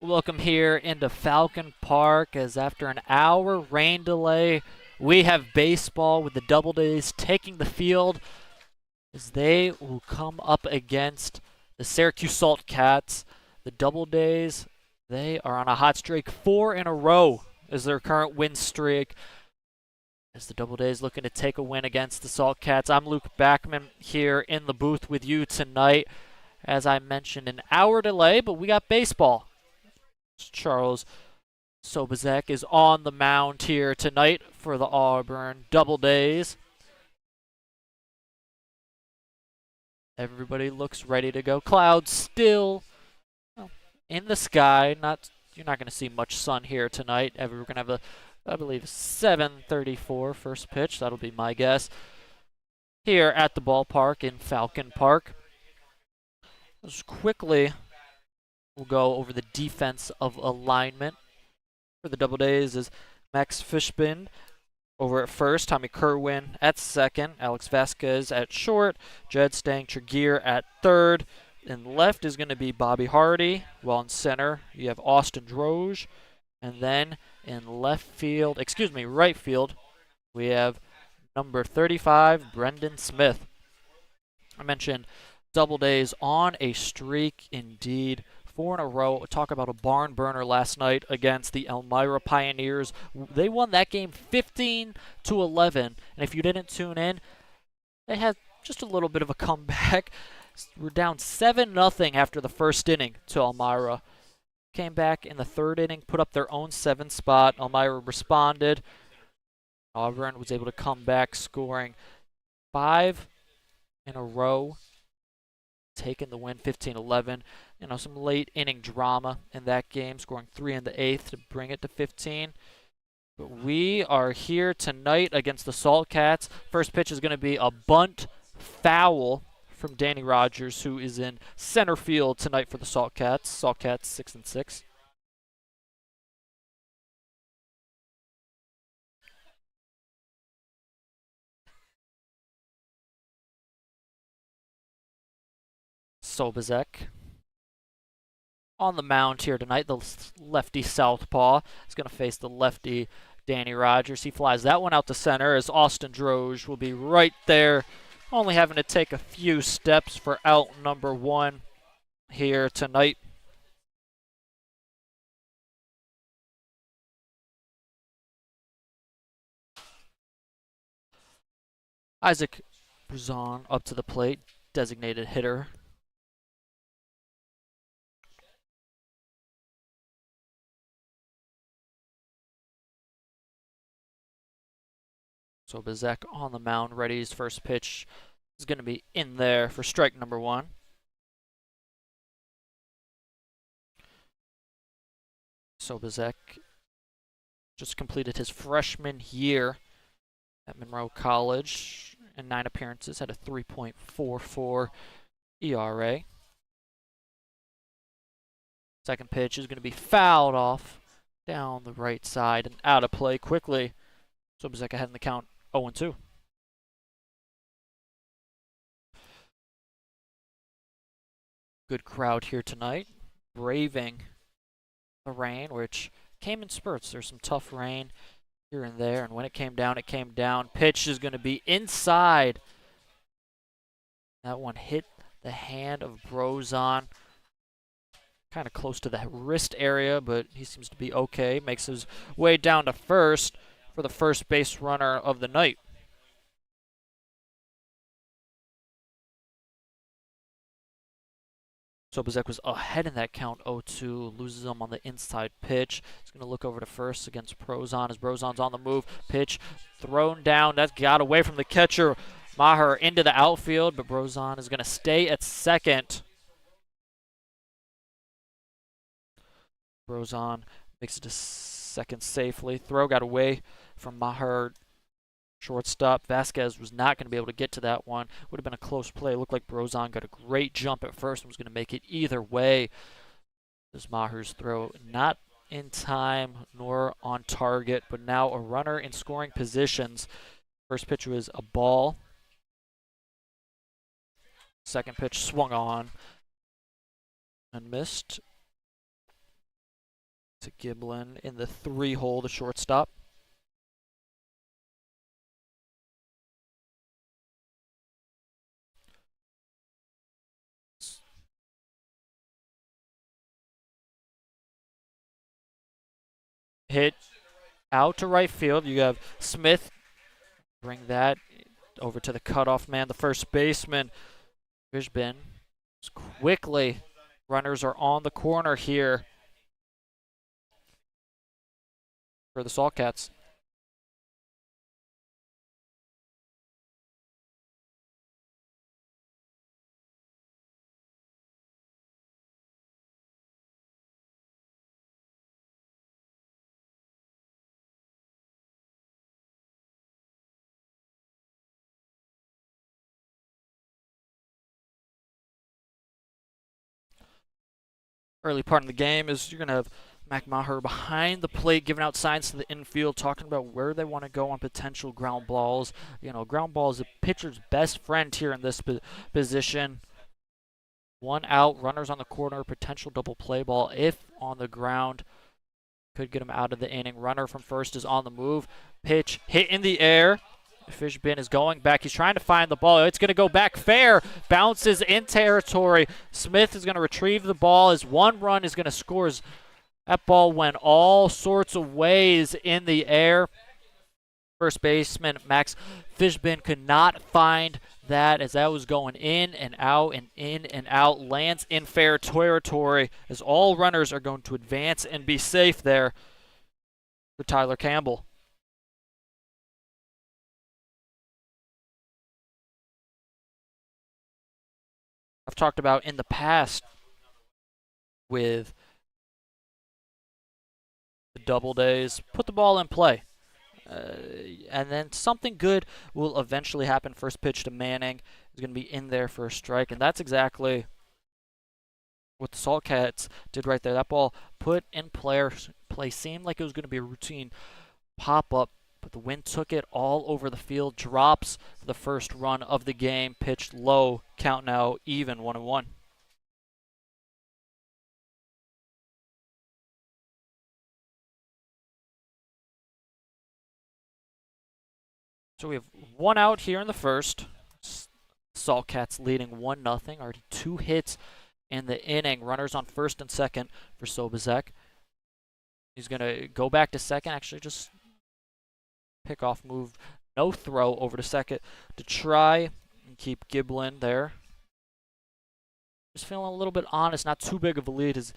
Welcome here into Falcon Park as after an hour rain delay, we have baseball with the Doubledays taking the field as they will come up against the Syracuse Salt Cats. The Doubledays, they are on a hot streak. 4 in a row is their current win streak. As the Doubledays looking to take a win against the Salt Cats. I'm Luke Backman here in the booth with you tonight. As I mentioned, an hour delay, but we got baseball. Charles Sobazek is on the mound here tonight for the Auburn Doubledays. Everybody looks ready to go. Clouds still in the sky. You're not going to see much sun here tonight. We're going to have I believe 7:34 first pitch. That'll be my guess. Here at the ballpark in Falcon Park. Just quickly, we'll go over the defense of alignment. For the Doubledays is Max Fishbind over at first, Tommy Kerwin at second, Alex Vasquez at short, Jed Stang Tregear at third. In left is going to be Bobby Hardy, while in center you have Austin Droge. And then in right field, we have number 35, Brendan Smith. I mentioned Doubledays on a streak indeed. 4 in a row. We'll talk about a barn burner last night against the Elmira Pioneers. They won that game 15-11. And if you didn't tune in, they had just a little bit of a comeback. We're down 7-0 after the first inning to Elmira. Came back in the third inning, put up their own 7th spot. Elmira responded. Auburn was able to come back, scoring 5 in a row, taking the win 15-11. Some late inning drama in that game, scoring 3 in the 8th to bring it to 15. But we are here tonight against the Salt Cats. First pitch is going to be a bunt foul from Danny Rogers, who is in center field tonight for the Salt Cats. Salt Cats 6-6. Sobazek on the mound here tonight. The lefty southpaw is going to face the lefty Danny Rogers. He flies that one out to center as Austin Droge will be right there, only having to take a few steps for out number 1 here tonight. Isaac Bruzon up to the plate, designated hitter. So Bazek on the mound, ready. His first pitch is going to be in there for strike number 1. So Bazek just completed his freshman year at Monroe College. In 9 appearances, had a 3.44 ERA. Second pitch is going to be fouled off down the right side and out of play quickly. So Bazek ahead in the count 0-2. Good crowd here tonight, braving the rain, which came in spurts. There's some tough rain here and there, and when it came down, it came down. Pitch is going to be inside. That one hit the hand of Brozon, kind of close to the wrist area, but he seems to be okay. Makes his way down to first for the first base runner of the night. So Bazek was ahead in that count 0-2, loses him on the inside pitch. He's going to look over to first against Brozon as Brozon's on the move. Pitch thrown down. That got away from the catcher. Maher into the outfield, but Brozon is going to stay at second. Brozon makes it to second safely. Throw got away from Maher, shortstop. Vasquez was not going to be able to get to that one. Would have been a close play. Looked like Brozon got a great jump at first and was going to make it either way. This Maher's throw not in time nor on target, but now a runner in scoring positions. First pitch was a ball. Second pitch swung on and missed. to Giblin in the 3-hole, the shortstop. Hit out to right field. You have Smith bring that over to the cutoff man, the first baseman. Fishbin quickly. Runners are on the corner here for the Saltcats. Early part of the game is you're going to have McMaher behind the plate giving out signs to the infield, talking about where they want to go on potential ground balls. You know, ground ball is a pitcher's best friend here in this position. 1 out, runners on the corner, potential double play ball if on the ground. Could get him out of the inning. Runner from first is on the move. Pitch hit in the air. Fishbin is going back. He's trying to find the ball. It's going to go back fair. Bounces in territory. Smith is going to retrieve the ball as 1 run is going to score. That ball went all sorts of ways in the air. First baseman Max Fishbin could not find that as that was going in and out and in and out. Lands in fair territory as all runners are going to advance and be safe there for Tyler Campbell. I've talked about in the past with the Doubledays, put the ball in play. And then something good will eventually happen. First pitch to Manning is going to be in there for a strike, and that's exactly what the Saltcats did right there. That ball put in play seemed like it was going to be a routine pop-up, but the wind took it all over the field. Drops for the first run of the game. Pitched low, count now even, 1-1. So we have 1 out here in the first. Saltcats leading 1-0. Already 2 hits in the inning. Runners on first and second for Sobazek. He's going to go back to second. Actually, just pickoff move. No throw over to second to try and keep Giblin there. Just feeling a little bit honest. Not too big of a lead. Is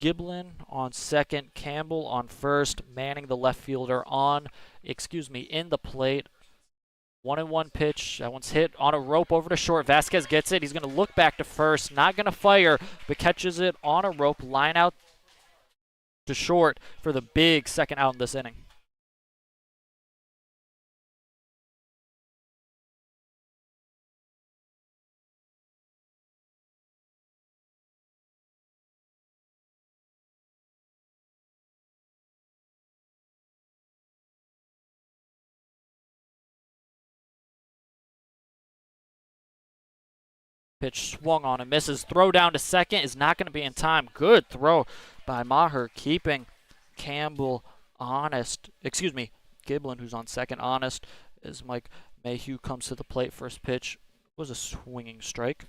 Giblin on second. Campbell on first. Manning, the left fielder, in the plate. 1-1 pitch. That one's hit on a rope over to short. Vasquez gets it. He's going to look back to first. Not going to fire, but catches it on a rope. Line out to short for the big second out in this inning. Pitch swung on and misses. Throw down to second is not going to be in time. Good throw by Maher, keeping Campbell honest. Giblin, who's on second, honest as Mike Mayhew comes to the plate. First pitch was a swinging strike.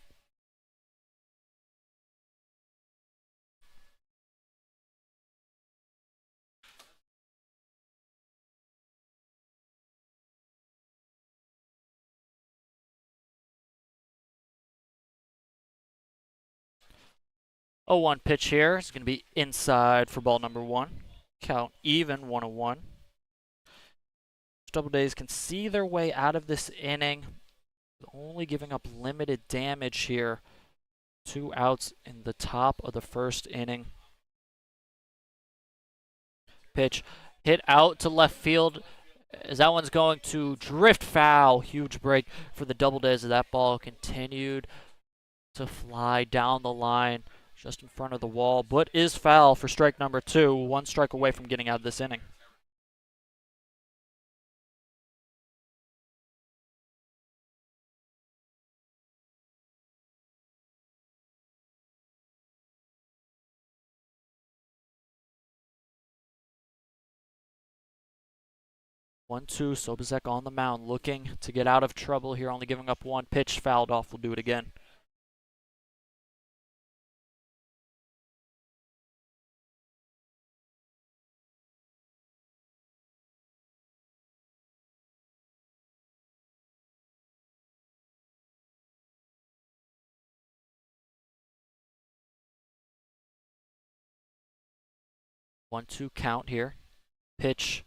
A 1 pitch here. It's going to be inside for ball number 1. Count even, 1-1. Doubledays can see their way out of this inning, only giving up limited damage here. 2 outs in the top of the first inning. Pitch hit out to left field as that one's going to drift foul. Huge break for the Doubledays as that ball continued to fly down the line just in front of the wall, but is foul for strike number 2. 1 strike away from getting out of this inning. 1-2, Sobezek on the mound, looking to get out of trouble here, only giving up one pitch, fouled off, will do it again. One-two count here. Pitch.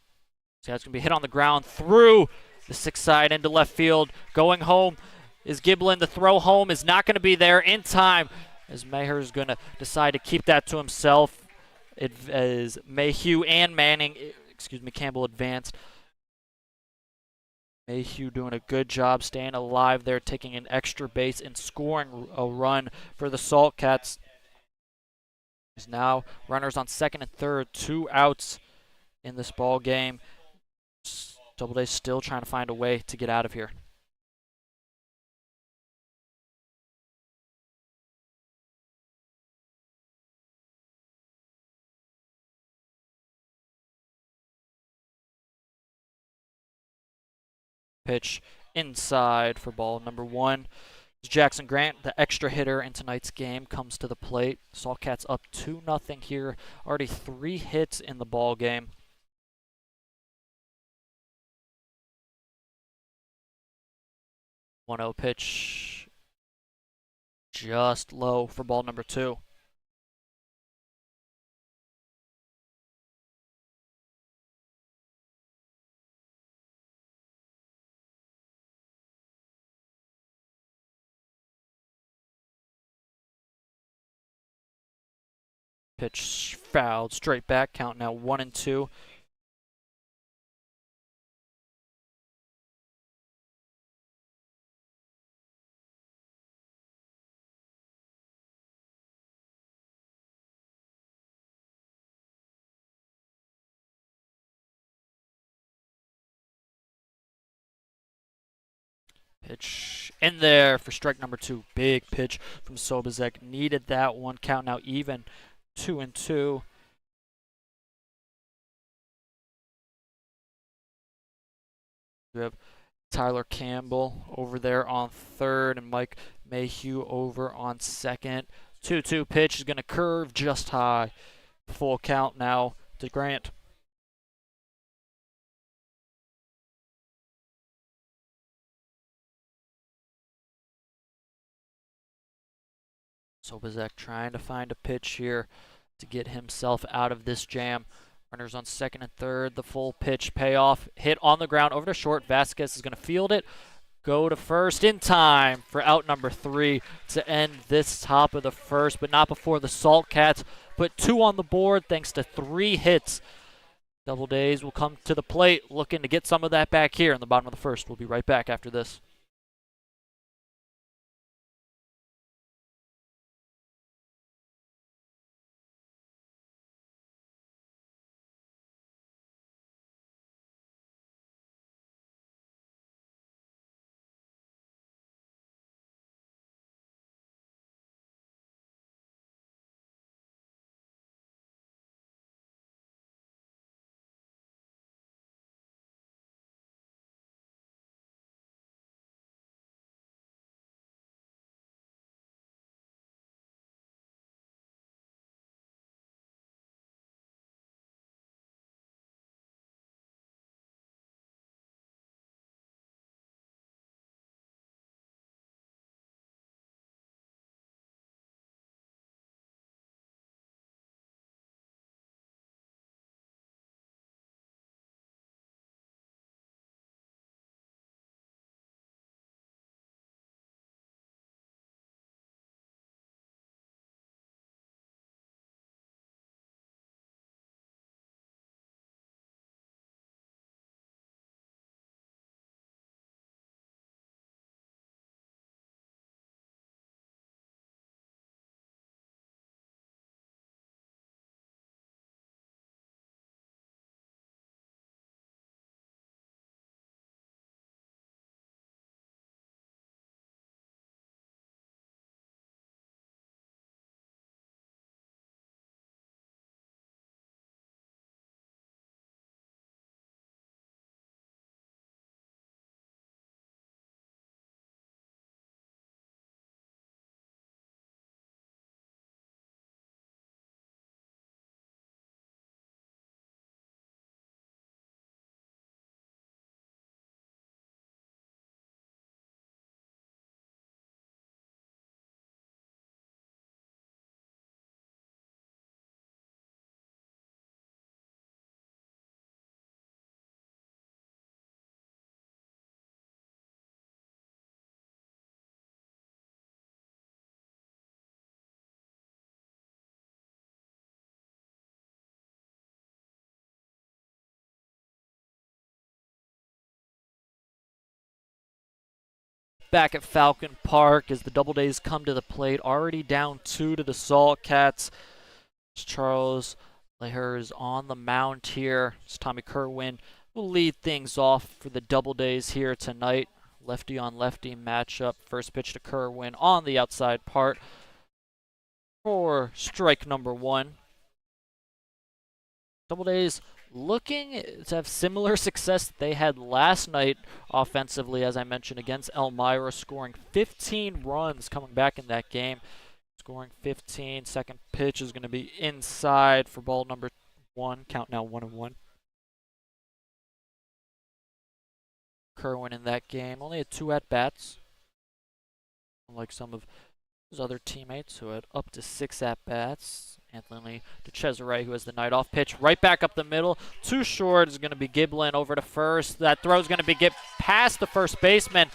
See how it's going to be hit on the ground through the 6th side into left field. Going home is Giblin. The throw home is not going to be there in time, as Maher is going to decide to keep that to himself. As Mayhew and Campbell advanced. Mayhew doing a good job staying alive there, taking an extra base and scoring a run for the Saltcats. There's now runners on second and third, 2 outs in this ball game. Doubledays still trying to find a way to get out of here. Pitch inside for ball number 1. Jackson Grant, the extra hitter in tonight's game, comes to the plate. Saltcats up 2-0 here. Already 3 hits in the ball game. 1-0 pitch. Just low for ball number 2. Pitch fouled straight back. Count now 1-2. Pitch in there for strike number 2. Big pitch from Sobezek. Needed that one. Count now even 2-2. We have Tyler Campbell over there on third and Mike Mayhew over on second. 2-2 pitch is going to curve just high. Full count now to Grant. Sobezek trying to find a pitch here to get himself out of this jam. Runners on second and third. The full pitch payoff. Hit on the ground over to short. Vasquez is going to field it. Go to first in time for out number 3 to end this top of the first, but not before the Saltcats put 2 on the board thanks to 3 hits. Doubledays will come to the plate looking to get some of that back here in the bottom of the first. We'll be right back after this. back at Falcon Park as the Doubledays come to the plate. Already down 2 to the Saltcats. Charles Leher is on the mound here. It's Tommy Kerwin will lead things off for the Doubledays here tonight. Lefty on lefty matchup. First pitch to Kerwin on the outside part for strike number 1. Doubledays looking to have similar success that they had last night offensively, as I mentioned, against Elmira, scoring 15 runs coming back in that game. Scoring 15. Second pitch is going to be inside for ball number 1. Count now 1-1. Kerwin in that game only had 2 at-bats, unlike some of his other teammates who had up to 6 at-bats. Anthony DeCesare, who has the night off, pitch right back up the middle. Too short is going to be Giblin over to first. That throw is going to be get past the first baseman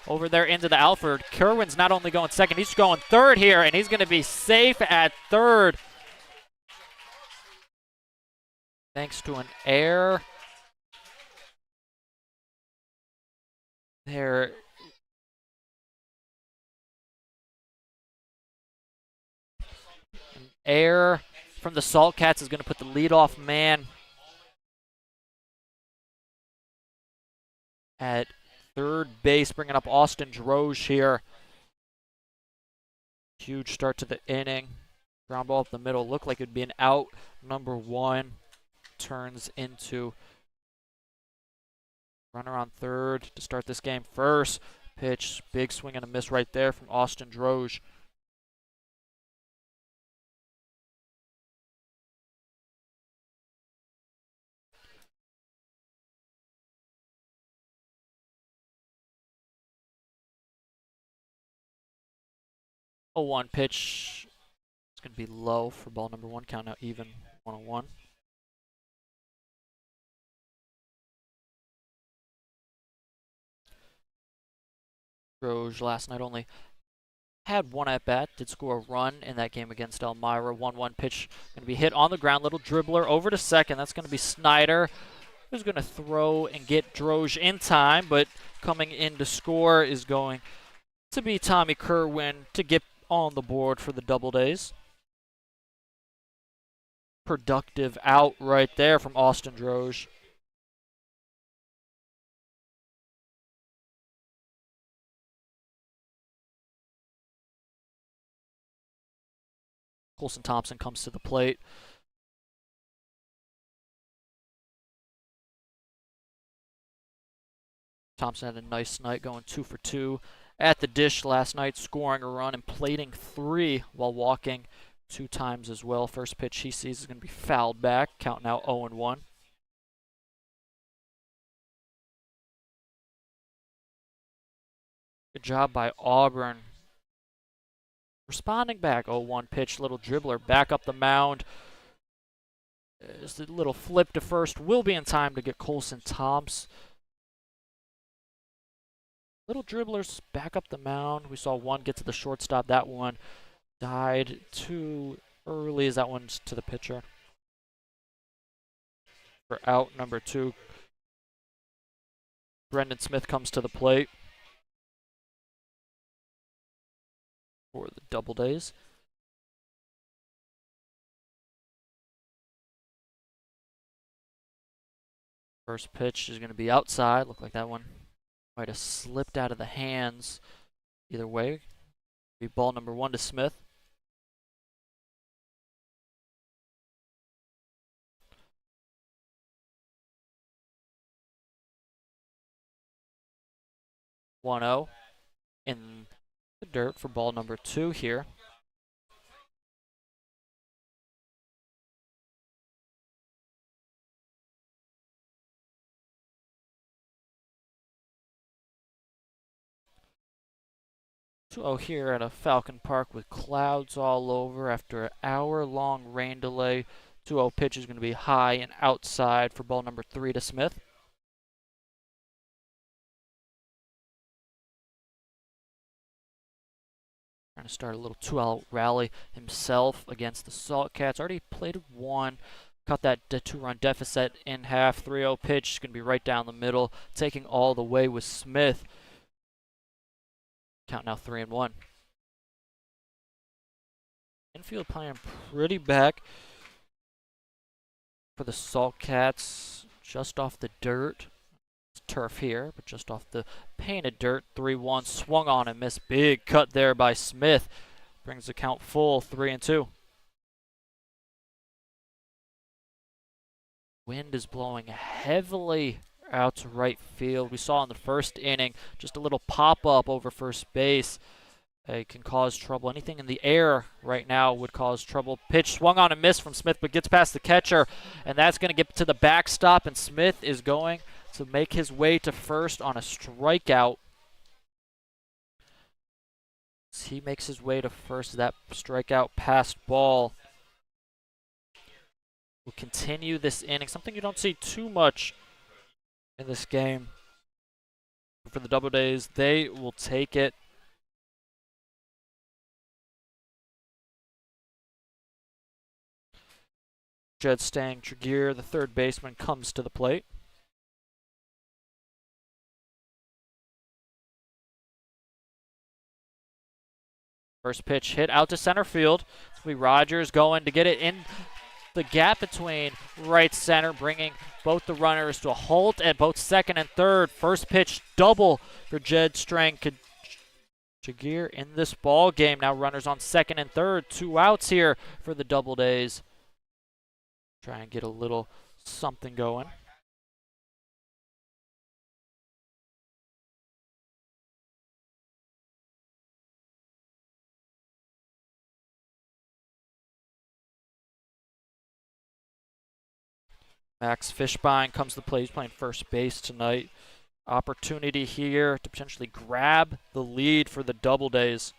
over there into the outfield. Kerwin's not only going second, he's going third here, and he's going to be safe at third. Thanks to an error there. An error from the Saltcats is going to put the leadoff man at third base, bringing up Austin Droge here. Huge start to the inning. Ground ball up the middle. Looked like it would be an out. Number 1 turns into runner on third to start this game. First pitch, big swing and a miss right there from Austin Droge. A 1 pitch. It's going to be low for ball number 1. Count now even 1-1. Droge last night only had 1 at-bat, did score a run in that game against Elmira. 1-1 pitch going to be hit on the ground. Little dribbler over to second. That's going to be Snyder, who's going to throw and get Droge in time, but coming in to score is going to be Tommy Kerwin to get on the board for the Doubledays. Productive out right there from Austin Droge. Colson Thompson comes to the plate. Thompson had a nice night, going 2 for 2 at the dish last night, scoring a run and plating 3 while walking 2 times as well. First pitch he sees is going to be fouled back. Count now 0-1. Good job by Auburn. Responding back. 0-1 pitch, little dribbler back up the mound. Just a little flip to first. Will be in time to get Colson Thompson. Little dribblers back up the mound. We saw one get to the shortstop. That one died too early as that one's to the pitcher. For out number 2, Brendan Smith comes to the plate for the Doubledays. First pitch is going to be outside. Looked like that one might have slipped out of the hands. Either way, be ball number 1 to Smith. (1-0) in the dirt for ball number 2 here. Here at a Falcon Park with clouds all over after an hour-long rain delay. 2-0 pitch is going to be high and outside for ball number 3 to Smith. Trying to start a little 2-out rally himself against the Saltcats. Already played 1. Cut that 2-run deficit in half. 3-0 pitch is going to be right down the middle. Taking all the way with Smith. Count now 3-1. Infield playing pretty back for the Saltcats, just off the dirt. It's turf here, but just off the painted dirt. 3-1, swung on and missed. Big cut there by Smith. Brings the count full, 3-2. Wind is blowing heavily out to right field. We saw in the first inning just a little pop-up over first base. It can cause trouble. Anything in the air right now would cause trouble. Pitch swung on and missed from Smith, but gets past the catcher, and that's going to get to the backstop, and Smith is going to make his way to first on a strikeout. As he makes his way to first, that strikeout passed ball will continue this inning. Something you don't see too much in this game. For the Doubledays, they will take it. Jed Stang Tregear, the third baseman, comes to the plate. First pitch hit out to center field. It's going to be Rogers going to get it in the gap between right center, bringing both the runners to a halt at both second and third. First pitch double for Jed Stang Tregear in this ball game. Now runners on second and third. 2 outs here for the Doubledays. Try and get a little something going. Max Fishbein comes to play. He's playing first base tonight. Opportunity here to potentially grab the lead for the Doubledays.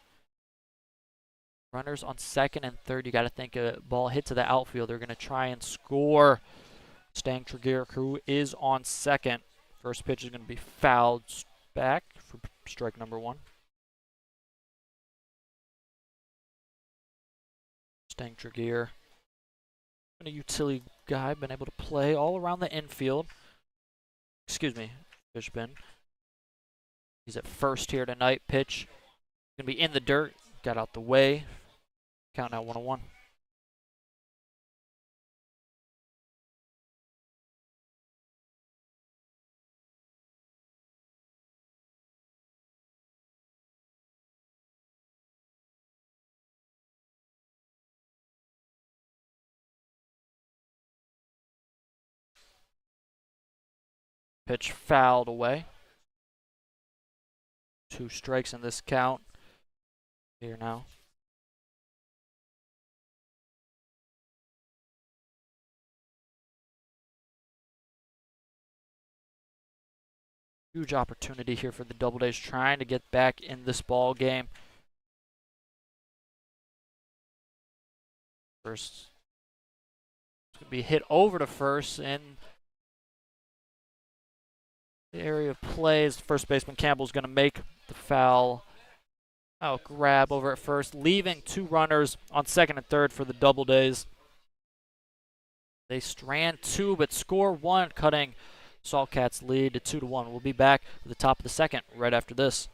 Runners on second and third. You got to think a ball hit to the outfield. They're going to try and score. Stang Tregear, who is on second. First pitch is going to be fouled back for strike number 1. Stang Tregear, a utility guy, been able to play all around the infield. Excuse me, Fishbein. He's at first here tonight. Pitch going to be in the dirt. Got out the way. Count now 1-1. Pitch fouled away. 2 strikes in this count. Here now. Huge opportunity here for the Doubledays, trying to get back in this ball game. First, it's going to be hit over to first, and the area of play is first baseman Campbell's going to make the foul. Grab over at first, leaving 2 runners on second and third for the Doubledays. They strand 2 but score 1, cutting Saltcats' lead to 2-1. We'll be back at the top of the second right after this.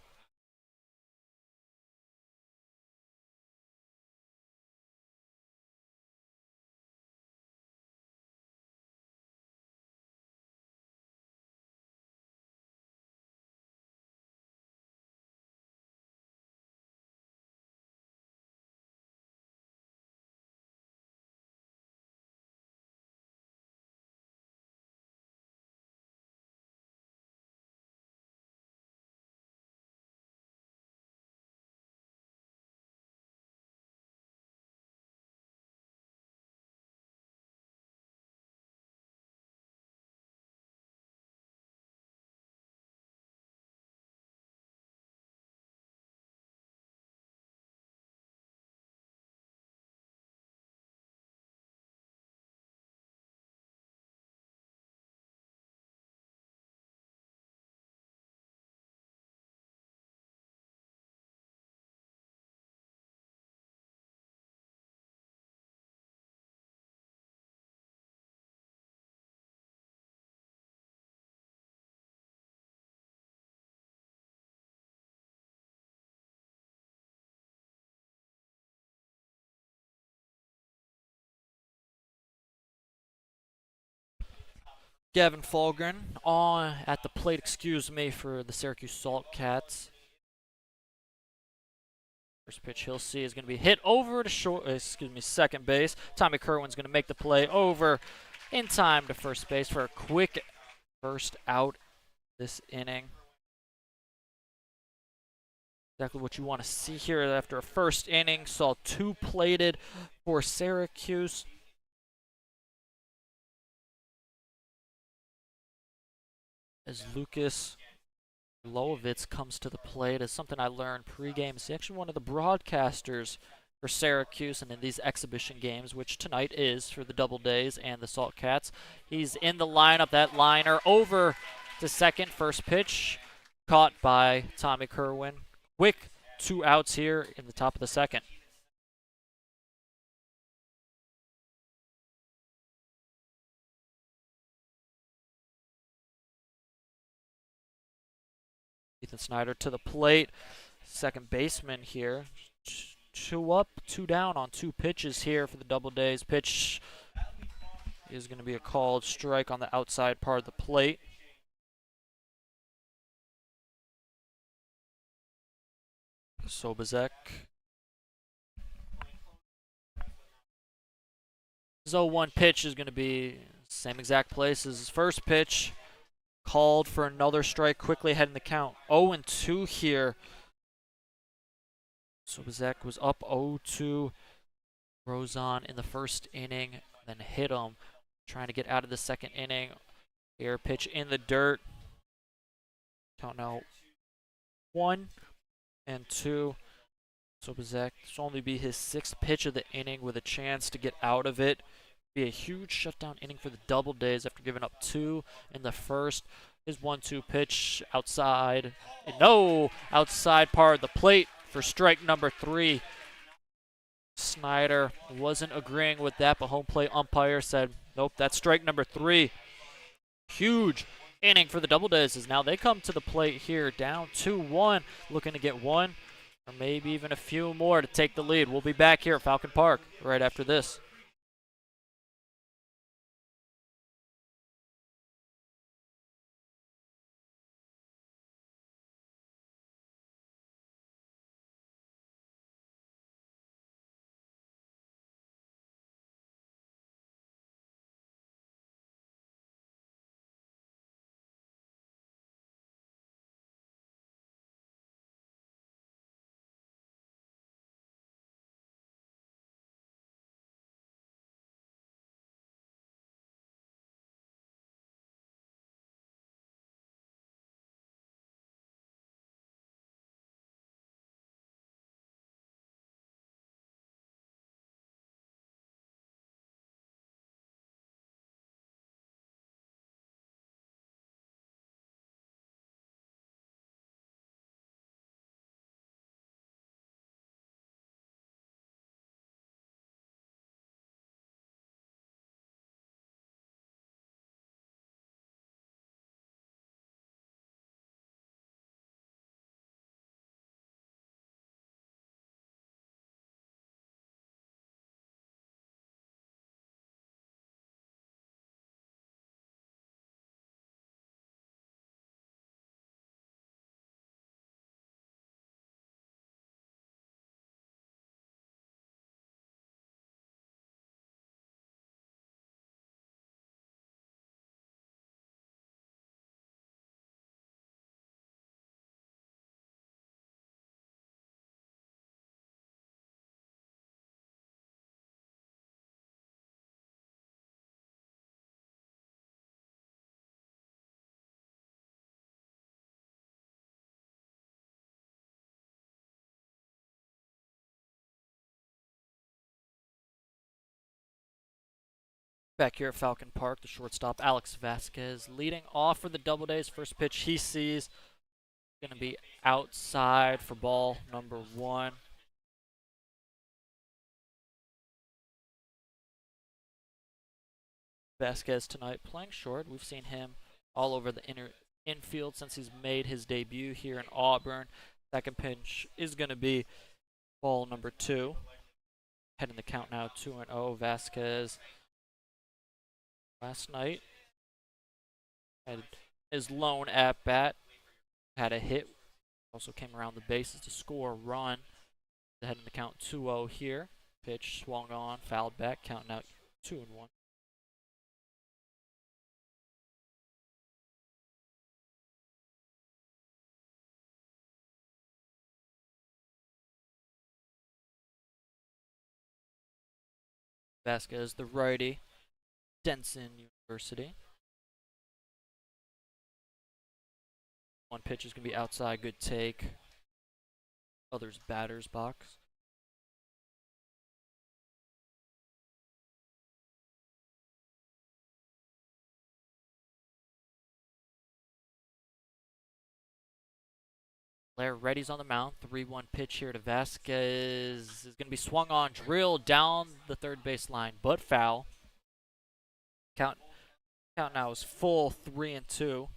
Gavin Fulgren on at the plate, excuse me, for the Syracuse Salt Cats. First pitch he'll see is going to be hit over to second base. Tommy Kerwin's going to make the play over in time to first base for a quick first out this inning. Exactly what you want to see here after a first inning. Saw 2 plated for Syracuse. As Lucas Lovitz comes to the plate, is something I learned pregame. He's actually one of the broadcasters for Syracuse and in these exhibition games, which tonight is for the Doubledays and the Salt Cats. He's in the lineup. That liner over to second. First pitch caught by Tommy Kerwin. Quick 2 outs here in the top of the second. Ethan Snyder to the plate. Second baseman here. 2 up, 2 down on 2 pitches here for the Doubledays. Pitch is going to be a called strike on the outside part of the plate. Sobazek. His 0-1 pitch is going to be same exact place as his first pitch. Called for another strike, quickly ahead in the count. 0-2 here. Sobazek was up 0-2. Rose on in the first inning, then hit him. Trying to get out of the second inning. Here, pitch in the dirt. Count now 1-2. Sobazek, this will only be his 6th pitch of the inning with a chance to get out of it. Be a huge shutdown inning for the Doubledays after giving up 2 in the first. His 1-2 pitch outside. No! Outside part of the plate for strike number 3. Snyder wasn't agreeing with that, but home plate umpire said, nope, that's strike number 3. Huge inning for the Doubledays as now they come to the plate here, down 2-1, looking to get 1 or maybe even a few more to take the lead. We'll be back here at Falcon Park right after this. Back here at Falcon Park, the shortstop Alex Vasquez leading off for the Doubledays. First pitch he sees going to be outside for ball number 1. Vasquez tonight playing short. We've seen him all over the infield since he's made his debut here in Auburn. Second pitch is going to be ball number 2. Heading the count now 2-0. Vasquez last night Had his lone at bat, had a hit, also came around the bases to score a run. Ahead in the count 2-0 here. Pitch swung on, fouled back, counting out 2-1. Vasquez, the righty, Denson University. One pitch is going to be outside, good take. Others batter's box. Blair ready's on the mound. 3-1 pitch here to Vasquez. Is going to be swung on, drilled down the third base line, but foul. Count now is full 3-2.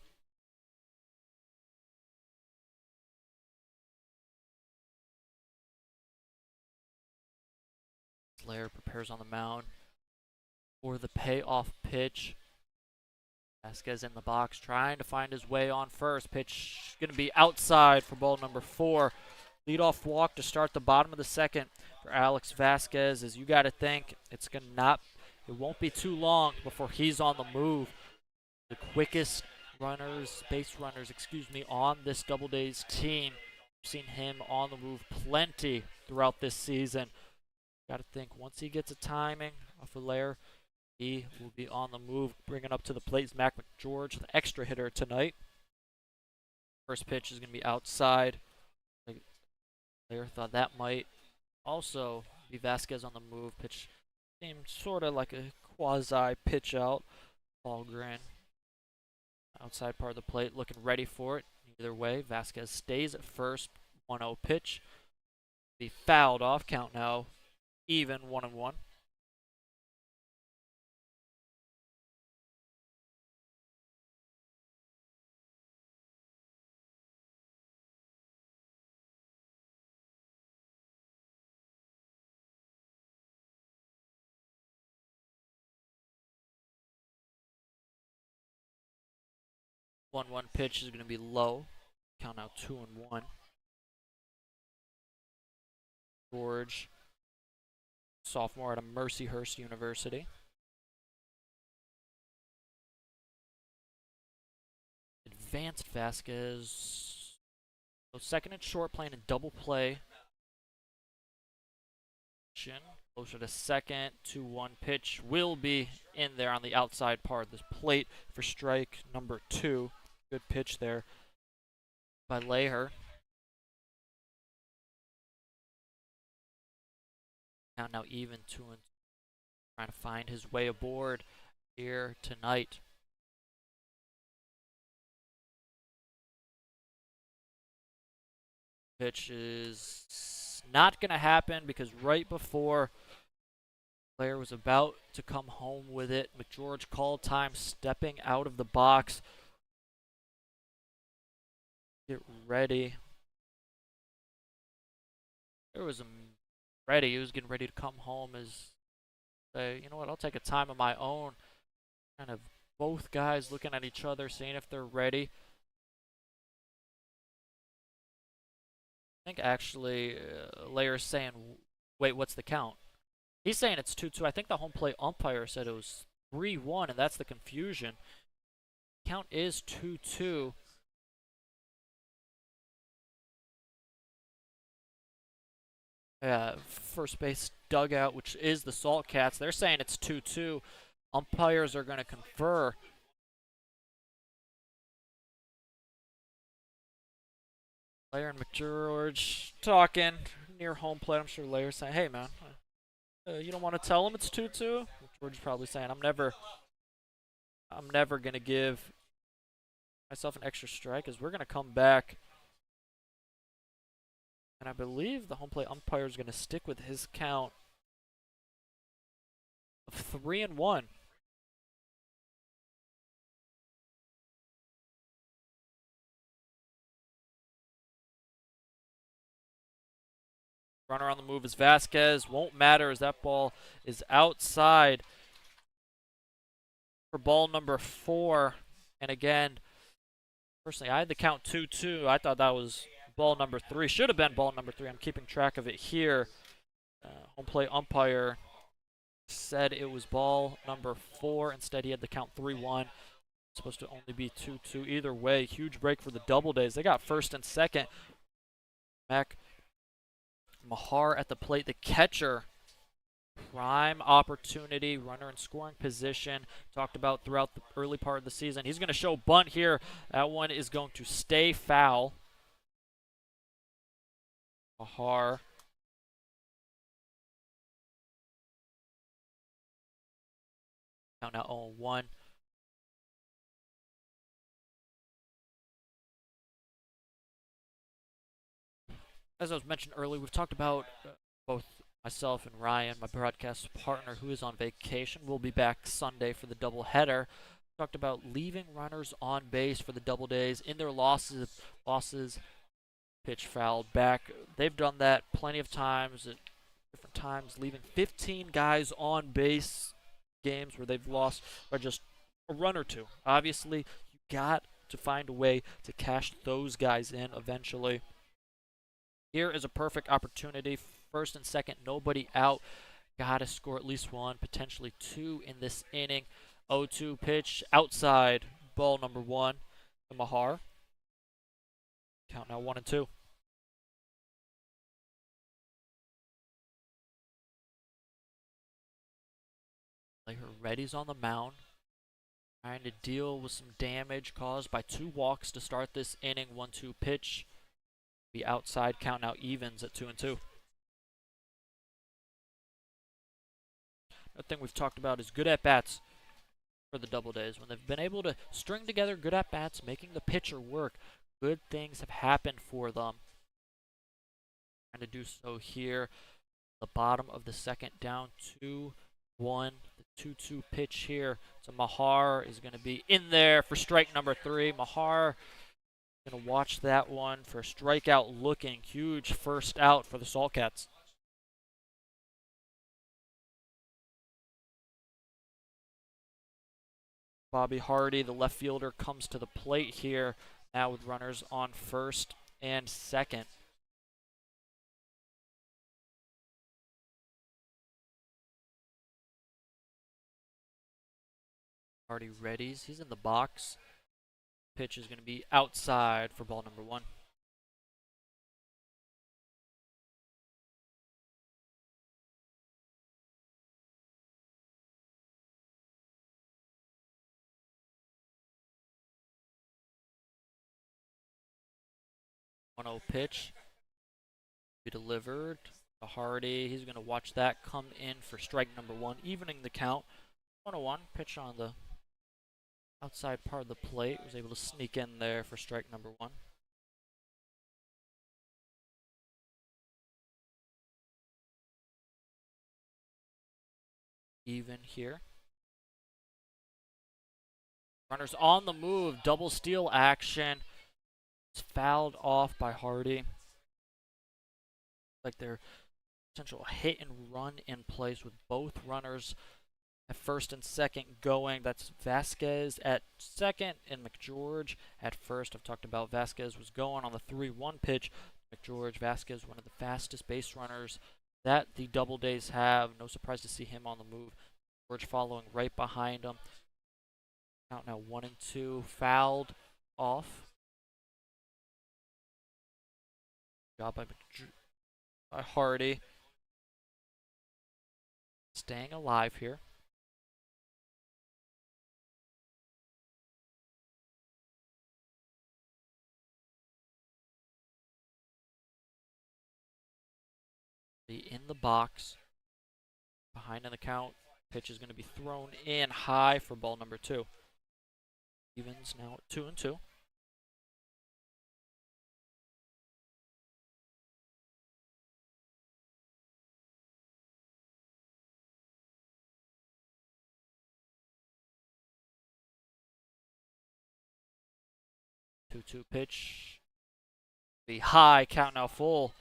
Blair prepares on the mound for the payoff pitch. Vasquez in the box trying to find his way on first. Pitch going to be outside for ball number 4. Leadoff walk to start the bottom of the second for Alex Vasquez. As you got to think, it won't be too long before he's on the move. The quickest base runners, on this Doubledays team. We've seen him on the move plenty throughout this season. Got to think, once he gets a timing off of Lair, he will be on the move. Bringing up to the plate is Mac McGeorge, the extra hitter tonight. First pitch is going to be outside. Lair thought that might also be Vasquez on the move. Pitch seemed sort of like a quasi pitch out. Ballgren, outside part of the plate, looking ready for it. Either way, Vasquez stays at first. 1-0 pitch. Be fouled off. Count now even, 1-1. One pitch is going to be low. Count out 2-1. George, sophomore out of Mercyhurst University. Advanced Vasquez. So second and short, playing in double play. Closer to second. 2-1 pitch will be in there on the outside part of this plate for strike number 2. Good pitch there by Laher. Now even 2-2. Trying to find his way aboard here tonight. Pitch is not going to happen because right before Lair was about to come home with it, McGeorge called time, stepping out of the box. Get ready. There was ready. He was getting ready to come home as say, you know what, I'll take a time of my own. Kind of both guys looking at each other, seeing if they're ready. I think actually Lair's saying, wait, what's the count? He's saying it's 2-2. I think the home plate umpire said it was 3-1, and that's the confusion. Count is 2-2. First base dugout, which is the Salt Cats. They're saying it's 2-2. Umpires are going to confer. Lair and McGeorge talking near home plate. I'm sure Lair's saying, hey, man, you don't want to tell him it's 2-2? McGeorge's probably saying, I'm never going to give myself an extra strike as we're going to come back. And I believe the home plate umpire is going to stick with his count of 3-1. Runner on the move is Vasquez. Won't matter as that ball is outside for ball number 4. And again, personally, I had the count 2-2. I thought that was ball number 3. Should have been ball number 3. I'm keeping track of it here. Home plate umpire said it was ball number 4. Instead, he had the count 3-1. Supposed to only be 2-2. Either way, huge break for the Doubledays. They got first and second. Mac Mahar at the plate, the catcher. Prime opportunity, runner in scoring position. Talked about throughout the early part of the season. He's going to show bunt here. That one is going to stay foul. Mahar. Count now 0-1. As I was mentioned earlier, we've talked about both myself and Ryan, my broadcast partner, who is on vacation, will be back Sunday for the doubleheader. Talked about leaving runners on base for the Doubledays in their losses, pitch fouled back. They've done that plenty of times at different times, leaving 15 guys on base games where they've lost by just a run or two. Obviously, you got to find a way to cash those guys in eventually. Here is a perfect opportunity. First and second, nobody out. Got to score at least 1, potentially 2 in this inning. 0-2 pitch outside. Ball number 1 to Mahar. Count now 1-2. Reddy's on the mound. Trying to deal with some damage caused by 2 walks to start this inning. 1-2 pitch. Be outside. Count now evens at 2-2. Another thing we've talked about is good at-bats for the Doubledays. When they've been able to string together good at-bats, making the pitcher work, good things have happened for them. Trying to do so here. The bottom of the second, down 2-1. The 2-2 pitch here to Mahar is going to be in there for strike number 3. Mahar going to watch that one for a strikeout looking. Huge first out for the Saltcats. Bobby Hardy, the left fielder, comes to the plate here now with runners on first and second. Hardy readies. He's in the box. Pitch is going to be outside for ball number 1. Pitch be delivered to Hardy. He's going to watch that come in for strike number 1, evening the count. 1-1 pitch on the outside part of the plate. Was able to sneak in there for strike number 1. Even here. Runners on the move. Double steal action. It's fouled off by Hardy. Like their potential hit and run in place with both runners at first and second going. That's Vasquez at second and McGeorge at first. I've talked about Vasquez was going on the 3-1 pitch. McGeorge, Vasquez, one of the fastest base runners that the Doubledays have. No surprise to see him on the move. George following right behind him. Count now 1-2. Fouled off. Job by Hardy. Staying alive here. In the box. Behind in the count. Pitch is going to be thrown in high for ball number 2. Evens now at 2-2. Two pitch. Be high. Count now full.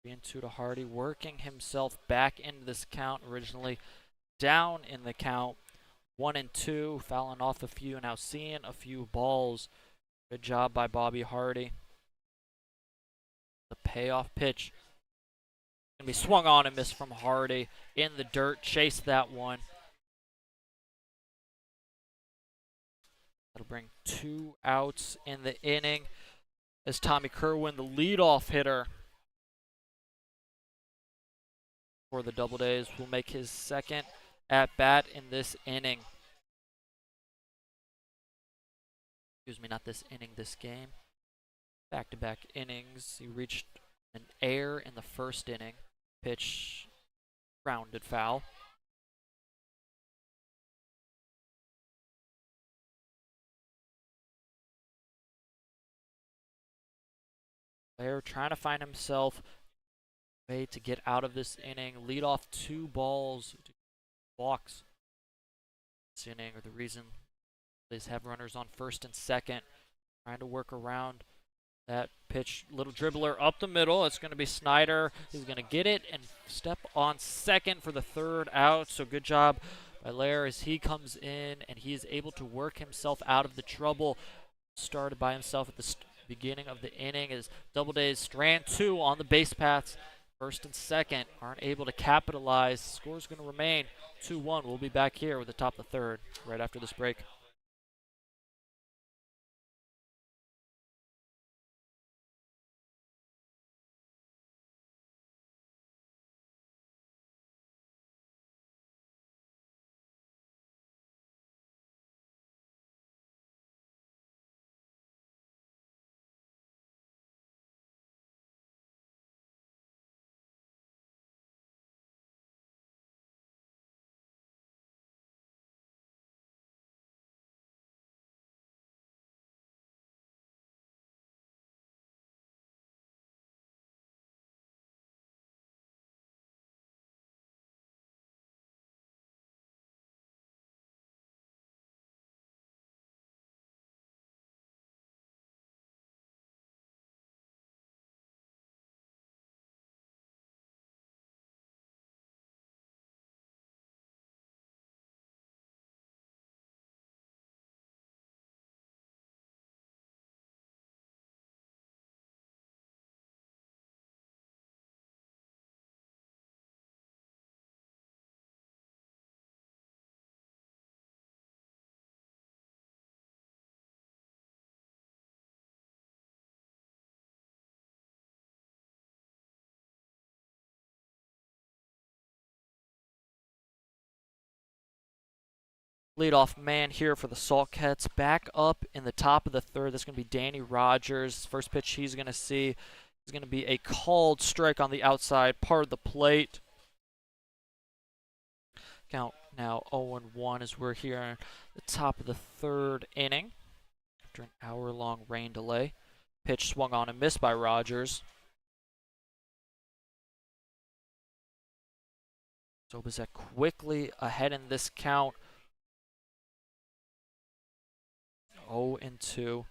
3-2 to Hardy, working himself back into this count. Originally down in the count. 1-2, fouling off a few, now seeing a few balls. Good job by Bobby Hardy. The payoff pitch gonna be swung on and missed from Hardy. In the dirt, chased that one. That'll bring 2 outs in the inning as Tommy Kerwin, the leadoff hitter for the Doubledays, will make his second at bat in this inning. Excuse me, not this inning, this game. Back-to-back innings. He reached an error in the first inning. Pitch grounded foul. Blair trying to find himself a way to get out of this inning. Lead off 2 balls, walks. This inning, or the reason they have runners on first and second. Trying to work around that pitch. Little dribbler up the middle. It's going to be Snyder. He's going to get it and step on second for the 3rd out. So good job by Lair as he comes in and he is able to work himself out of the trouble started by himself at the beginning of the inning as Doubledays strand 2 on the base paths. First and second aren't able to capitalize. Score's going to remain 2-1. We'll be back here with the top of the 3rd right after this break. Leadoff man here for the Saltcats. Back up in the top of the 3rd. That's going to be Danny Rogers. First pitch he's going to see is going to be a called strike on the outside part of the plate. Count now 0-1 as we're here at the top of the 3rd inning after an hour-long rain delay. Pitch swung on and missed by Rogers. Sobazek quickly ahead in this count. 0-2.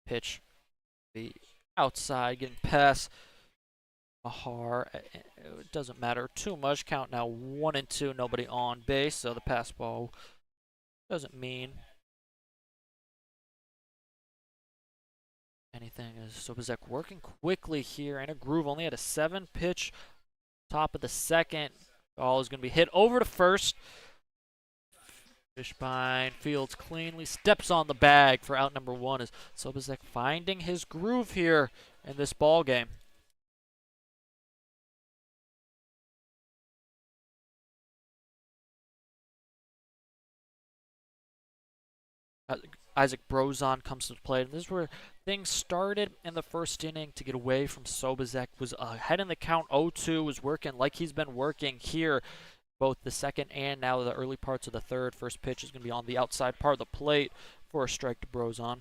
Pitch the outside, getting past Mahar. It doesn't matter too much. Count now 1-2. Nobody on base, so the pass ball doesn't mean anything. As Sobazek working quickly here in a groove. Only had a 7-pitch top of the 2nd. Ball is going to be hit over to first. Fishbein fields cleanly, steps on the bag for out number 1 as Sobazek finding his groove here in this ball game. Isaac Brozon comes to the plate, and this is where things started in the first inning to get away from Sobazek. Was ahead in the count 0-2, was working like he's been working here both the 2nd and now the early parts of the 3rd. First pitch is going to be on the outside part of the plate for a strike to Brozon.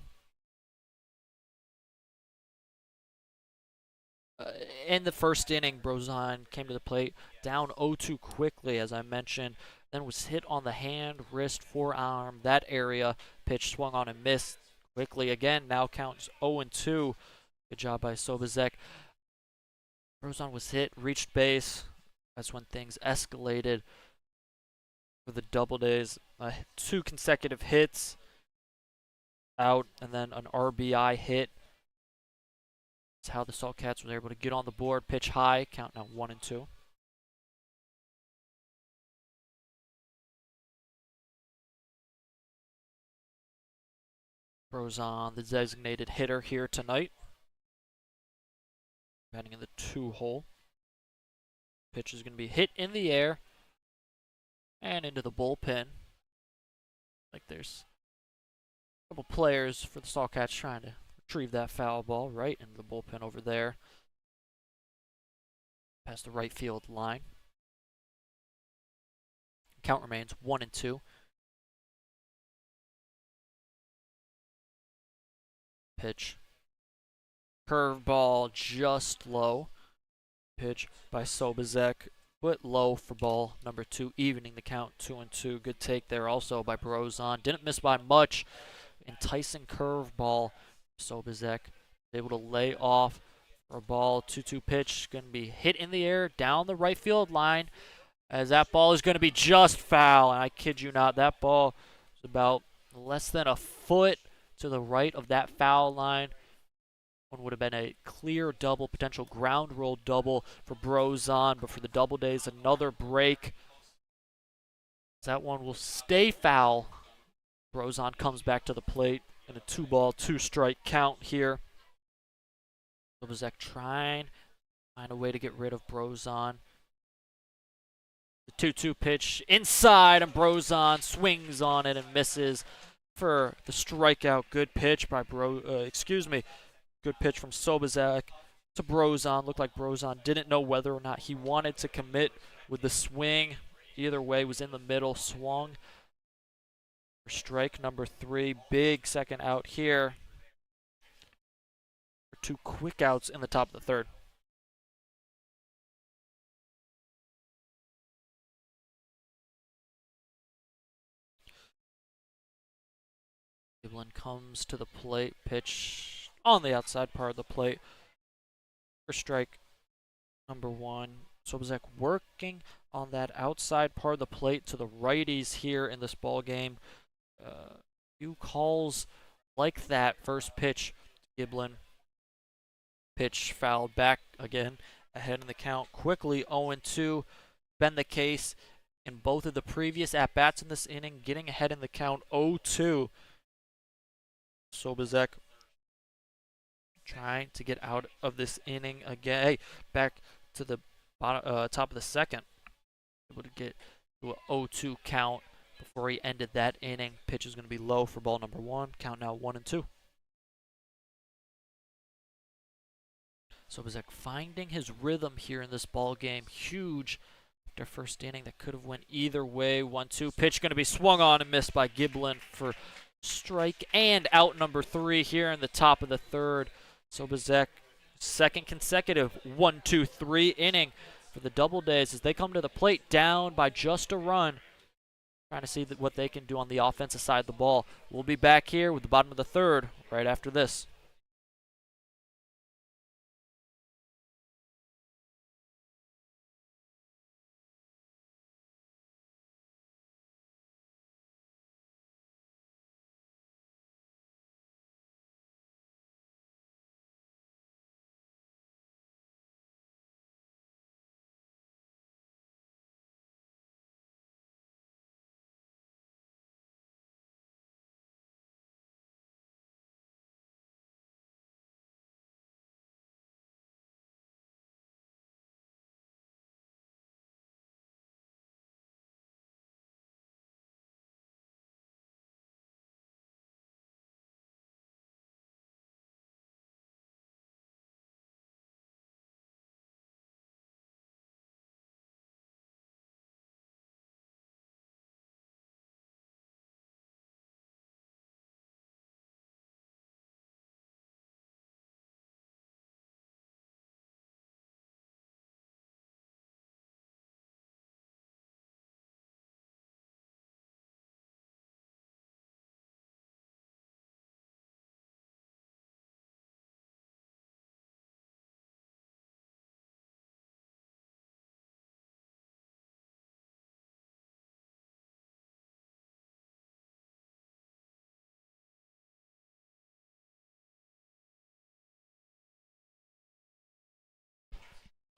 In the first inning, Brozon came to the plate down 0-2 quickly, as I mentioned, then was hit on the hand, wrist, forearm, that area. Pitch swung on and missed quickly again. Now counts 0-2. Good job by Sobazek. Brozon was hit, reached base. That's when things escalated for the Doubledays. 2 consecutive hits out, and then an RBI hit. That's how the Saltcats were able to get on the board. Pitch high, count now 1-2. Brozon, the designated hitter here tonight. Batting in the 2-hole. Pitch is going to be hit in the air and into the bullpen. Like there's a couple players for the Saltcats trying to retrieve that foul ball right into the bullpen over there. Past the right field line. Count remains 1-2. Pitch. Curveball just low. Pitch by Sobazek, but low for ball number 2, evening the count 2-2. Good take there also by Brozon. Didn't miss by much. Enticing curveball. Sobazek able to lay off for a ball. 2-2 pitch. Going to be hit in the air down the right field line, as that ball is going to be just foul. And I kid you not, that ball is about less than a foot to the right of that foul line. One would have been a clear double, potential ground roll double for Brozon, but for the Doubledays, another break. That one will stay foul. Brozon comes back to the plate in a 2-ball, 2-strike count here. Sobazek trying to find a way to get rid of Brozon. The 2-2 pitch inside, and Brozon swings on it and misses for the strikeout. Good pitch by Good pitch from Sobazek to Brozon. Looked like Brozon didn't know whether or not he wanted to commit with the swing. Either way, was in the middle, swung for strike number 3. Big second out here. 2 quick outs in the top of the 3rd. Giblin comes to the plate, pitch on the outside part of the plate for strike number 1. Sobazek working on that outside part of the plate to the righties here in this ball game. Few calls like that. First pitch, Giblin. Pitch fouled back again, ahead in the count quickly. 0-2. Been the case in both of the previous at-bats in this inning, getting ahead in the count 0-2. Sobazek trying to get out of this inning again. Hey, back to the top of the 2nd. Able to get to an 0-2 count before he ended that inning. Pitch is going to be low for ball number 1. Count now 1-2. Sobazek finding his rhythm here in this ball game. Huge after first inning that could have went either way. 1-2 pitch going to be swung on and missed by Giblin for strike and out number 3 here in the top of the 3rd. Sobazek, second consecutive 1-2-3 inning for the Doubledays as they come to the plate down by just a run. Trying to see what they can do on the offensive side of the ball. We'll be back here with the bottom of the 3rd right after this.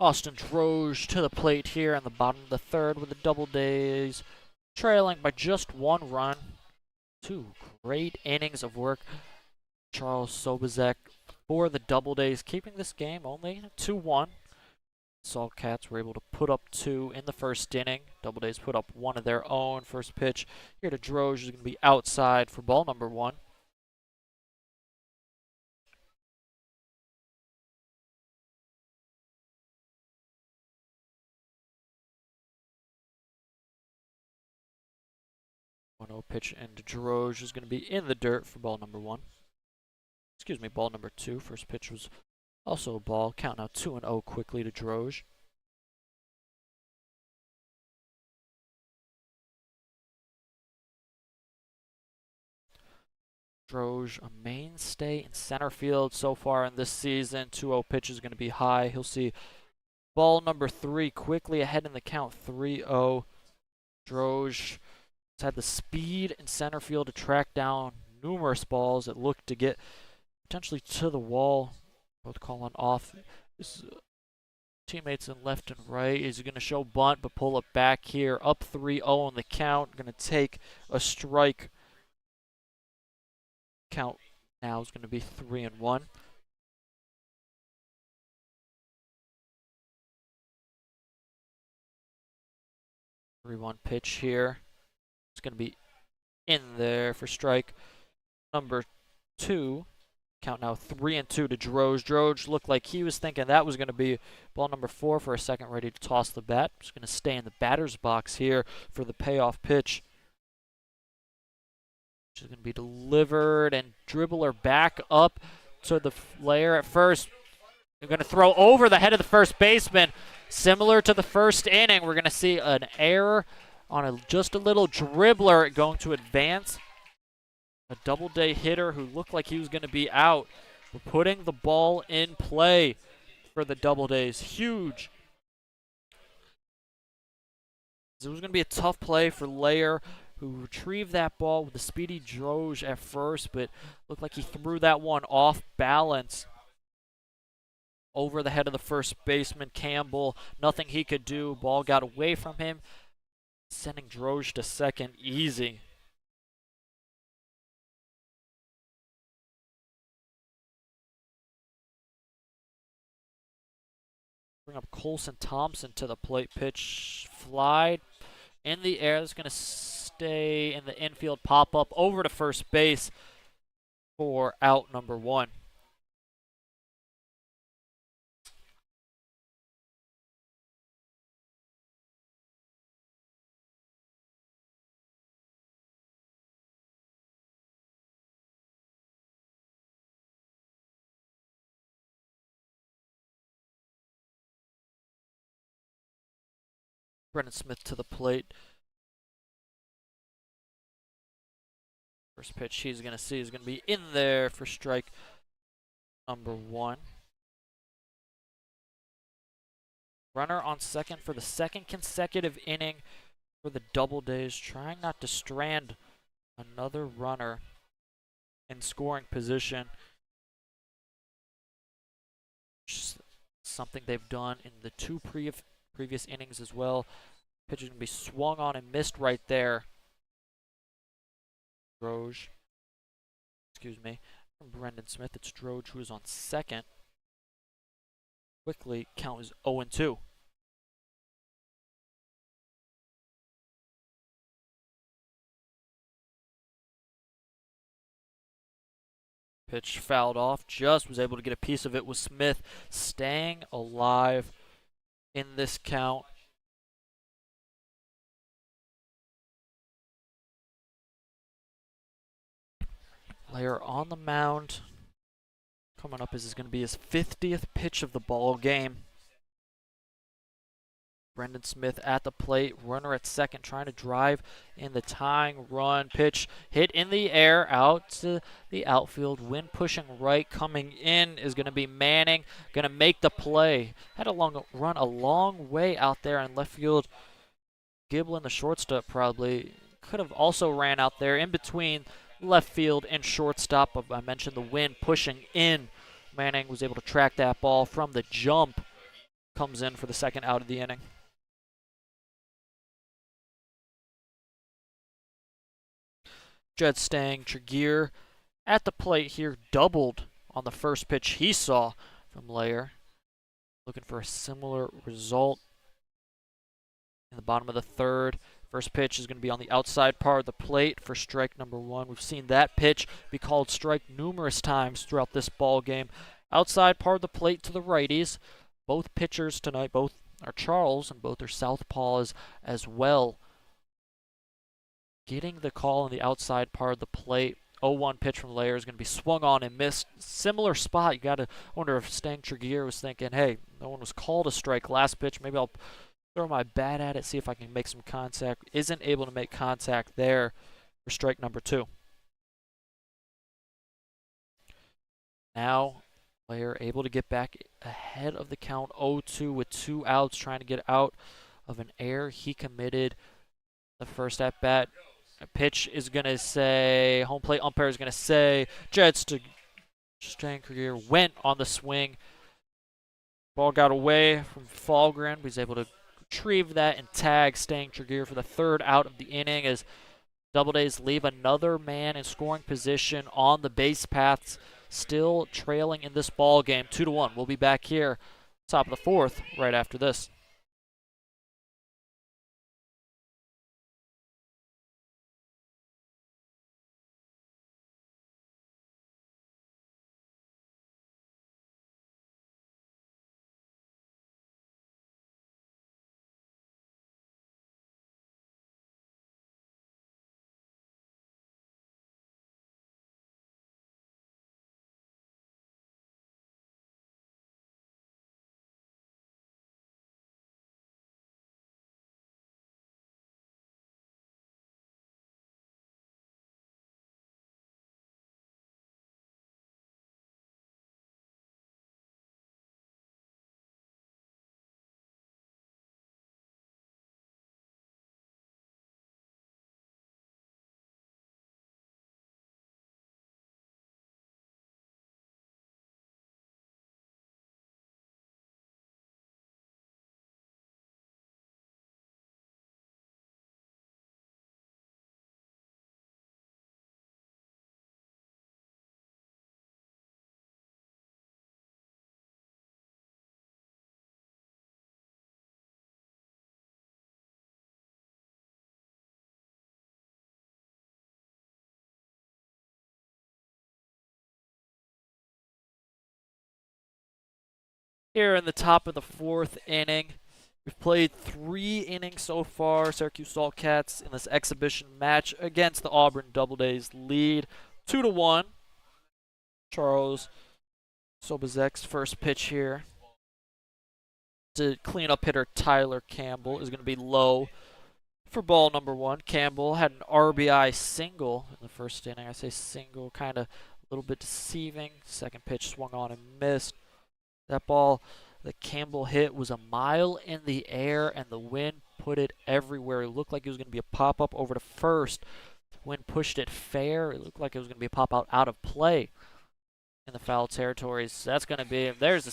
Austin Droge to the plate here in the bottom of the third with the Doubledays, trailing by just 1 run. 2 great innings of work. Charles Sobazek for the Doubledays, keeping this game only 2-1. Saltcats were able to put up 2 in the first inning. Doubledays put up 1 of their own. First pitch here to Droge is going to be outside for ball number 1. One-0 pitch, and Droge is going to be in the dirt for ball number 1. Excuse me, ball number 2. First pitch was also a ball. Count now 2-0 quickly to Droge. Droge, a mainstay in center field so far in this season. 2-0 pitch is going to be high. He'll see ball number 3 quickly ahead in the count, 3-0. Droge has had the speed in center field to track down numerous balls that looked to get potentially to the wall. Both calling off his teammates in left and right. Is going to show bunt, but pull it back here. Up 3-0 in the count. Going to take a strike. Count now is going to be 3-1. Three-one pitch here. It's going to be in there for strike number 2. Count now 3-2 to Droge. Droge looked like he was thinking that was going to be ball number 4 for a second, ready to toss the bat. Just going to stay in the batter's box here for the payoff pitch. Which is going to be delivered, and dribbler back up to the layer at first. They're going to throw over the head of the first baseman. Similar to the first inning, we're going to see an error on just a little dribbler going to advance. A Doubleday hitter who looked like he was going to be out. We're putting the ball in play for the Doubledays. Huge. It was going to be a tough play for Layer, who retrieved that ball with a speedy Droge at first, but looked like he threw that one off balance over the head of the first baseman, Campbell. Nothing he could do. Ball got away from him, sending Droge to second easy. Bring up Colson Thompson to the plate. Pitch fly in the air. It's going to stay in the infield, pop up over to first base for out number 1. Brendan Smith to the plate. First pitch he's going to see is going to be in there for strike number 1. Runner on second for the second consecutive inning for the Doubledays, trying not to strand another runner in scoring position. Something they've done in the 2 previous innings as well. Pitch is going to be swung on and missed right there. Droge. Excuse me. From Brendan Smith, it's Droge who is on second. Quickly, count is 0-2. Pitch fouled off. Just was able to get a piece of it with Smith staying alive in this count. Layer on the mound. Coming up is going to be his 50th pitch of the ball game. Brendan Smith at the plate, runner at second, trying to drive in the tying run. Pitch hit in the air, out to the outfield. Wind pushing right, coming in is going to be Manning, going to make the play. Had a run a long way out there in left field. Giblin, the shortstop, probably could have also ran out there in between left field and shortstop. I mentioned the wind pushing in. Manning was able to track that ball from the jump comes in for the second out of the inning. Jed staying. Tregear at the plate here, doubled on the first pitch he saw from Layer. Looking for a similar result in the bottom of the third. First pitch is going to be on the outside part of the plate for strike number one. We've seen that pitch be called strike numerous times throughout this ball game. Outside part of the plate to the righties. Both pitchers tonight, both are Charles and both are southpaws as well. Getting the call on the outside part of the plate. 0-1 pitch from Layer is going to be swung on and missed. Similar spot. You got to wonder if Stang Tregear was thinking, hey, no one was called a strike last pitch. Maybe I'll throw my bat at it, see if I can make some contact. Isn't able to make contact there for strike number two. Now, Layer able to get back ahead of the count 0-2 with 2 outs, trying to get out of an error he committed the first at bat. A pitch is going to say, home plate umpire is going to say, Jets to Stang Tregear went on the swing. Ball got away from Fahlgren. He was able to retrieve that and tag Stang Tregear for the third out of the inning as Doubledays leave another man in scoring position on the base paths, still trailing in this ball game 2-1. We'll be back here top of the fourth right after this. Here in the top of the fourth inning, we've played 3 innings so far. Syracuse Saltcats in this exhibition match against the Auburn Doubledays lead 2-1. Charles Sobazek's first pitch here to clean up hitter Tyler Campbell is going to be low for ball number one. Campbell had an RBI single in the first inning. I say single, kind of a little bit deceiving. Second pitch swung on and missed. That ball that Campbell hit was a mile in the air, and the wind put it everywhere. It looked like it was going to be a pop-up over to first. Wind pushed it fair. It looked like it was going to be a pop-out out of play in the foul territories. So that's going to be, there's a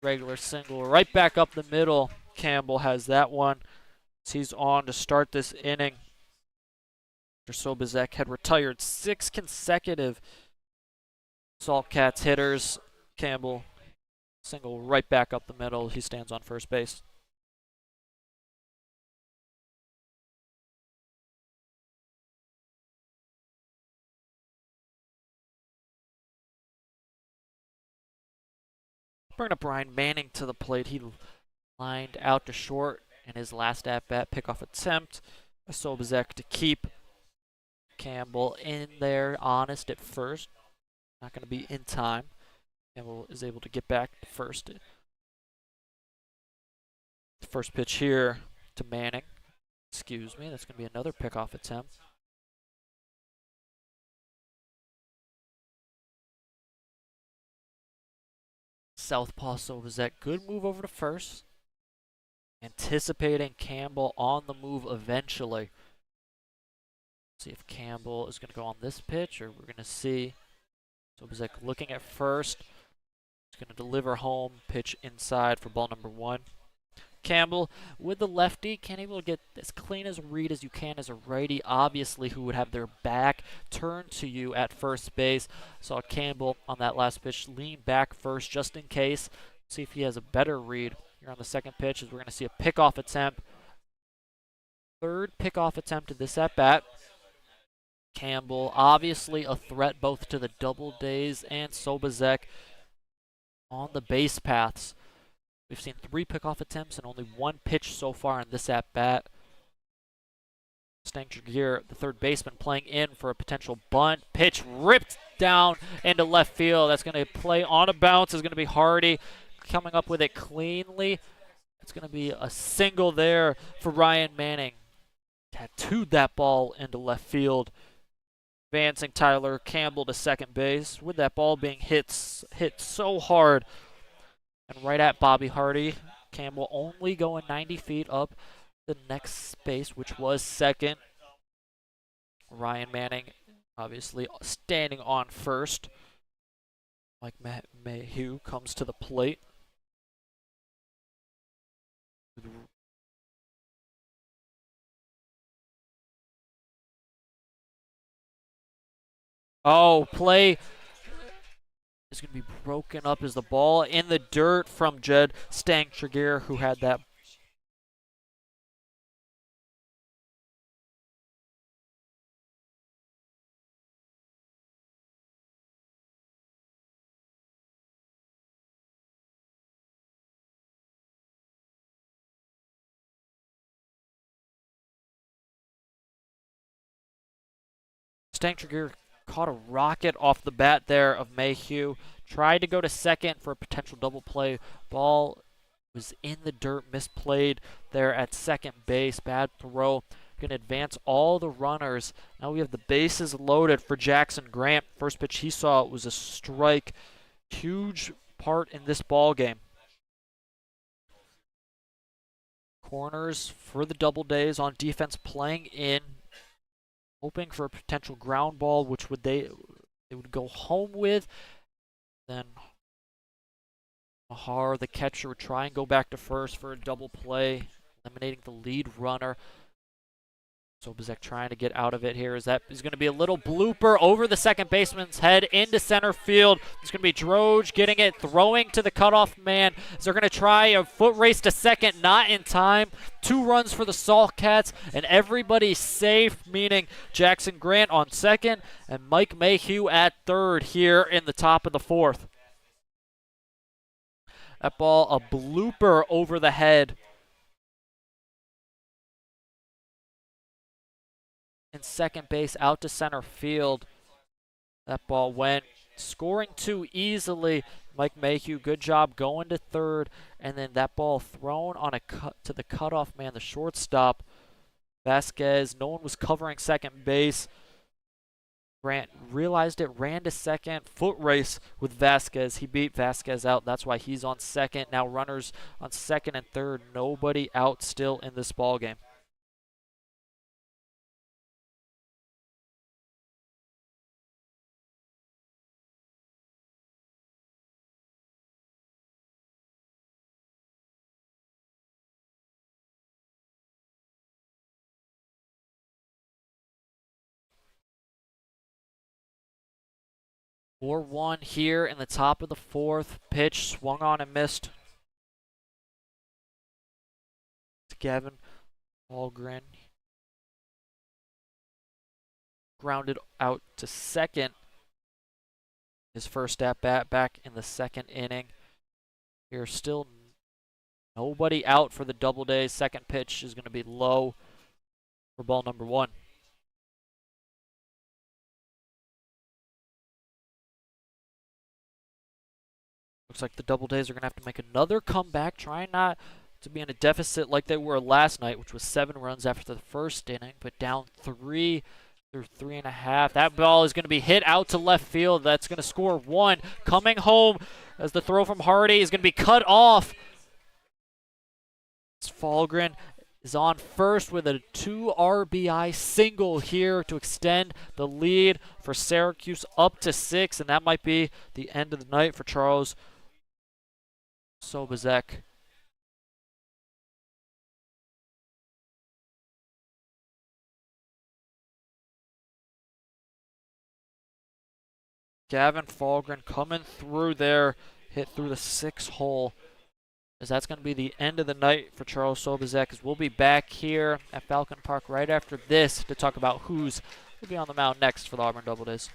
regular single right back up the middle. Campbell has that one. He's on to start this inning. After Sobazek had retired 6 consecutive Saltcats hitters, Campbell single right back up the middle. He stands on first base. Bring up Brian Manning to the plate. He lined out to short in his last at-bat pickoff attempt. Sobazek to keep Campbell in there, honest at first. Not going to be in time. Campbell is able to get back to first. The first pitch here to Manning. Excuse me, that's going to be another pickoff attempt. Southpaw Sobazek, good move over to first. Anticipating Campbell on the move eventually. See if Campbell is going to go on this pitch, or we're going to see Sobazek looking at first. He's going to deliver home, pitch inside for ball number 1. Campbell with the lefty, can't able to get as clean as a read as you can as a righty, obviously, who would have their back turned to you at first base. Saw Campbell on that last pitch lean back first just in case. See if he has a better read here on the second pitch, as we're going to see a pickoff attempt. Third pickoff attempt in this at-bat. Campbell, obviously a threat both to the Doubledays and Sobazek on the base paths. We've seen 3 pickoff attempts and only 1 pitch so far in this at-bat. Stank-Jagier, the third baseman, playing in for a potential bunt. Pitch ripped down into left field. That's going to play on a bounce. Is going to be Hardy coming up with it cleanly. It's going to be a single there for Ryan Manning. Tattooed that ball into left field. Advancing Tyler Campbell to second base with that ball being hit so hard. And right at Bobby Hardy. Campbell only going 90 feet up the next space, which was second. Ryan Manning obviously standing on first. Mike Mayhew comes to the plate. Oh, play is going to be broken up as the ball in the dirt from Jed Stank-Jagier, who had that. Stank-Jagier caught a rocket off the bat there of Mayhew. Tried to go to second for a potential double play. Ball was in the dirt, misplayed there at second base. Bad throw. Going to advance all the runners. Now we have the bases loaded for Jackson Grant. First pitch he saw was a strike. Huge part in this ball game. Corners for the Doubledays on defense playing in. Hoping for a potential ground ball, which they would go home with. Then Mahar, the catcher, would try and go back to first for a double play, eliminating the lead runner. Sobazek trying to get out of it here. Is going to be a little blooper over the second baseman's head into center field. It's going to be Droge getting it, throwing to the cutoff man. They're going to try a foot race to second, not in time. 2 runs for the Saltcats, and everybody's safe, meaning Jackson Grant on second and Mike Mayhew at third here in the top of the 4th. That ball, a blooper over the head. And second base out to center field. That ball went, scoring 2 easily. Mike Mayhew, good job going to third, and then that ball thrown on a cut to the cutoff man, the shortstop, Vasquez. No one was covering second base. Grant realized it, ran to second, foot race with Vasquez. He beat Vasquez out. That's why he's on second. Now runners on second and third. Nobody out still in this ball game. Four 1 here in the top of the 4th. Pitch swung on and missed. It's Gavin Algren. Grounded out to second. His first at bat back in the 2nd inning. Here's still nobody out for the Doubledays. Second pitch is going to be low for ball number 1. Looks like the Doubledays are going to have to make another comeback, trying not to be in a deficit like they were last night, which was 7 runs after the first inning, but down 3 through 3.5. That ball is going to be hit out to left field. That's going to score 1. Coming home as the throw from Hardy is going to be cut off. Falgren is on first with a 2 RBI single here to extend the lead for Syracuse up to 6, and that might be the end of the night for Charles Sobazek. Gavin Falgren coming through there, hit through the 6-hole. As that's going to be the end of the night for Charles Sobazek, as we'll be back here at Falcon Park right after this to talk about who's will be on the mound next for the Auburn Doubledays.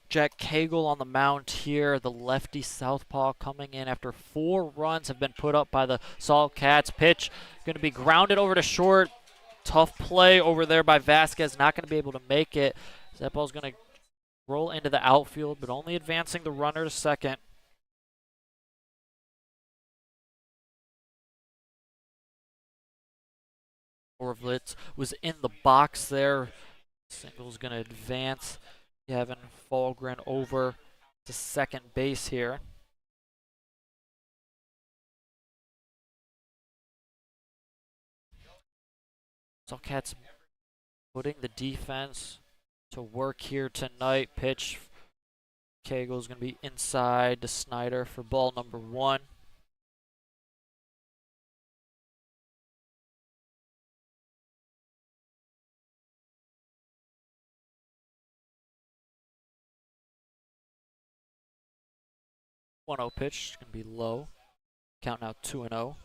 Jack Cagle on the mound here, the lefty southpaw coming in after 4 runs have been put up by the Salt Cats. Pitch going to be grounded over to short. Tough play over there by Vasquez, not going to be able to make it. That ball's going to roll into the outfield, but only advancing the runner to second. Orvlitz was in the box there. Single's going to advance. Gavin Falgren over to second base here. So Cats putting the defense to work here tonight. Pitch. Cagle's going to be inside to Snyder for ball number 1. One 0 pitch, going to be low. Count now 2-0.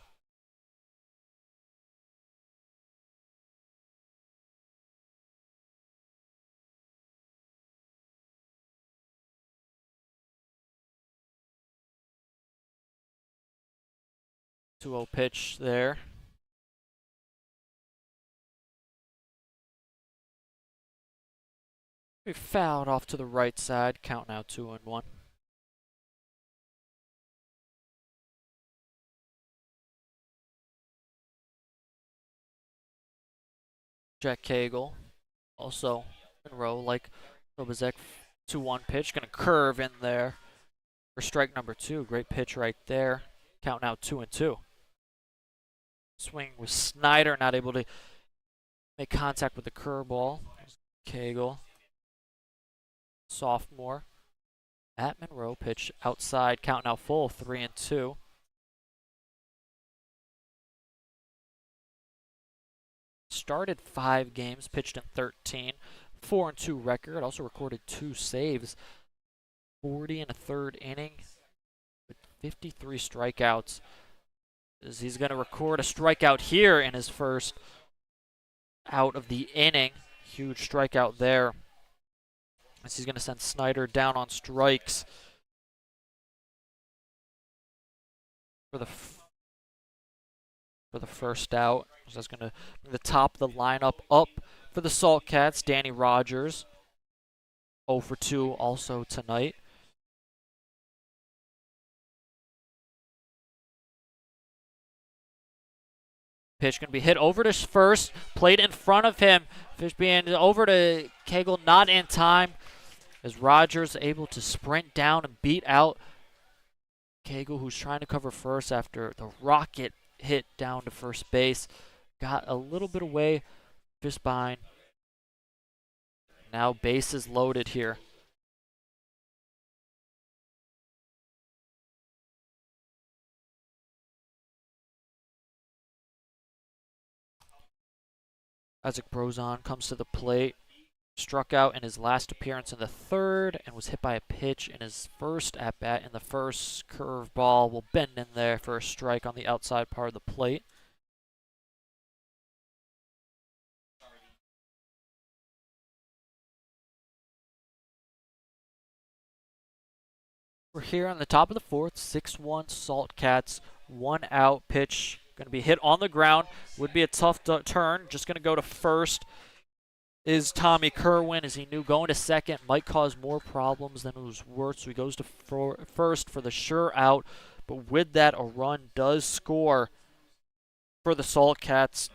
Two 0 pitch there. We fouled off to the right side. Count now 2-1. Jack Cagle. Also, Monroe, like Obazek, 2-1 pitch. Going to curve in there for strike number 2. Great pitch right there. Count now 2-2. Swing with Snyder, not able to make contact with the curveball. Cagle. Sophomore. At Monroe, pitch outside. Count now full, 3-2. Started 5 games, pitched in 13. 4-2 record. Also recorded 2 saves. 40 in a third inning with 53 strikeouts. As he's going to record a strikeout here in his first out of the inning. Huge strikeout there. As he's going to send Snyder down on strikes for the first out. So that's going to bring the top of the lineup up for the Salt Cats. Danny Rogers, 0 for 2 also tonight. Pitch going to be hit over to first, played in front of him. Pitch being over to Cagle, not in time. As Rogers able to sprint down and beat out Cagle, who's trying to cover first after the rocket hit down to first base. Got a little bit away, just behind. Now bases loaded here. Isaac Brozon comes to the plate. Struck out in his last appearance in the third and was hit by a pitch in his first at-bat in the first. Curveball will bend in there for a strike on the outside part of the plate. We're here on the top of the fourth, 6-1 Salt Cats, 1 out. Pitch going to be hit on the ground. Would be a tough turn. Just going to go to first is Tommy Kerwin, as he knew going to second might cause more problems than it was worth. So he goes to first for the sure out. But with that, a run does score for the Salt Cats.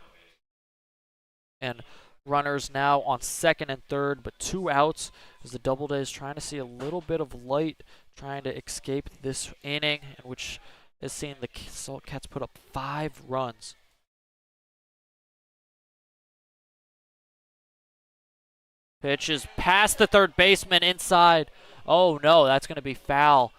And runners now on second and third, but 2 outs as the Doubledays trying to see a little bit of light, trying to escape this inning, in which has seen the Salt Cats put up 5 runs. Pitch is past the third baseman inside. Oh no, that's going to be foul.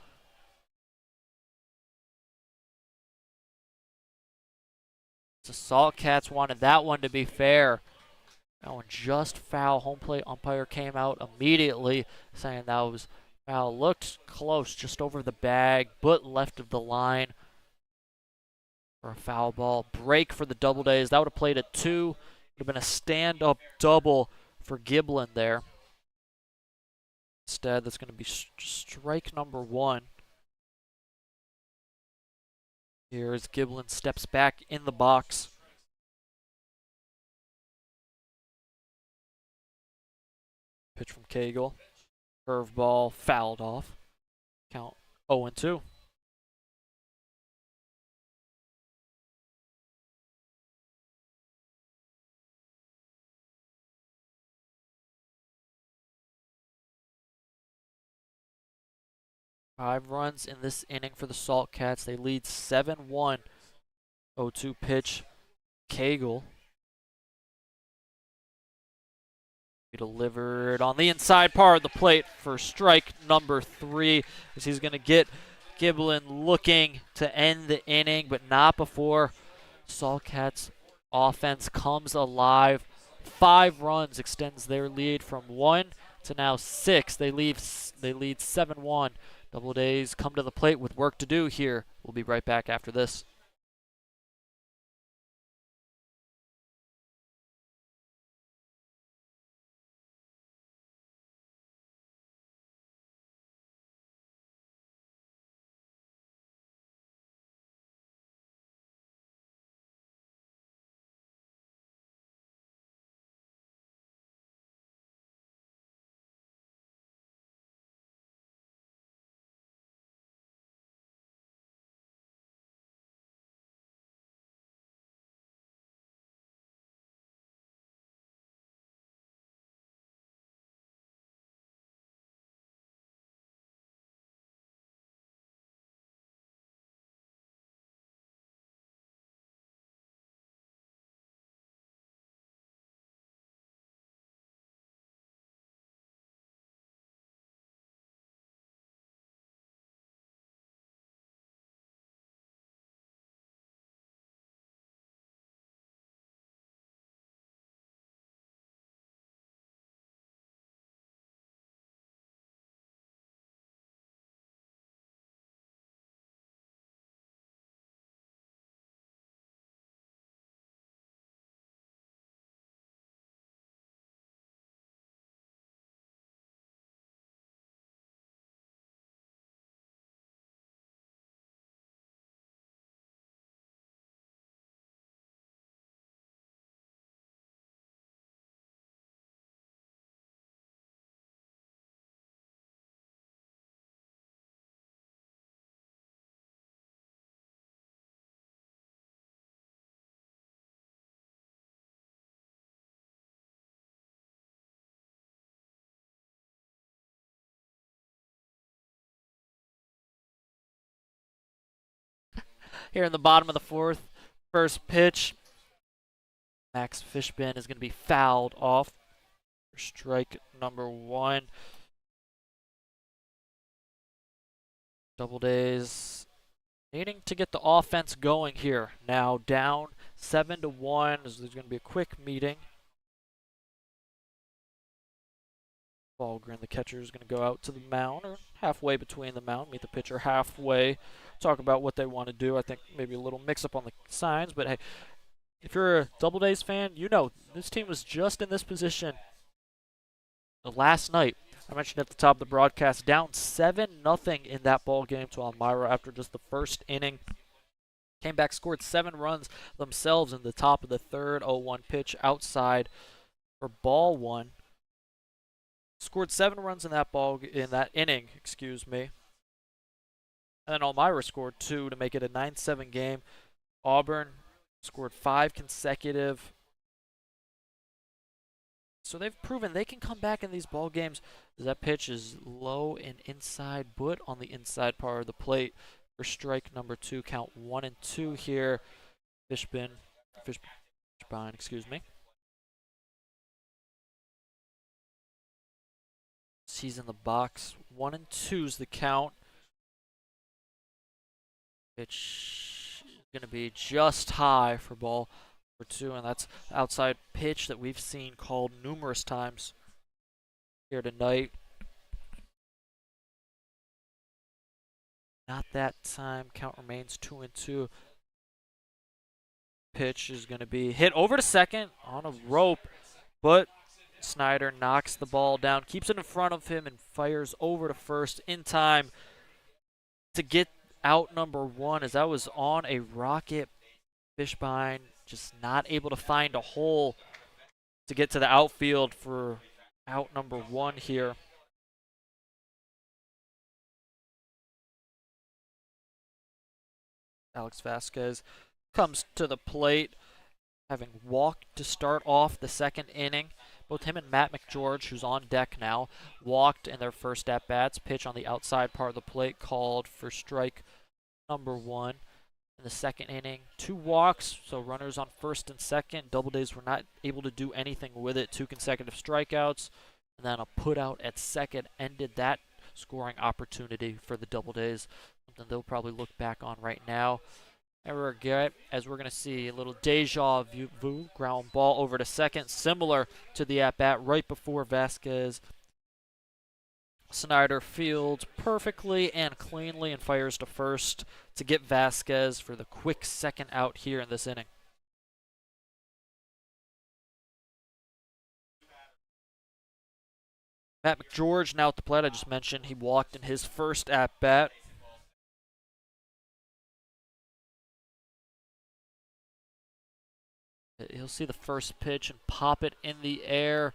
The Salt Cats wanted that one to be fair. That one just foul. Home plate umpire came out immediately saying that was foul. Looked close, just over the bag, but left of the line for a foul ball. Break for the Doubledays. That would have played at 2. Would have been a stand-up double for Giblin there. Instead, that's going to be strike number 1. Here as Giblin steps back in the box. Pitch from Cagle. Curveball fouled off. Count 0-2. Five runs in this inning for the Salt Cats. They lead 7-1. 0-2 pitch. Cagle. Delivered on the inside part of the plate for strike number 3, as he's going to get Giblin looking to end the inning, but not before Salt Cats offense comes alive. 5 runs extends their lead from 1 to now 6. They lead 7-1. Doubledays come to the plate with work to do here. We'll be right back after this. here in the bottom of the fourth. First pitch. Max Fishbin is going to be fouled off for strike number 1. Doubledays needing to get the offense going here. Now down 7-1. There's going to be a quick meeting. Falgren, the catcher, is going to go out to the mound, or halfway between the mound, meet the pitcher halfway, talk about what they want to do. I think maybe a little mix-up on the signs, but hey, if you're a Doubledays fan, you know this team was just in this position last night. I mentioned at the top of the broadcast, down 7-0 in that ball game to Elmira after just the first inning. Came back, scored 7 runs themselves in the top of the third. 0-1 pitch outside for ball 1. Scored 7 runs in that inning, excuse me. And then Elmira scored 2 to make it a 9-7 game. Auburn scored 5 consecutive. So they've proven they can come back in these ball games. That pitch is low and inside, but on the inside part of the plate for strike number 2. Count 1-2 here. Fishbin, excuse me. He's in the box. 1-2's the count. Pitch is going to be just high for ball number 2, and that's outside pitch that we've seen called numerous times here tonight. Not that time. Count remains 2-2. Pitch is going to be hit over to second on a rope, but Snyder knocks the ball down, keeps it in front of him, and fires over to first in time to get out number 1, as that was on a rocket. Fishbine just not able to find a hole to get to the outfield for out number 1 here. Alex Vasquez comes to the plate, having walked to start off the second inning. Both him and Matt McGeorge, who's on deck now, walked in their first at-bats. Pitch on the outside part of the plate called for strike number 1. In the second inning, 2 walks, so runners on first and second. Doubledays were not able to do anything with it. 2 consecutive strikeouts, and then a put-out at second ended that scoring opportunity for the Doubledays. Something they'll probably look back on right now. And as we're going to see, a little deja vu, ground ball over to second, similar to the at-bat right before Vasquez. Snyder fields perfectly and cleanly and fires to first to get Vasquez for the quick second out here in this inning. Matt McGeorge now at the plate. I just mentioned he walked in his first at-bat. He'll see the first pitch and pop it in the air.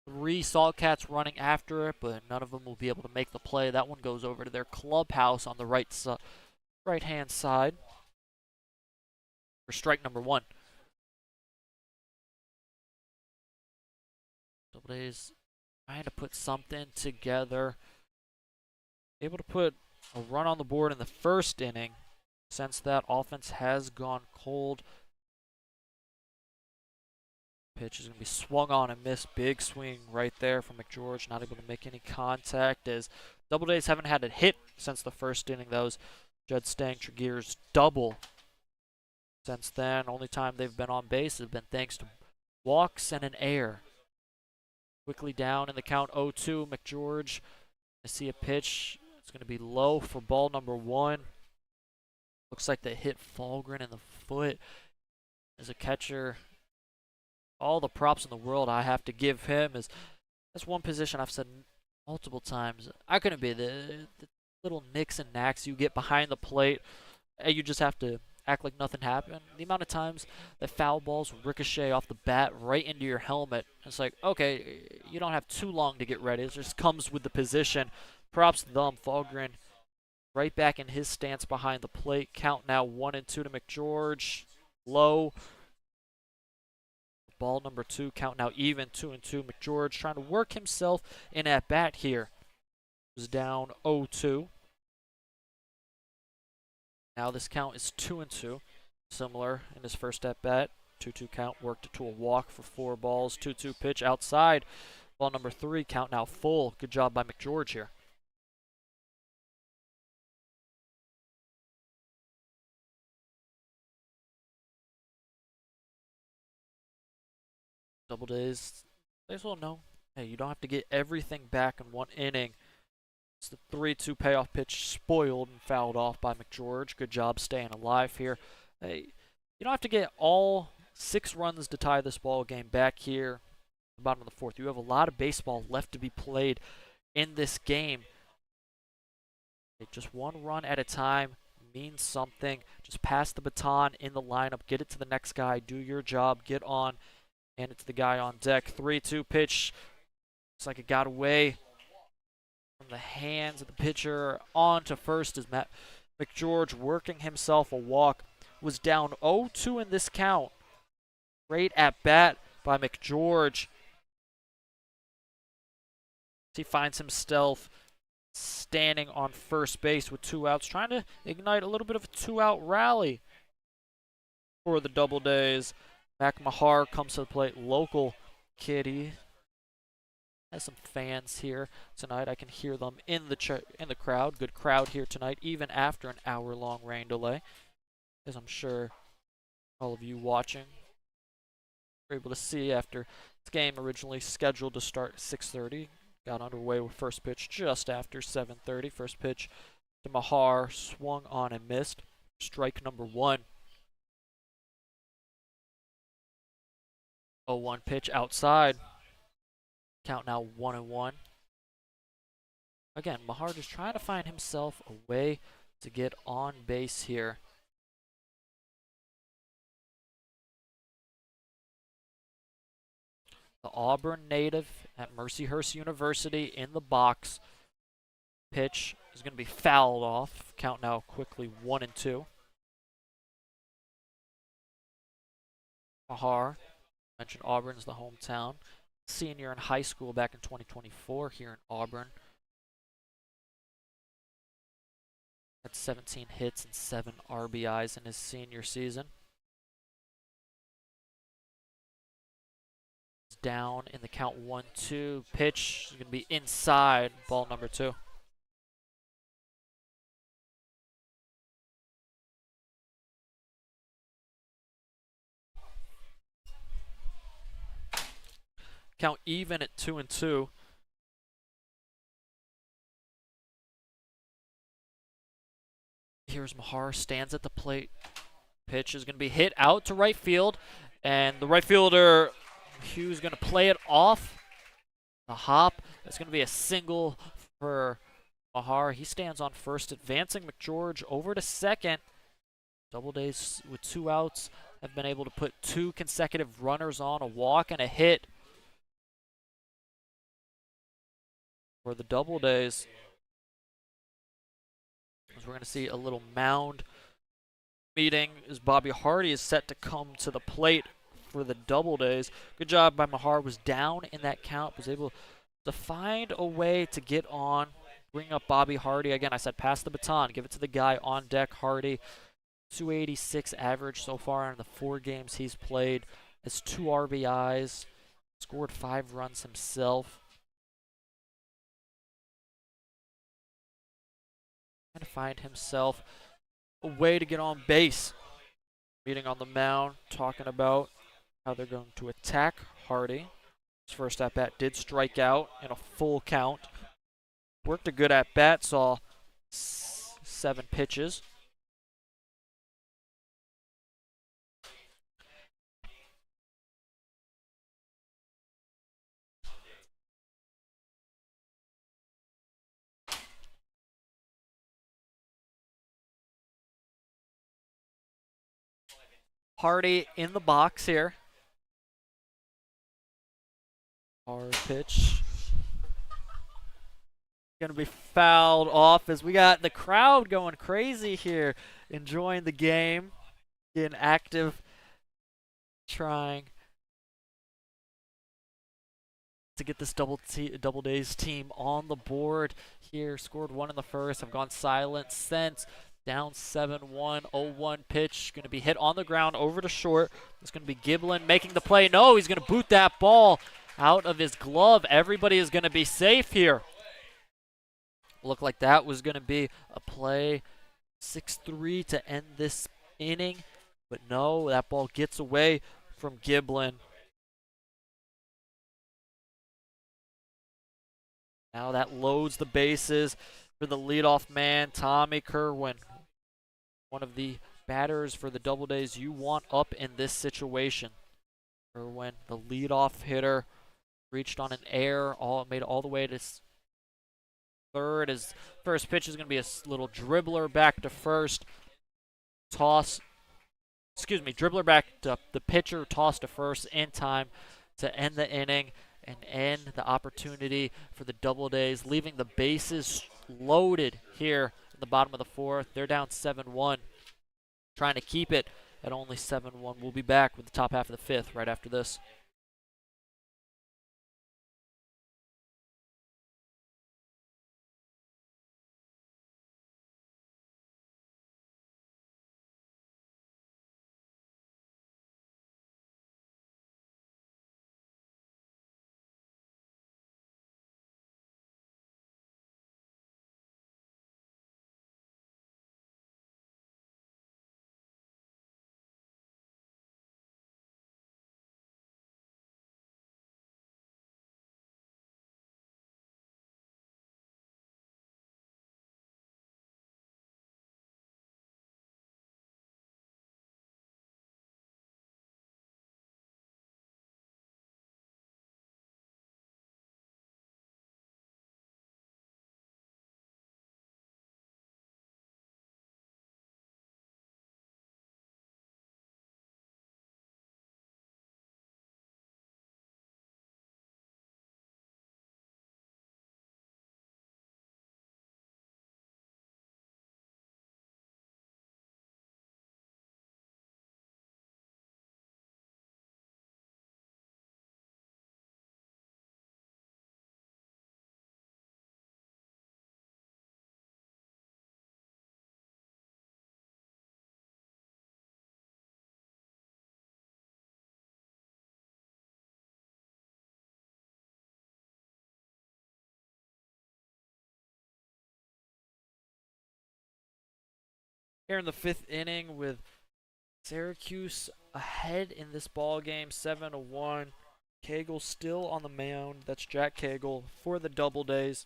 3 Saltcats running after it, but none of them will be able to make the play. That one goes over to their clubhouse on the right-hand side for strike number 1. Doubledays trying to put something together. Able to put a run on the board in the first inning. Since that offense has gone cold. Pitch is going to be swung on and missed. Big swing right there from McGeorge. Not able to make any contact, as Doubledays haven't had a hit since the first inning. That was Judd Stang-Tregear's double. Since then, only time they've been on base has been thanks to walks and an error. Quickly down in the count, 0-2. McGeorge, I see a pitch. It's going to be low for ball number 1. Looks like they hit Falgren in the foot. As a catcher, all the props in the world I have to give him. Is that's one position I've said multiple times. I couldn't be the little nicks and knacks you get behind the plate. You just have to act like nothing happened. The amount of times that foul balls ricochet off the bat right into your helmet. It's like, okay, you don't have too long to get ready. It just comes with the position. Props to them. Falgren right back in his stance behind the plate. Count now 1-2 to McGeorge. Low. Ball number 2. Count now even, 2-2. McGeorge trying to work himself in at bat here. Was down 0-2. Now this count is 2-2. Similar in his first at bat. 2-2 count, worked it to a walk for 4 balls. 2-2 pitch outside. Ball number 3, count now full. Good job by McGeorge here. Doubledays, they as well know, hey, you don't have to get everything back in one inning. It's the 3-2 payoff pitch spoiled and fouled off by McGeorge. Good job staying alive here. Hey, you don't have to get all 6 runs to tie this ball game back here. Bottom of the 4th. You have a lot of baseball left to be played in this game. Just 1 run at a time means something. Just pass the baton in the lineup. Get it to the next guy. Do your job. Get on. And it's the guy on deck. 3-2 pitch. Looks like it got away from the hands of the pitcher. On to first is Matt McGeorge working himself a walk. Was down 0-2 in this count. Great at bat by McGeorge. He finds himself standing on first base with 2 outs, trying to ignite a little bit of a 2-out rally for the Doubledays. Mac Mahar comes to the plate, local kid. He has some fans here tonight. I can hear them in the crowd. Good crowd here tonight, even after an hour-long rain delay, as I'm sure all of you watching were able to see after this game originally scheduled to start at 6:30. Got underway with first pitch just after 7:30. First pitch to Mahar, swung on and missed. Strike number 1. 0-1 pitch outside. Count now 1-1. Again, Mahar just trying to find himself a way to get on base here. The Auburn native at Mercyhurst University in the box. Pitch is going to be fouled off. Count now quickly 1-2. Mahar, mentioned Auburn's the hometown. Senior in high school back in 2024 here in Auburn. Had 17 hits and 7 RBIs in his senior season. Down in the count 1-2. Pitch is going to be inside. Ball number 2. Count even at 2-2. Here's Mahar, stands at the plate. Pitch is going to be hit out to right field, and the right fielder Hughes going to play it off the hop. It's going to be a single for Mahar. He stands on first, advancing McGeorge over to second. Doubledays with 2 outs have been able to put 2 consecutive runners on, a walk and a hit for the Doubledays. As we're going to see a little mound meeting as Bobby Hardy is set to come to the plate for the Doubledays. Good job by Mahar. Was down in that count. Was able to find a way to get on. Bring up Bobby Hardy. Again, I said pass the baton. Give it to the guy on deck, Hardy. 286 average so far in the 4 games he's played. Has 2 RBIs. Scored 5 runs himself. Trying to find himself a way to get on base. Meeting on the mound, talking about how they're going to attack Hardy. His first at-bat did strike out in a full count. Worked a good at-bat, saw 7 pitches. Hardy in the box here. Hard pitch. Gonna be fouled off as we got the crowd going crazy here, enjoying the game, getting active, trying to get this Doubledays team on the board here. Scored 1 in the first, have gone silent since. Down 7-1, 0-1 pitch. Going to be hit on the ground over to short. It's going to be Giblin making the play. No, he's going to boot that ball out of his glove. Everybody is going to be safe here. Looked like that was going to be a play. 6-3 to end this inning. But no, that ball gets away from Giblin. Now that loads the bases for the leadoff man, Tommy Kerwin. One of the batters for the Doubledays you want up in this situation. Kerwin, the leadoff hitter, reached on an error, made it all the way to third. His first pitch is going to be a little dribbler back to first. Dribbler back to the pitcher, toss to first in time to end the inning and end the opportunity for the Doubledays, leaving the bases loaded here in the bottom of the fourth. They're down 7-1, trying to keep it at only 7-1. We'll be back with the top half of the fifth right after this. Here in the fifth inning with Syracuse ahead in this ball game, 7-1. Cagle still on the mound. That's Jack Cagle for the Doubledays.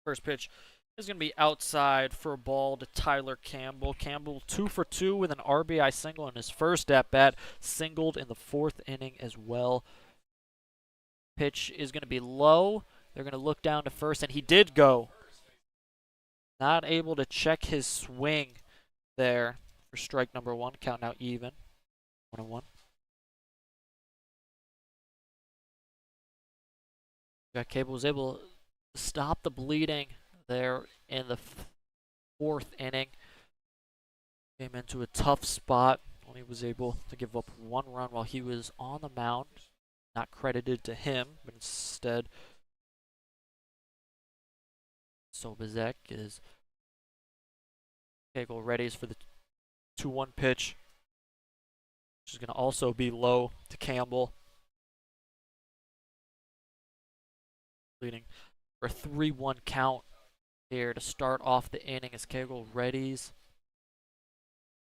First pitch is going to be outside for a ball to Tyler Campbell. Campbell 2 for 2 with an RBI single in his first at bat. Singled in the fourth inning as well. Pitch is going to be low. They're going to look down to first, and he did go. Not able to check his swing there for strike number one. Count now even. 1-1. Jack Cable was able to stop the bleeding there in the fourth inning. Came into a tough spot when he was able to give up one run while he was on the mound. Not credited to him, but instead Sobazek is Cagle readies for the 2-1 pitch, which is going to also be low to Campbell. Leading for a 3-1 count here to start off the inning as Cagle readies.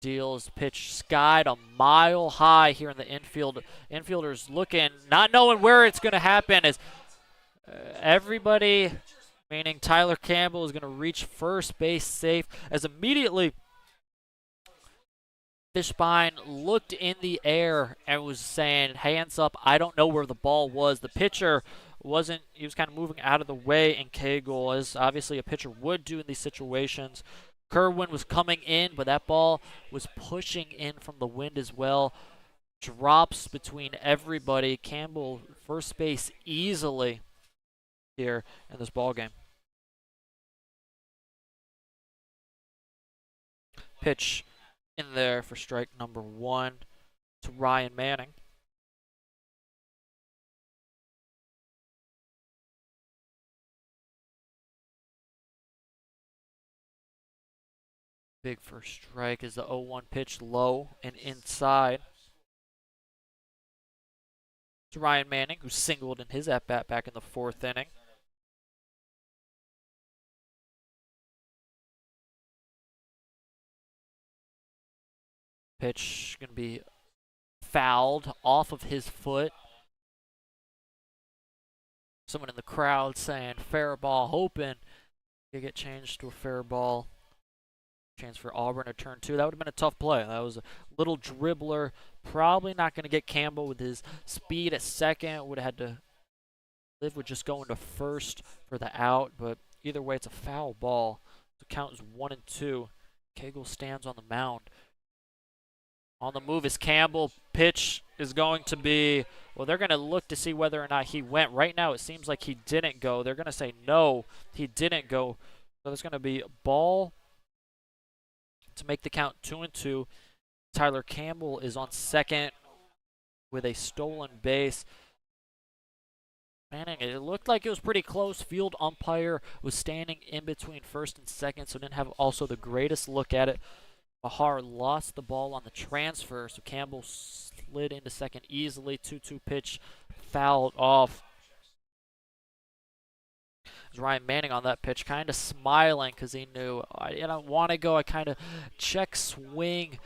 Deals pitch skied a mile high here in the infield. Infielders looking, not knowing where it's going to happen as everybody, meaning Tyler Campbell, is going to reach first base safe as immediately Fishbein looked in the air and was saying, hands up, I don't know where the ball was. The pitcher wasn't, he was kind of moving out of the way, and Cagle, as obviously a pitcher would do in these situations. Kerwin was coming in, but that ball was pushing in from the wind as well. Drops between everybody. Campbell first base easily here in this ball game. Pitch in there for strike number one to Ryan Manning. Big first strike is the 0-1 pitch low and inside. It's Ryan Manning, who singled in his at-bat back in the 4th inning. Pitch going to be fouled off of his foot. Someone in the crowd saying fair ball, hoping to get changed to a fair ball. Chance for Auburn to turn 2. That would have been a tough play. That was a little dribbler. Probably not going to get Campbell with his speed at second. Would have had to live with just going to first for the out. But either way, it's a foul ball. The count is 1-2. Cagle stands on the mound. On the move is Campbell. Pitch is going to be, well, they're going to look to see whether or not he went. Right now, it seems like he didn't go. They're going to say no, he didn't go. So there's going to be a ball to make the count 2-2. Tyler Campbell is on second with a stolen base. Manning, it looked like it was pretty close. Field umpire was standing in between first and second, so didn't have also the greatest look at it. Bahar lost the ball on the transfer, so Campbell slid into second easily. 2-2 pitch fouled off. Ryan Manning on that pitch, kind of smiling because he knew I don't want to go. I kind of check swing,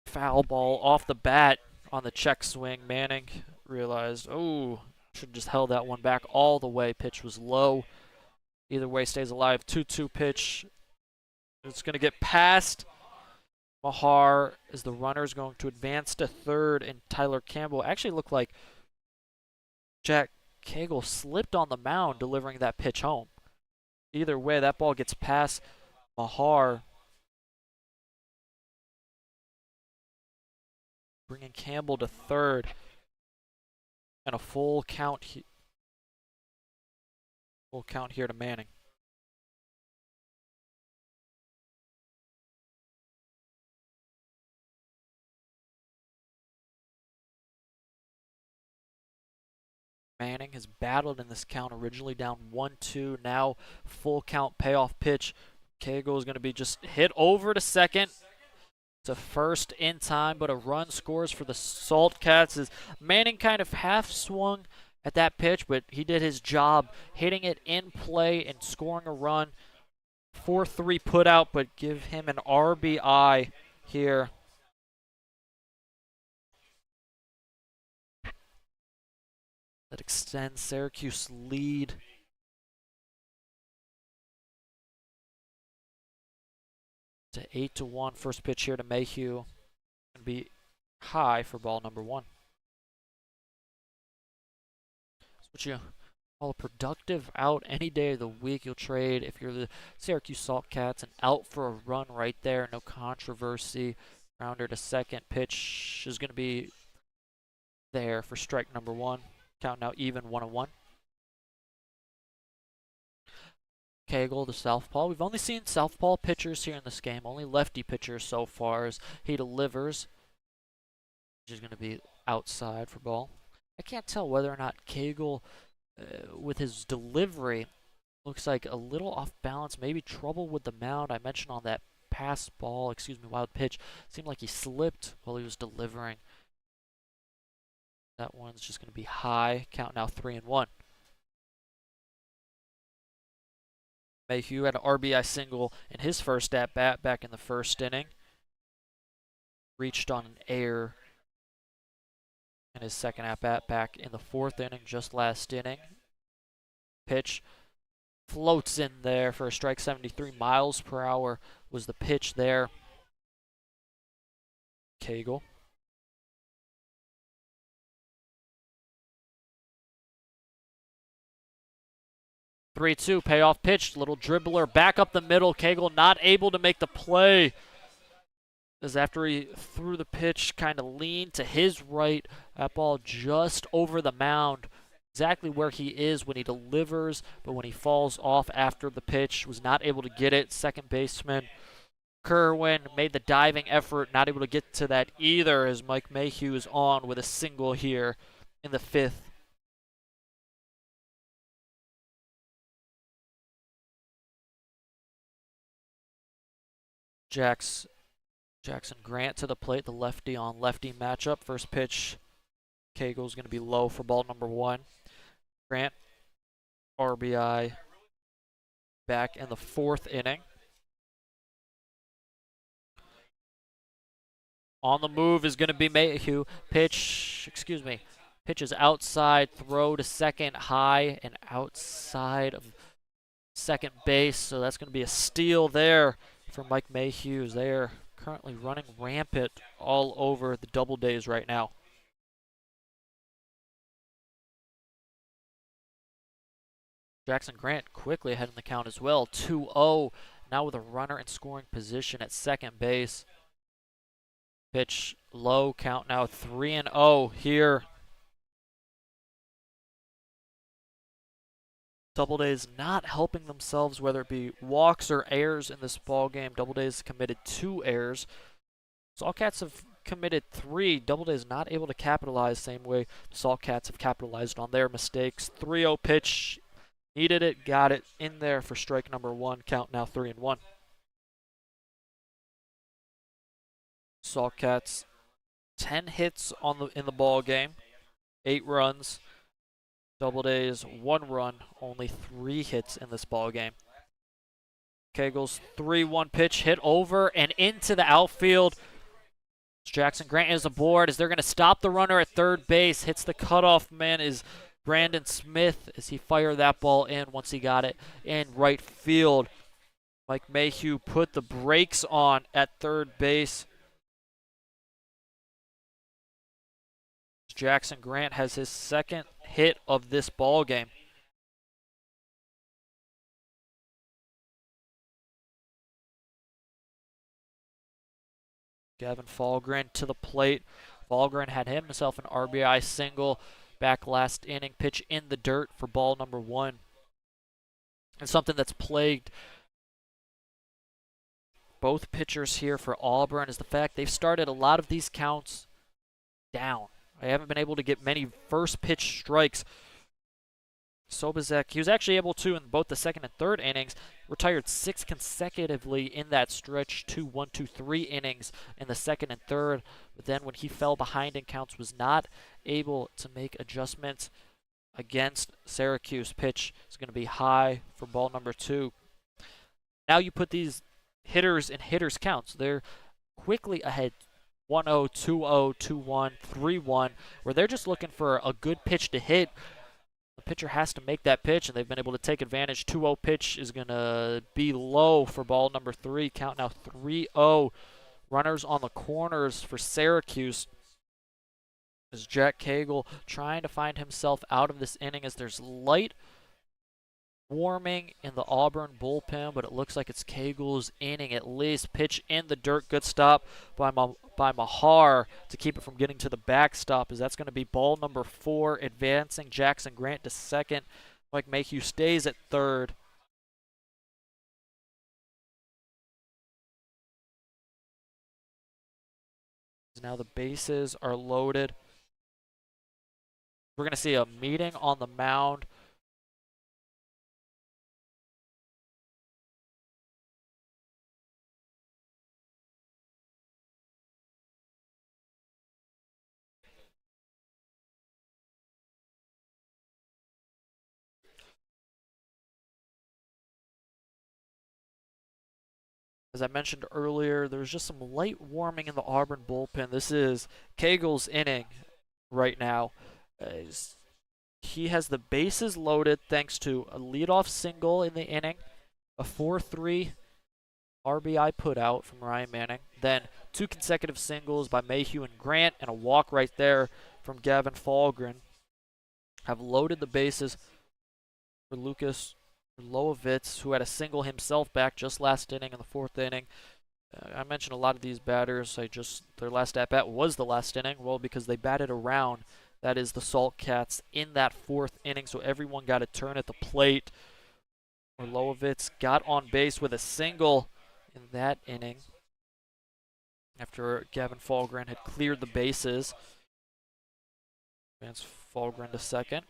foul ball off the bat on the check swing. Manning realized, oh, should have just held that one back all the way. Pitch was low. Either way, stays alive. 2-2 pitch. It's going to get past Mahar as the runner is going to advance to third, and Tyler Campbell actually looked like Jack Cagle slipped on the mound delivering that pitch home. Either way, that ball gets past Mahar, bringing Campbell to third, and a full count here to Manning. Manning has battled in this count, originally down 1-2, now full count payoff pitch. Cagle is going to be just hit over to second. To first in time, but a run scores for the Saltcats as Manning kind of half swung at that pitch, but he did his job hitting it in play and scoring a run. 4-3 put out, but give him an RBI here. That extends Syracuse lead. To 8-1. First pitch here to Mayhew. Gonna be high for ball number 1. That's what you call a productive out any day of the week. You'll trade if you're the Syracuse Saltcats, and out for a run right there. No controversy. Grounder to second. Pitch is going to be there for strike number 1. Count now even 1-1. Cagle, the southpaw. We've only seen southpaw pitchers here in this game. Only lefty pitchers so far as he delivers. Which is going to be outside for ball. I can't tell whether or not Cagle, with his delivery, looks like a little off balance. Maybe trouble with the mound. I mentioned on that wild pitch. Seemed like he slipped while he was delivering. That one's just going to be high. Count now 3-1. Mayhew had an RBI single in his first at-bat back in the first inning. Reached on an error in his second at-bat back in the 4th inning, just last inning. Pitch floats in there for a strike. 73 miles per hour was the pitch there. Cagle. (3-2) payoff pitch, little dribbler back up the middle. Cagle not able to make the play as after he threw the pitch, kind of leaned to his right. That ball just over the mound, exactly where he is when he delivers, but when he falls off after the pitch, was not able to get it. Second baseman Kerwin made the diving effort, not able to get to that either, as Mike Mayhew is on with a single here in the 5th. Jackson Grant to the plate, the lefty on lefty matchup. First pitch, Cagle's going to be low for ball number 1. Grant, RBI, back in the 4th inning. On the move is going to be Mayhew. Pitch is outside, throw to second, high and outside of second base. So that's going to be a steal there for Mike Mayhew. They are currently running rampant all over the Doubledays right now. Jackson Grant quickly ahead in the count as well. 2-0, now with a runner in scoring position at second base. Pitch low, count now 3-0 here. Doubledays not helping themselves, whether it be walks or errors in this ball game. Doubledays committed 2 errors. Saltcats have committed 3. Doubledays not able to capitalize same way the Saltcats have capitalized on their mistakes. 3-0 pitch, needed it, got it in there for strike number 1. Count now 3-1. Saltcats 10 hits in the ball game, 8 runs. Doubledays 1 run, only 3 hits in this ball game. Cagle's 3-1 pitch hit over and into the outfield. Jackson Grant is aboard as they're going to stop the runner at third base. Hits the cutoff man is Brandon Smith as he fired that ball in once he got it in right field. Mike Mayhew put the brakes on at third base. Jackson Grant has his 2nd hit of this ball game. Gavin Fahlgren to the plate. Fahlgren had himself an RBI single back last inning. Pitch in the dirt for ball number 1. And something that's plagued both pitchers here for Auburn is the fact they've started a lot of these counts down. They haven't been able to get many first pitch strikes. Sobazek, he was actually able to in both the 2nd and 3rd innings, retired 6 consecutively in that stretch, 2, 1, 2, 3 innings in the 2nd and 3rd. But then when he fell behind in counts, was not able to make adjustments against Syracuse. Pitch is going to be high for ball number 2. Now you put these hitters in hitters counts. They're quickly ahead 1-0, 2-0, 2-1, 3-1, where they're just looking for a good pitch to hit. The pitcher has to make that pitch, and they've been able to take advantage. 2-0 pitch is going to be low for ball number 3. Count now 3-0. Runners on the corners for Syracuse. As Jack Cagle trying to find himself out of this inning as there's light warming in the Auburn bullpen, but it looks like it's Cagle's inning at least. Pitch in the dirt, good stop by Mahar to keep it from getting to the backstop, as that's going to be ball number 4, advancing Jackson Grant to 2nd. Mike Mayhew stays at 3rd. Now the bases are loaded. We're going to see a meeting on the mound. As I mentioned earlier, there's just some light warming in the Auburn bullpen. This is Cagle's inning right now. He has the bases loaded thanks to a leadoff single in the inning, a 4-3 RBI putout from Ryan Manning, then 2 consecutive singles by Mayhew and Grant, and a walk right there from Gavin Fahlgren. Have loaded the bases for Lucas Loovitz, who had a single himself back just last inning in the 4th inning. I mentioned a lot of these batters. Their last at-bat was the last inning. Well, because they batted around. That is the Saltcats in that 4th inning, so everyone got a turn at the plate. Loovitz got on base with a single in that inning after Gavin Fahlgren had cleared the bases. Advance Fahlgren to 2nd.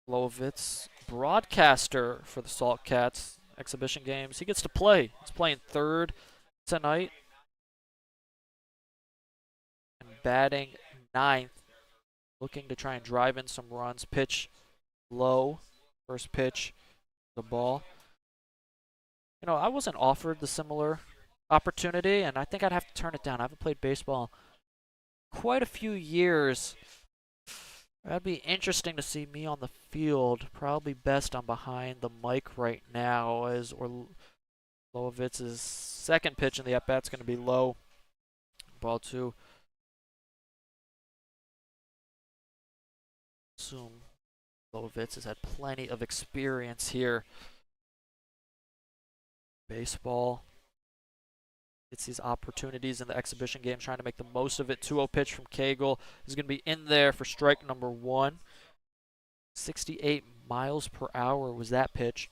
Loovitz broadcaster for the Salt Cats exhibition games. He gets to play. He's playing third tonight and batting ninth, looking to try and drive in some runs. Pitch low, first pitch, the ball. You know, I wasn't offered the similar opportunity, and I think I'd have to turn it down. I haven't played baseball quite a few years. That'd be interesting to see me on the field. Probably best I'm behind the mic right now, as Orlovitz's second pitch in the at-bat's going to be low. Ball two. Assume Orlovitz has had plenty of experience here. Baseball. It's these opportunities in the exhibition game, trying to make the most of it. 2-0 pitch from Cagle is going to be in there for strike number one. 68 miles per hour was that pitch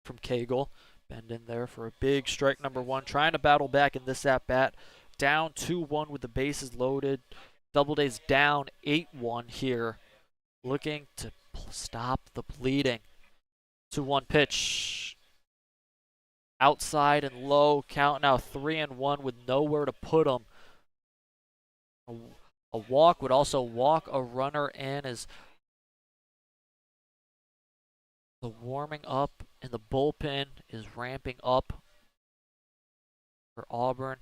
from Cagle. Bend in there for a big strike number one. Trying to battle back in this at-bat. Down 2-1 with the bases loaded. Doubledays down 8-1 here. Looking to stop the bleeding. 2-1 pitch. Outside and low. Count now 3-1 with nowhere to put him. A walk would also walk a runner in as the warming up in the bullpen is ramping up for Auburn.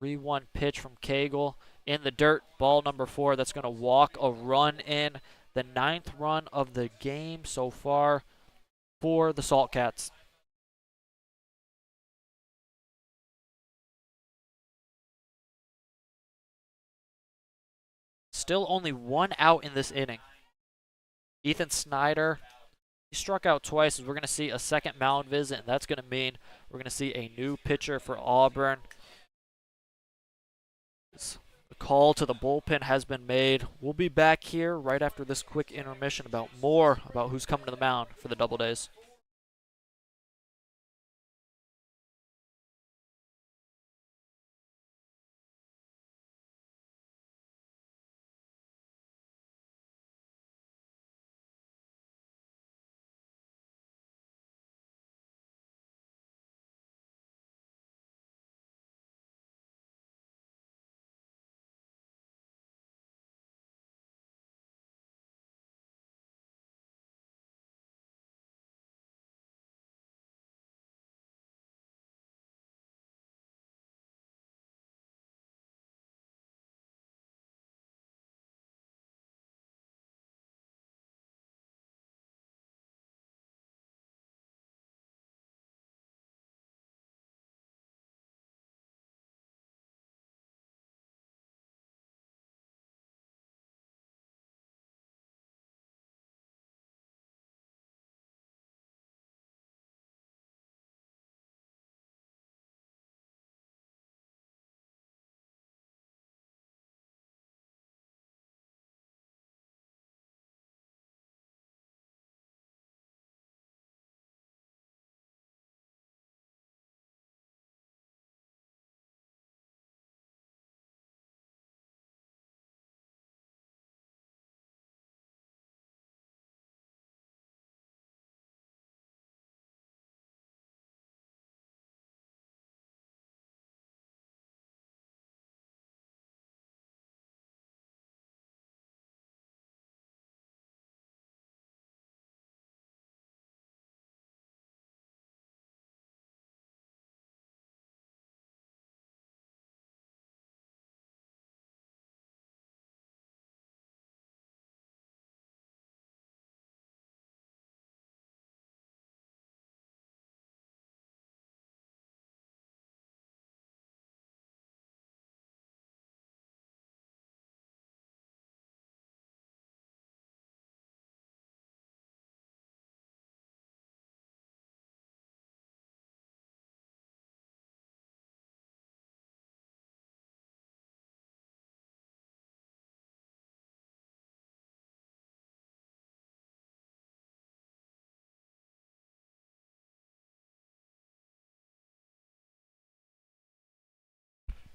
3-1 pitch from Cagle in the dirt. Ball number 4. That's going to walk a run in. The 9th run of the game so far for the Salt Cats. Still only 1 out in this inning. Ethan Snyder, he struck out twice. We're going to see a second mound visit, and that's going to mean we're going to see a new pitcher for Auburn. The call to the bullpen has been made. We'll be back here right after this quick intermission about who's coming to the mound for the Doubledays.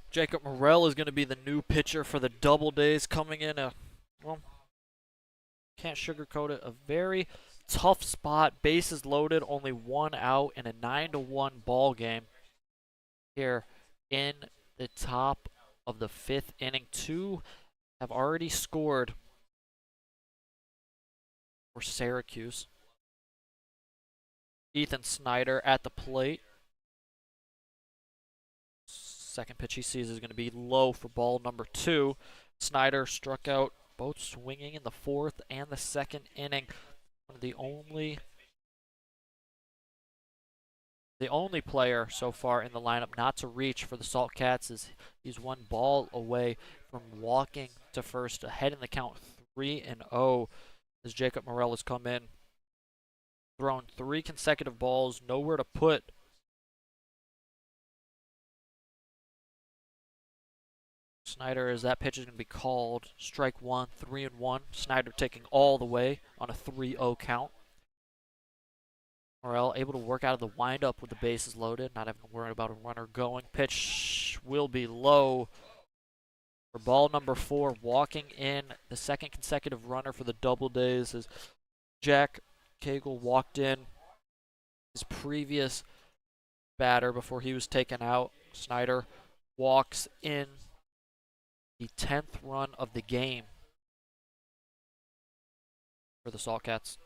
Jacob Morrell is going to be the new pitcher for the Doubledays, coming in well, Can't sugarcoat it. A very tough spot. Bases loaded, only 1 out in a 9-1 ball game here in the top of the 5th inning. 2 have already scored for Syracuse. Ethan Snyder at the plate. Second pitch he sees is going to be low for ball number 2. Snyder struck out both swinging in the 4th and the 2nd inning. One of the only player so far in the lineup not to reach for the Salt Cats is he's 1 ball away from walking to first, ahead in the count 3-0 as Jacob Morel has come in, thrown 3 consecutive balls, nowhere to put. Snyder, as that pitch is going to be called, strike 1, 3-1. Snyder taking all the way on a 3-0 count. Morel able to work out of the windup with the bases loaded, not having to worry about a runner going. Pitch will be low for ball number 4. Walking in the 2nd consecutive runner for the Doubledays as Jack Cagle walked in his previous batter before he was taken out. Snyder walks in the 10th run of the game for the Salt Cats.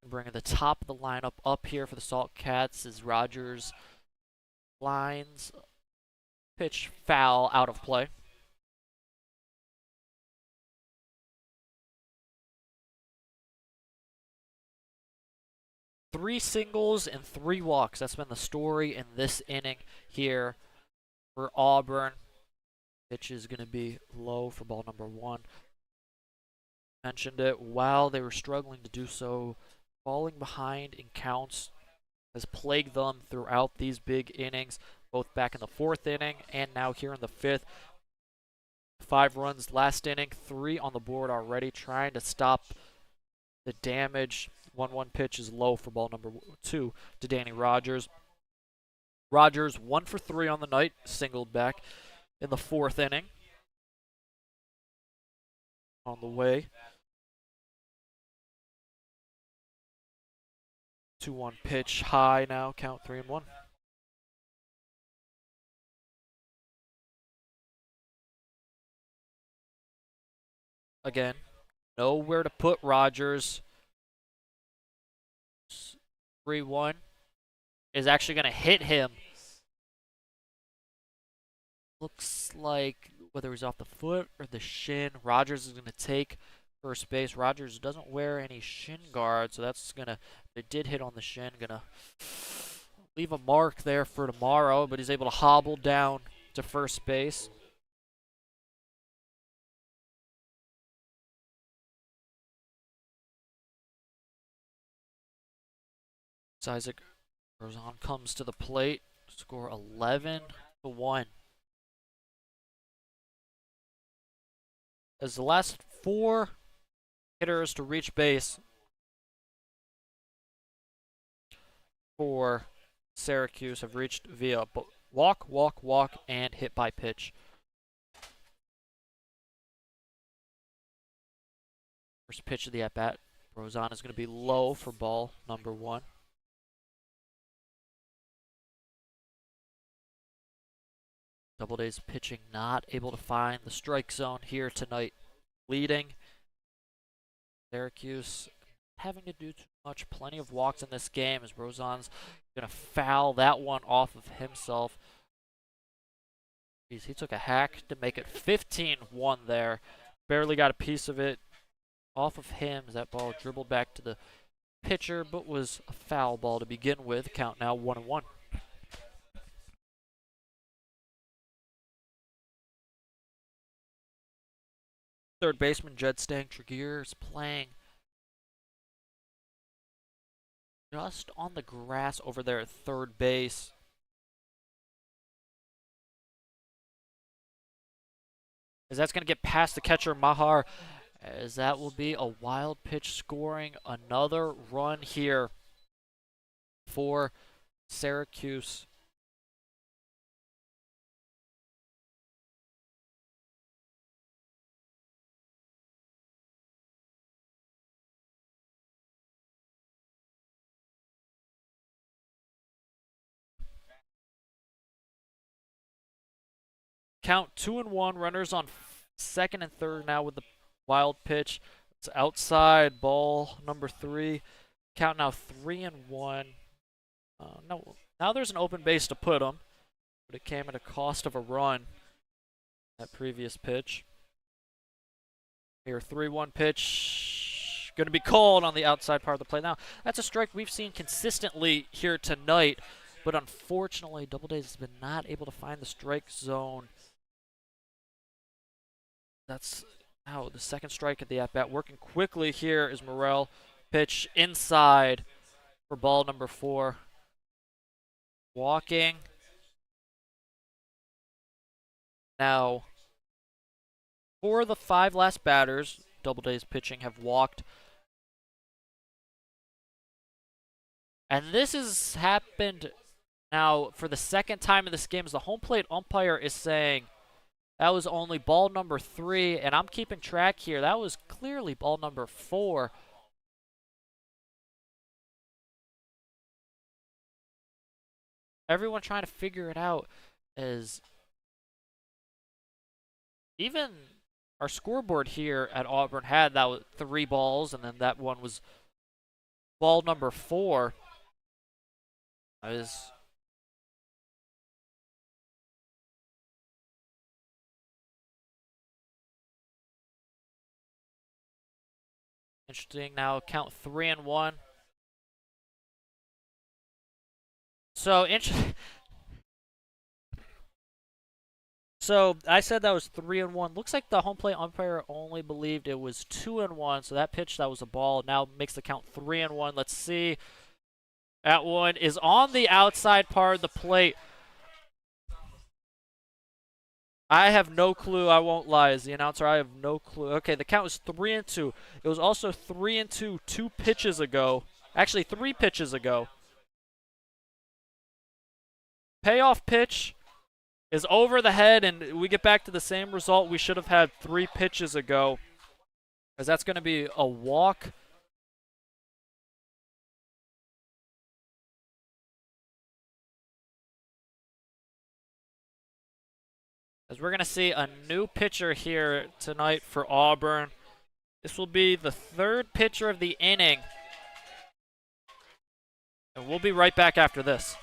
Bringing the top of the lineup up here for the Salt Cats is Rogers. Lines, pitch foul, out of play. Three singles and 3 walks. That's been the story in this inning here for Auburn. Pitch is going to be low for ball number 1. Mentioned it while they were struggling to do so. Falling behind in counts has plagued them throughout these big innings, both back in the 4th inning and now here in the 5th. 5 runs last inning, 3 on the board already, trying to stop the damage. 1-1 pitch is low for ball number 2 to Danny Rogers. Rogers 1 for 3 on the night, singled back in the 4th inning. On the way. 2-1 pitch high now, count 3-1. Again, nowhere to put Rogers. 3-1 is actually going to hit him. Looks like whether he's off the foot or the shin, Rogers is going to take first base. Rogers doesn't wear any shin guard, so that's going to, it did hit on the shin, going to leave a mark there for tomorrow, but he's able to hobble down to first base. Isaac Roson comes to the plate, score 11-1. As the last 4 hitters to reach base for Syracuse have reached via walk, walk, walk, and hit by pitch. First pitch of the at-bat, Roson is going to be low for ball number 1. Doubledays pitching not able to find the strike zone here tonight. Leading Syracuse having to do too much. Plenty of walks in this game as Roson's going to foul that one off of himself. Jeez, he took a hack to make it 15-1 there. Barely got a piece of it off of him as that ball dribbled back to the pitcher, but was a foul ball to begin with. Count now 1-1. Third baseman Jed Stang-Tregear is playing just on the grass over there at third base. As that's going to get past the catcher Mahar, as that will be a wild pitch scoring another run here for Syracuse. count 2-1. Runners on second and third now with the wild pitch. It's outside, ball number 3. Count now 3-1. No, now there's an open base to put them, but it came at a cost of a run. That previous pitch. Here, 3-1 pitch. Going to be called on the outside part of the plate. Now, that's a strike we've seen consistently here tonight, but unfortunately, Doubledays has been not able to find the strike zone. That's now the second strike at the at-bat. Working quickly here is Morel. Pitch inside for ball number 4. Walking. Now, 4 of the 5 last batters, Doubledays pitching, have walked. And this has happened now for the second time in this game, as the home plate umpire is saying that was only ball number 3, and I'm keeping track here. That was clearly ball number 4. Everyone trying to figure it out, as even our scoreboard here at Auburn had that was 3 balls, and then that one was ball number 4. Is interesting. Now count 3-1. So So I said that was 3-1. Looks like the home plate umpire only believed it was 2-1. So that pitch, that was a ball, now makes the count 3-1. Let's see. That one is on the outside part of the plate. I have no clue. I won't lie as the announcer. I have no clue. Okay, the count was 3-2. It was also 3-2 2 pitches ago. Actually, 3 pitches ago. Payoff pitch is over the head, and we get back to the same result we should have had 3 pitches ago, as that's going to be a walk. As we're going to see a new pitcher here tonight for Auburn. This will be the 3rd pitcher of the inning. And we'll be right back after this.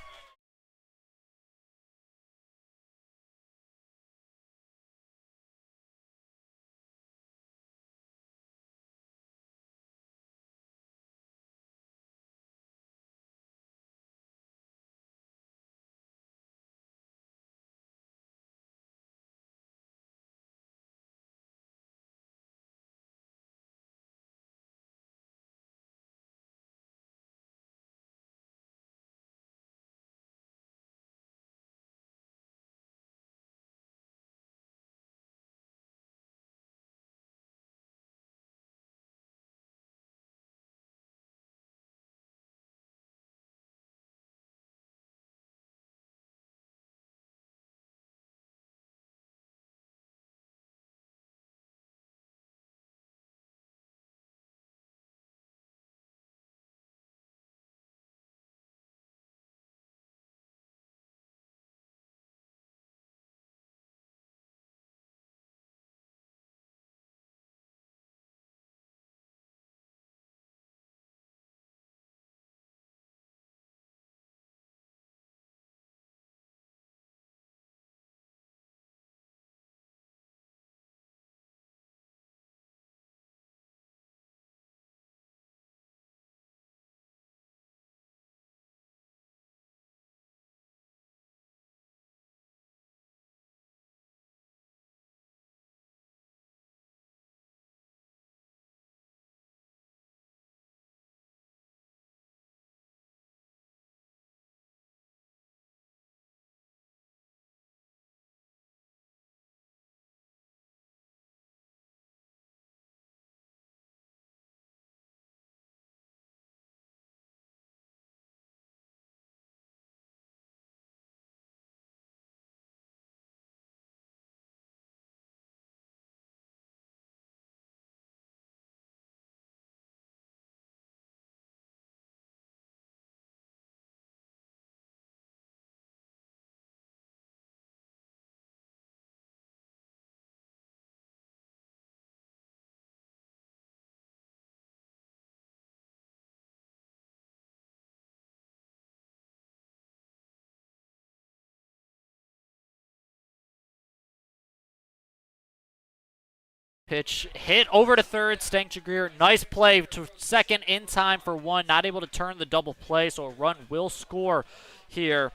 Pitch hit over to third, Stank Jagreer. Nice play to second in time for one. Not able to turn the double play, so a run will score here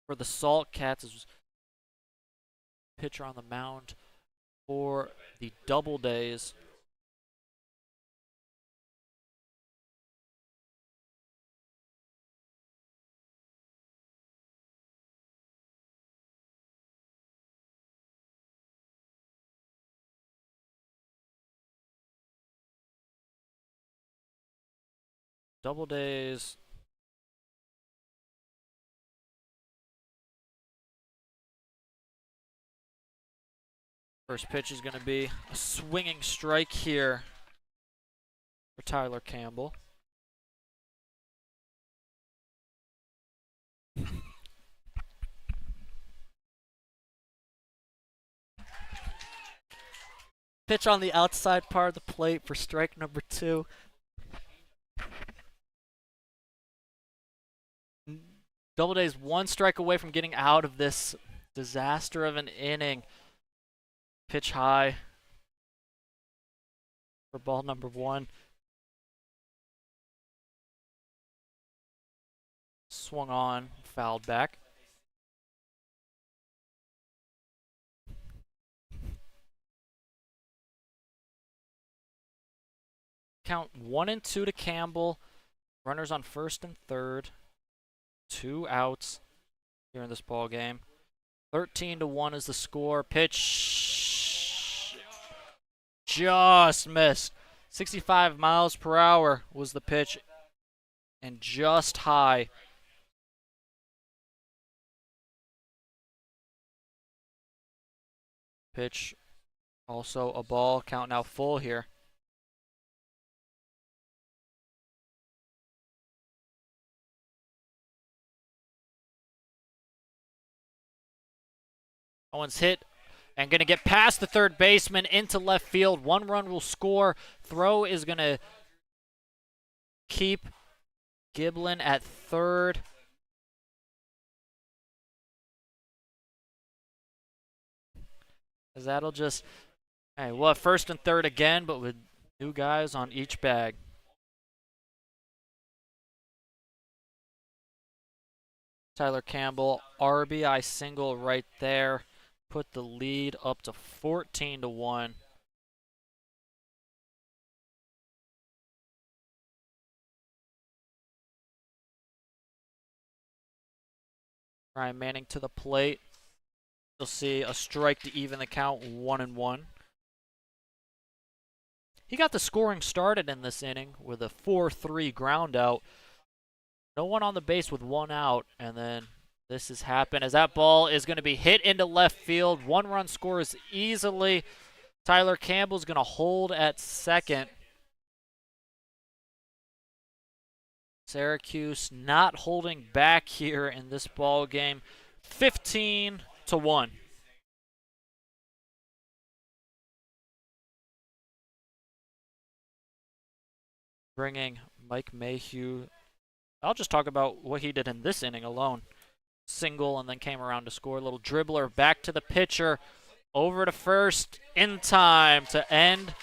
for the Salt Cats. Pitcher on the mound for the Doubledays. Doubledays. First pitch is going to be a swinging strike here for Tyler Campbell. Pitch on the outside part of the plate for strike number 2. Doubledays 1 strike away from getting out of this disaster of an inning. Pitch high for ball number 1. Swung on, fouled back. Count 1-2 to Campbell. Runners on first and third. 2 outs here in this ball game. 13-1 is the score. Pitch just missed. 65 miles per hour was the pitch, and just high. Pitch also a ball. Count now full here. Owen's hit and going to get past the third baseman into left field. 1 run will score. Throw is going to keep Giblin at third. As that'll just, hey, we'll have first and third again, but with new guys on each bag. Tyler Campbell, RBI single right there. Put the lead up to 14-1. Ryan Manning to the plate. You'll see a strike to even the count, 1-1. He got the scoring started in this inning with a 4-3 ground out. No one on the base with 1 out, and then this has happened as that ball is going to be hit into left field. 1 run scores easily. Tyler Campbell's going to hold at second. Syracuse not holding back here in this ball game. 15-1. Bringing Mike Mayhew. I'll just talk about what he did in this inning alone. Single and then came around to score. A little dribbler back to the pitcher. Over to first in time to end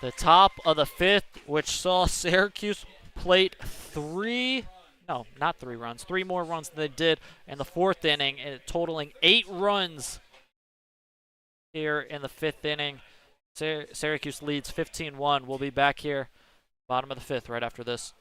the top of the 5th, which saw Syracuse plate 3 more runs than they did in the 4th inning, totaling 8 runs here in the 5th inning. Syracuse leads 15-1. We'll be back here, bottom of the 5th, right after this.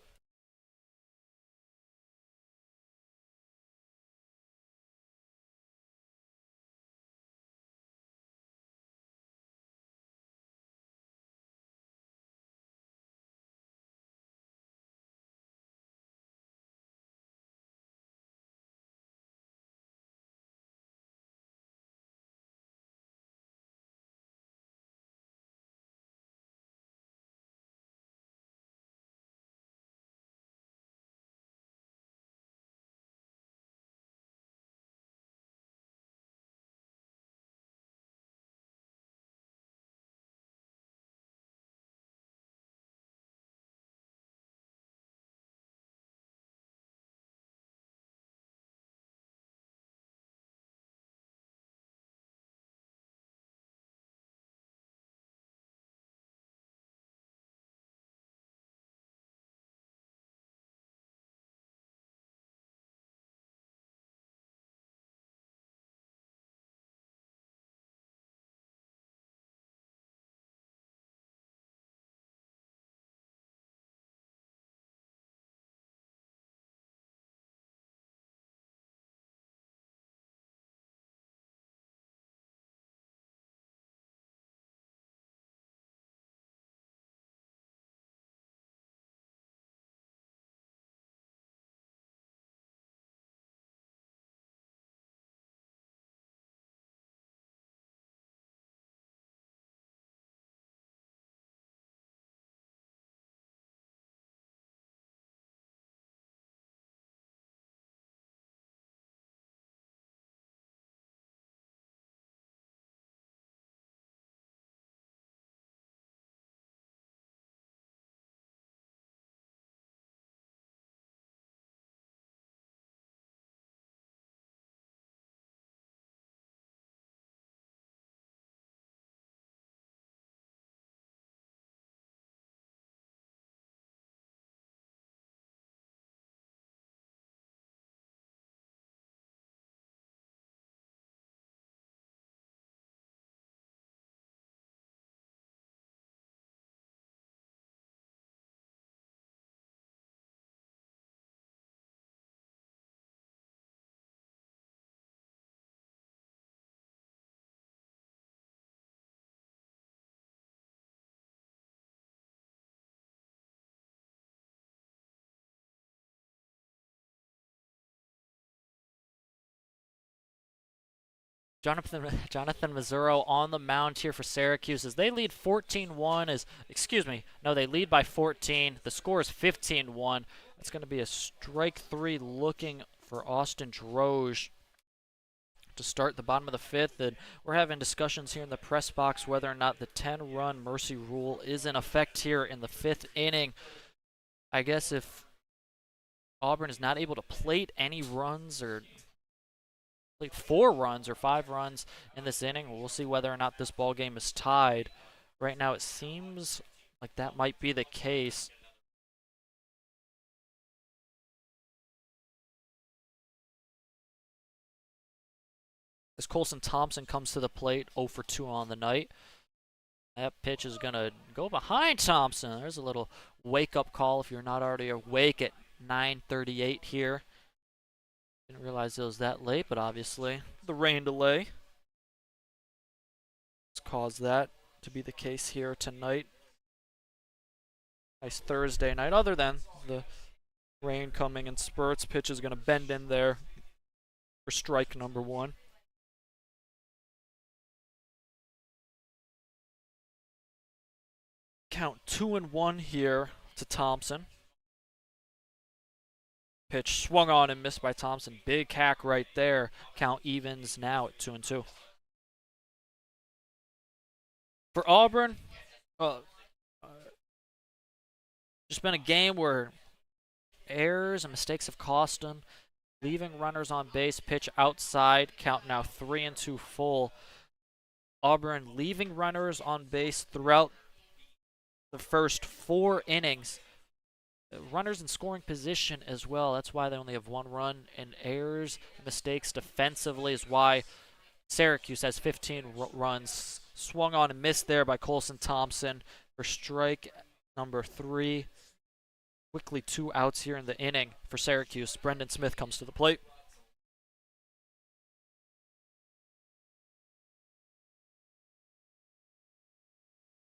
Jonathan Mazzuro on the mound here for Syracuse as they lead 14-1. They lead by 14. The score is 15-1. It's going to be a strike three looking for Austin Droge to start the bottom of the fifth. And we're having discussions here in the press box whether or not the 10-run mercy rule is in effect here in the fifth inning. I guess if Auburn is not able to plate any runs or plate 4 runs or 5 runs in this inning, we'll see whether or not this ball game is tied. Right now it seems like that might be the case. As Colson Thompson comes to the plate, 0 for 2 on the night. That pitch is going to go behind Thompson. There's a little wake-up call if you're not already awake at 9:38 here. Didn't realize it was that late, but obviously the rain delay has caused that to be the case here tonight. Nice Thursday night. Other than the rain coming in spurts, pitch is going to bend in there for strike number 1. Count 2-1 here to Thompson. Pitch swung on and missed by Thompson. Big hack right there. Count evens now at 2-2. For Auburn, just been a game where errors and mistakes have cost them. Leaving runners on base, pitch outside. Count now 3-2 full. Auburn leaving runners on base throughout the first 4 innings. Runners in scoring position as well. That's why they only have 1 run. And errors, mistakes defensively is why Syracuse has 15 runs. Swung on and missed there by Colson Thompson for strike number 3. Quickly 2 outs here in the inning for Syracuse. Brendan Smith comes to the plate.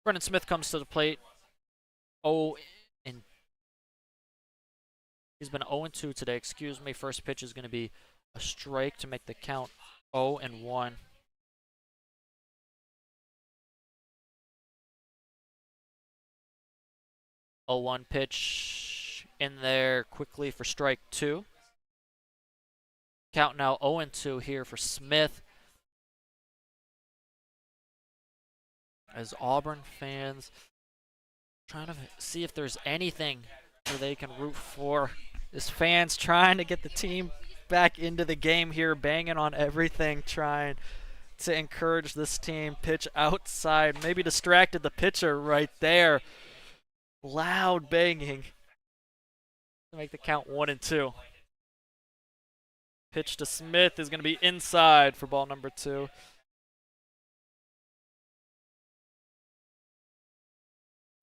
Brendan Smith comes to the plate. He's been 0-2 today. Excuse me. First pitch is going to be a strike to make the count 0-1. A 1 pitch in there quickly for strike 2. Count now 0-2 here for Smith. As Auburn fans trying to see if there's anything where they can root for. As fans trying to get the team back into the game here, banging on everything, trying to encourage this team. Pitch outside, maybe distracted the pitcher right there. Loud banging to make the count 1-2. Pitch to Smith is going to be inside for ball number 2.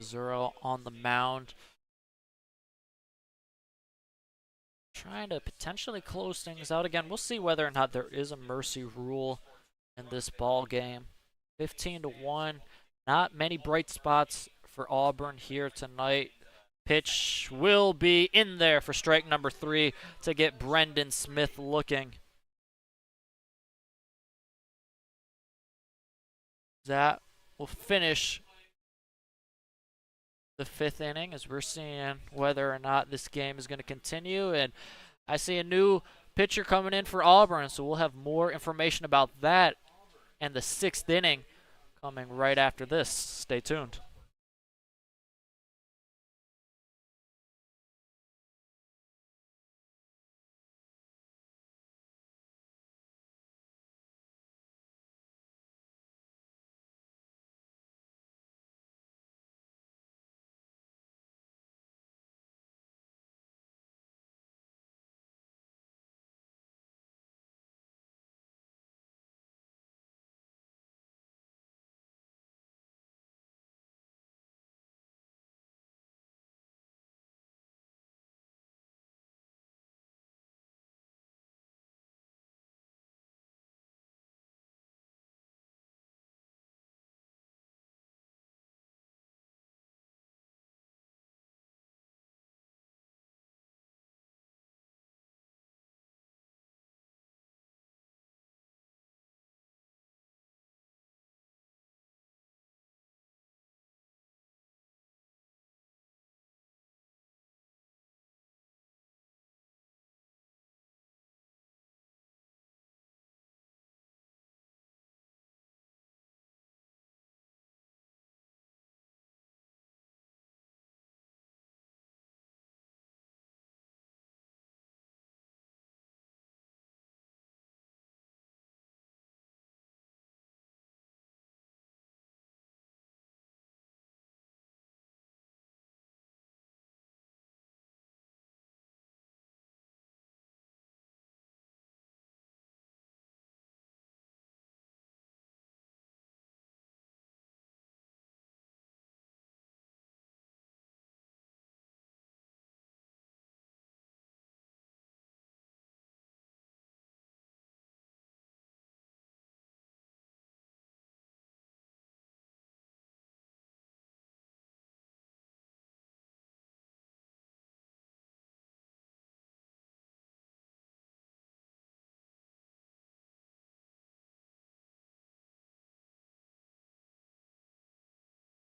Zero on the mound. Trying to potentially close things out again. We'll see whether or not there is a mercy rule in this ball game. 15-1. Not many bright spots for Auburn here tonight. Pitch will be in there for strike number 3 to get Brendan Smith looking. That will finish the 5th inning as we're seeing whether or not this game is going to continue. And I see a new pitcher coming in for Auburn, so we'll have more information about that and the 6th inning coming right after this. Stay tuned.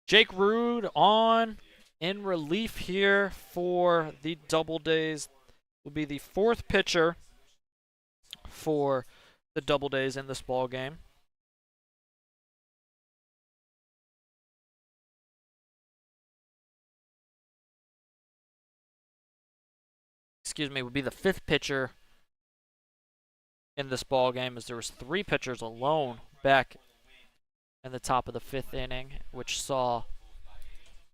Jake Rude on in relief here for the Doubledays. Will be the fourth pitcher for the Doubledays in this ball game. Excuse me, would be the fifth pitcher in this ball game, as there was 3 pitchers alone back in the top of the 5th inning, which saw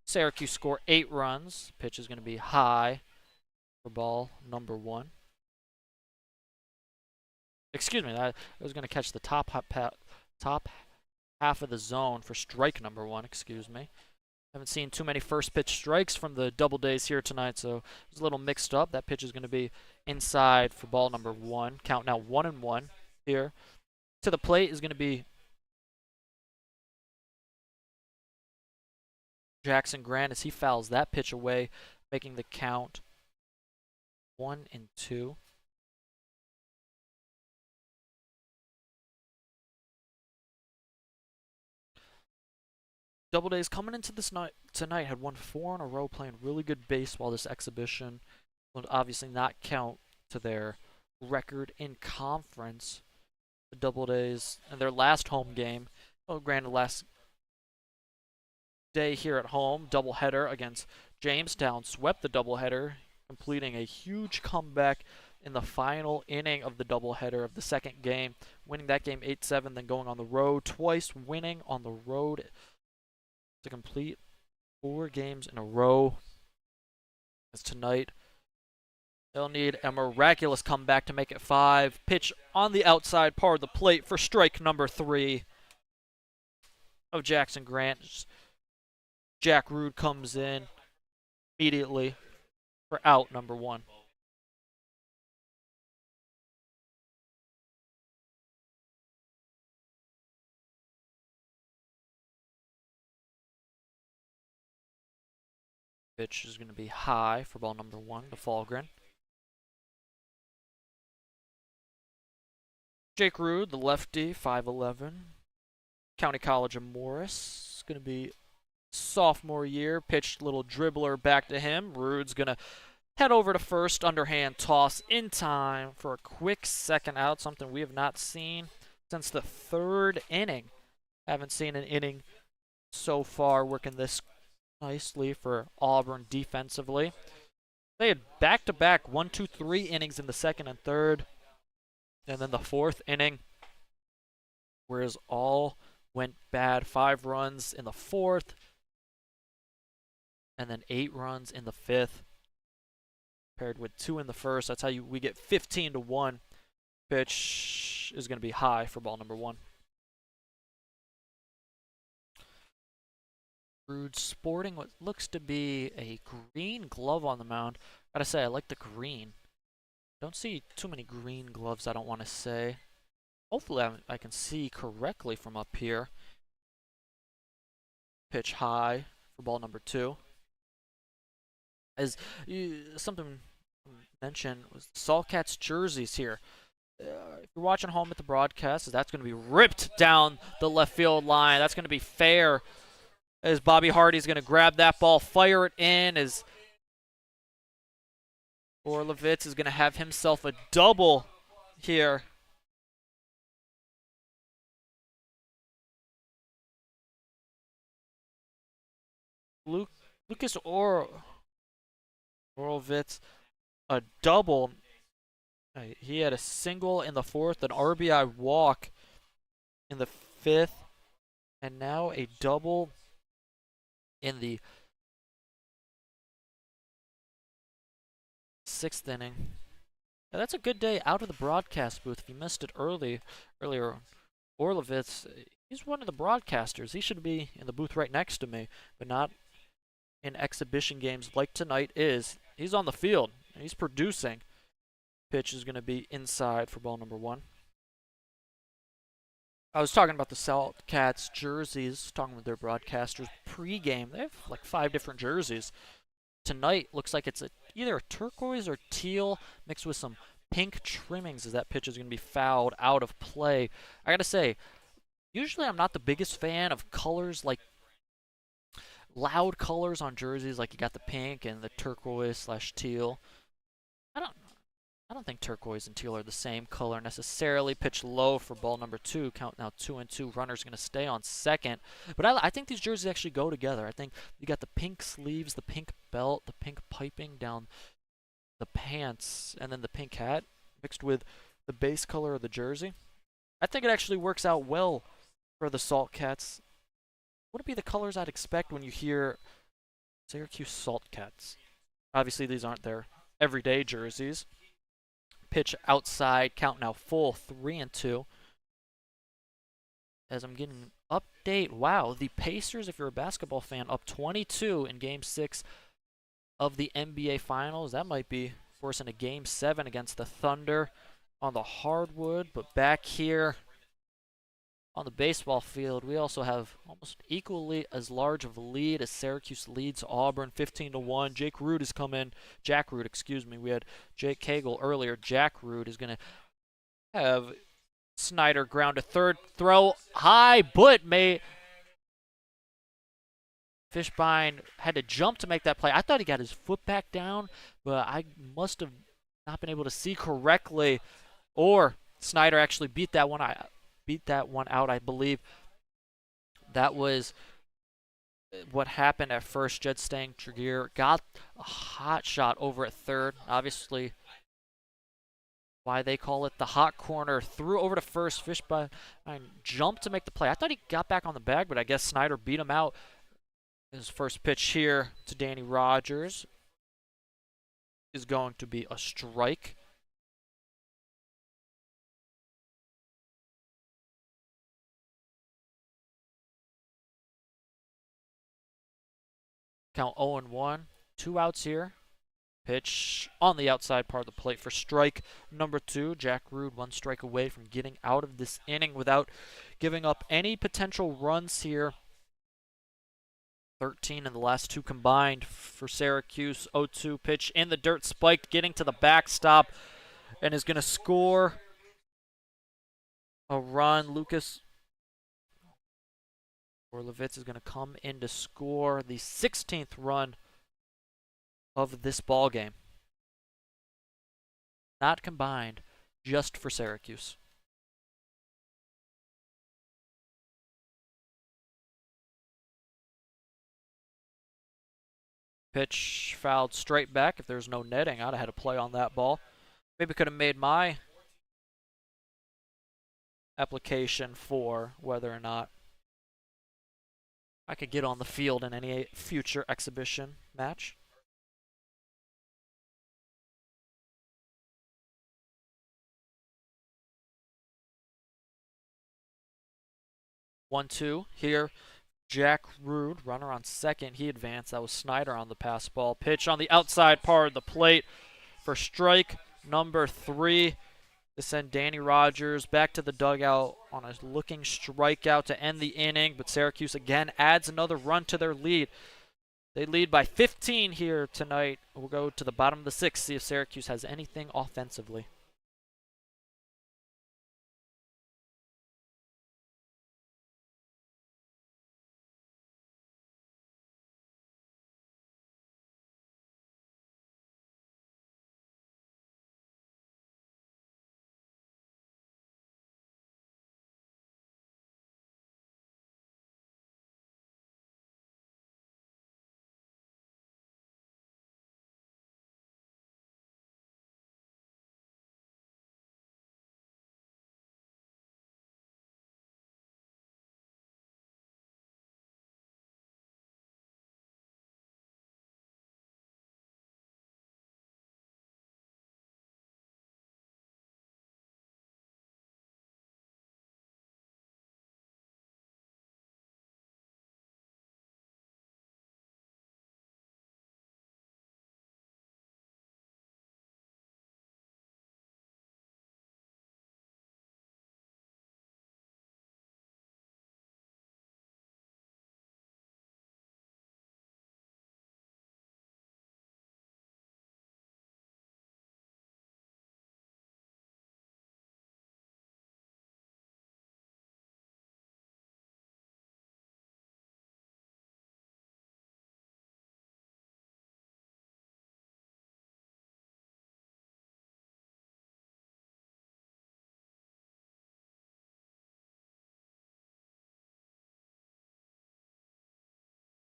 Syracuse score 8 runs. Pitch is going to be high for ball number 1. Excuse me, I was going to catch the top half of the zone for strike number 1. Excuse me. Haven't seen too many first pitch strikes from the Doubledays here tonight, so it was a little mixed up. That pitch is going to be inside for ball number 1. Count now 1-1 here. To the plate is going to be Jackson Grant as he fouls that pitch away, making the count 1-2. Doubledays coming into this night tonight had won 4 in a row, playing really good baseball this exhibition. Will obviously not count to their record in conference. The Doubledays and their last home game, granted last day here at home, doubleheader against Jamestown, swept the doubleheader, completing a huge comeback in the final inning of the doubleheader of the second game, winning that game 8-7, then going on the road twice, winning on the road to complete 4 games in a row. As tonight, they'll need a miraculous comeback to make it 5. Pitch on the outside part of the plate for strike number 3 of Jackson Grant. Jack Rude comes in immediately for out number 1. Pitch is going to be high for ball number 1 to Falgren. Jake Rude, the lefty, 5'11", County College of Morris. It's going to be sophomore year. Pitched little dribbler back to him. Rude's going to head over to first, underhand toss in time for a quick second out, something we have not seen since the 3rd inning. Haven't seen an inning so far working this nicely for Auburn defensively. They had back-to-back 1, 2, 3 innings in the 2nd and 3rd. And then the 4th inning, whereas all went bad. 5 runs in the 4th, and then 8 runs in the 5th, paired with 2 in the 1st. That's how we get 15-1. Pitch is going to be high for ball number 1. Rude sporting what looks to be a green glove on the mound. Gotta say, I like the green. Don't see too many green gloves, I don't want to say. Hopefully I can see correctly from up here. Pitch high for ball number 2. As something mentioned was Saltcats jerseys here. If you're watching home at the broadcast, that's going to be ripped down the left field line. That's going to be fair, as Bobby Hardy's going to grab that ball, fire it in, as Orlovitz is going to have himself a double here. Lucas Orlovitz, a double. He had a single in the 4th, an RBI walk in the 5th, and now a double in the 6th inning. Now, that's a good day out of the broadcast booth. If you missed it earlier, Orlovitz, he's one of the broadcasters. He should be in the booth right next to me, but not in exhibition games like tonight is. He's on the field. He's producing. Pitch is going to be inside for ball number 1. I was talking about the Saltcats jerseys, talking with their broadcasters pre-game. They have like 5 different jerseys. Tonight looks like it's either a turquoise or teal mixed with some pink trimmings, as that pitch is going to be fouled out of play. I gotta say, usually I'm not the biggest fan of colors like loud colors on jerseys, like you got the pink and the turquoise slash teal. I don't I don't think turquoise and teal are the same color necessarily. Pitch low for ball number 2. Count now 2-2. Runner's going to stay on second. But I think these jerseys actually go together. I think you got the pink sleeves, the pink belt, the pink piping down the pants, and then the pink hat mixed with the base color of the jersey. I think it actually works out well for the Salt Cats. Would it be the colors I'd expect when you hear Syracuse Salt Cats? Obviously, these aren't their everyday jerseys. Pitch outside, count now full, 3-2. As I'm getting an update, wow, the Pacers, if you're a basketball fan, up 22 in Game 6 of the NBA Finals. That might be forcing a Game 7 against the Thunder on the hardwood. But back here on the baseball field, we also have almost equally as large of a lead as Syracuse leads Auburn 15-1. Jack Root has come in. We had Jake Cagle earlier. Jack Root is going to have Snyder ground to third. Throw high, but Fishbein had to jump to make that play. I thought he got his foot back down, but I must have not been able to see correctly. Or Snyder actually beat that one out, I believe. That was what happened at first. Jed Stang-Tregear got a hot shot over at third. Obviously, why they call it the hot corner. Threw over to first. Fishbein jumped to make the play. I thought he got back on the bag, but I guess Snyder beat him out. His first pitch here to Danny Rogers is going to be a strike. Count 0-1. 2 outs here. Pitch on the outside part of the plate for strike number 2. Jack Root 1 strike away from getting out of this inning without giving up any potential runs here. 13 in the last 2 combined for Syracuse. 0-2 pitch in the dirt, spiked, getting to the backstop, and is going to score a run. Lucas Orlovitz is going to come in to score the 16th run of this ball game. Not combined, just for Syracuse. Pitch fouled straight back. If there's no netting, I'd have had a play on that ball. Maybe could have made my application for whether or not I could get on the field in any future exhibition match. One, two here. Jack Root, runner on second. He advanced. That was Snyder on the pass ball. Pitch on the outside part of the plate for strike number 3. To send Danny Rogers back to the dugout on a looking strikeout to end the inning. But Syracuse again adds another run to their lead. They lead by 15 here tonight. We'll go to the bottom of the 6th, see if Syracuse has anything offensively.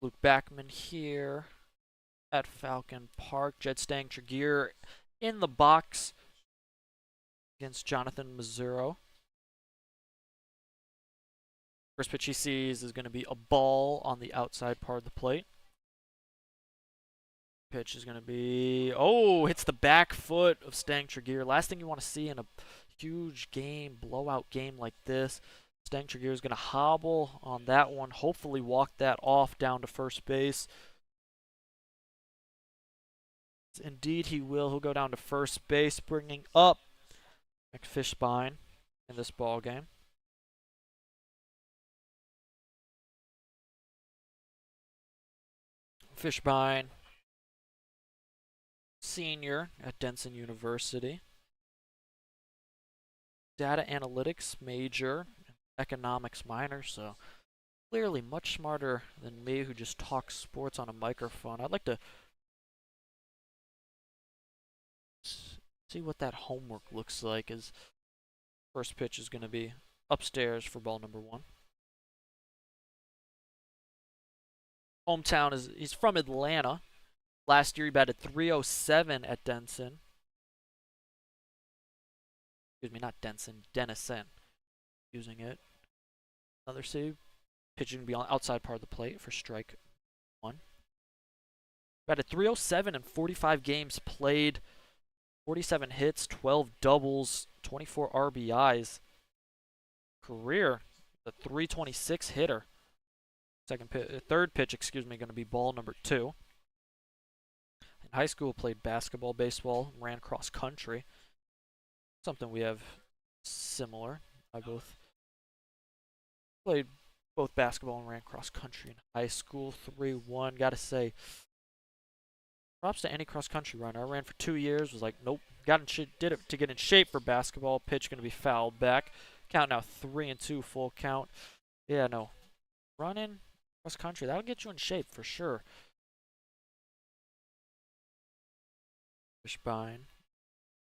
Luke Backman here at Falcon Park. Jed Stang Tregear in the box against Jonathan Mazzuro. First pitch he sees is going to be a ball on the outside part of the plate. Pitch is going to be, oh, hits the back foot of Stang Tregear. Last thing you want to see in a huge game, blowout game like this. Stang Tregear is going to hobble on that one, hopefully walk that off down to first base. Indeed he will. He'll go down to first base, bringing up McFishbein in this ball game. Fishbein, senior at Denson University. Data analytics major, economics minor, so clearly much smarter than me who just talks sports on a microphone. I'd like to see what that homework looks like, as first pitch is going to be upstairs for ball number 1. Hometown is, he's from Atlanta. Last year he batted .307 at Denson. Excuse me, not Denson, Denison. Using it. Another city. Pitching to be on the outside part of the plate for strike 1. Batted .307 in 45 games played. 47 hits, 12 doubles, 24 RBIs. Career, a .326 hitter. Third pitch, going to be ball number 2. In high school, played basketball, baseball, ran cross country. Something we have similar. I both played both basketball and ran cross country in high school. 3-1. Gotta say, props to any cross country runner. I ran for 2 years. Was like, nope. Did it to get in shape for basketball. Pitch gonna be fouled back. Count now 3-2, full count. Yeah, no. Running cross country, that'll get you in shape for sure. Fishbein.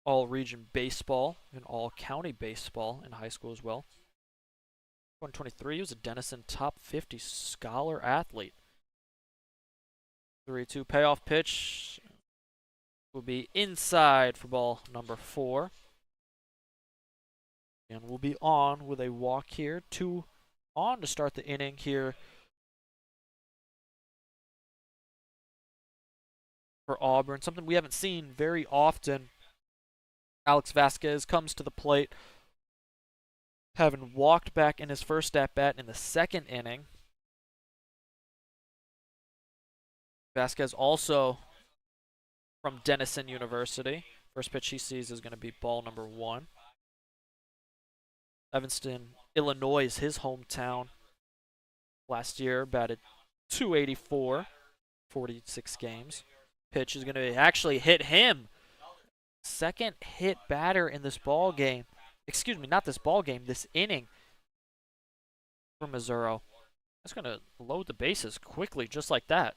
All region baseball and all county baseball in high school as well. 123, he was a Denison top 50 scholar athlete. 3-2 payoff pitch will be inside for ball number 4. And we'll be on with a walk here. 2 on to start the inning here for Auburn. Something we haven't seen very often. Alex Vasquez comes to the plate, having walked back in his first at-bat in the 2nd inning. Vasquez also from Denison University. First pitch he sees is going to be ball number 1. Evanston, Illinois is his hometown. Last year batted .284, 46 games. Pitch is going to actually hit him. Second hit batter in this ball game. Excuse me, not this ball game, this inning for Mazzuro. That's going to load the bases quickly, just like that.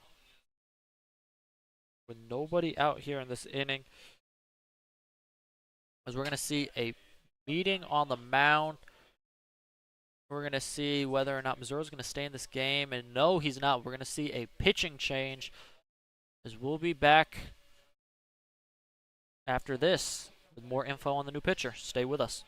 With nobody out here in this inning, as we're going to see a meeting on the mound. We're going to see whether or not Mazzuro's going to stay in this game. And no, he's not. We're going to see a pitching change, as we'll be back after this with more info on the new pitcher. Stay with us.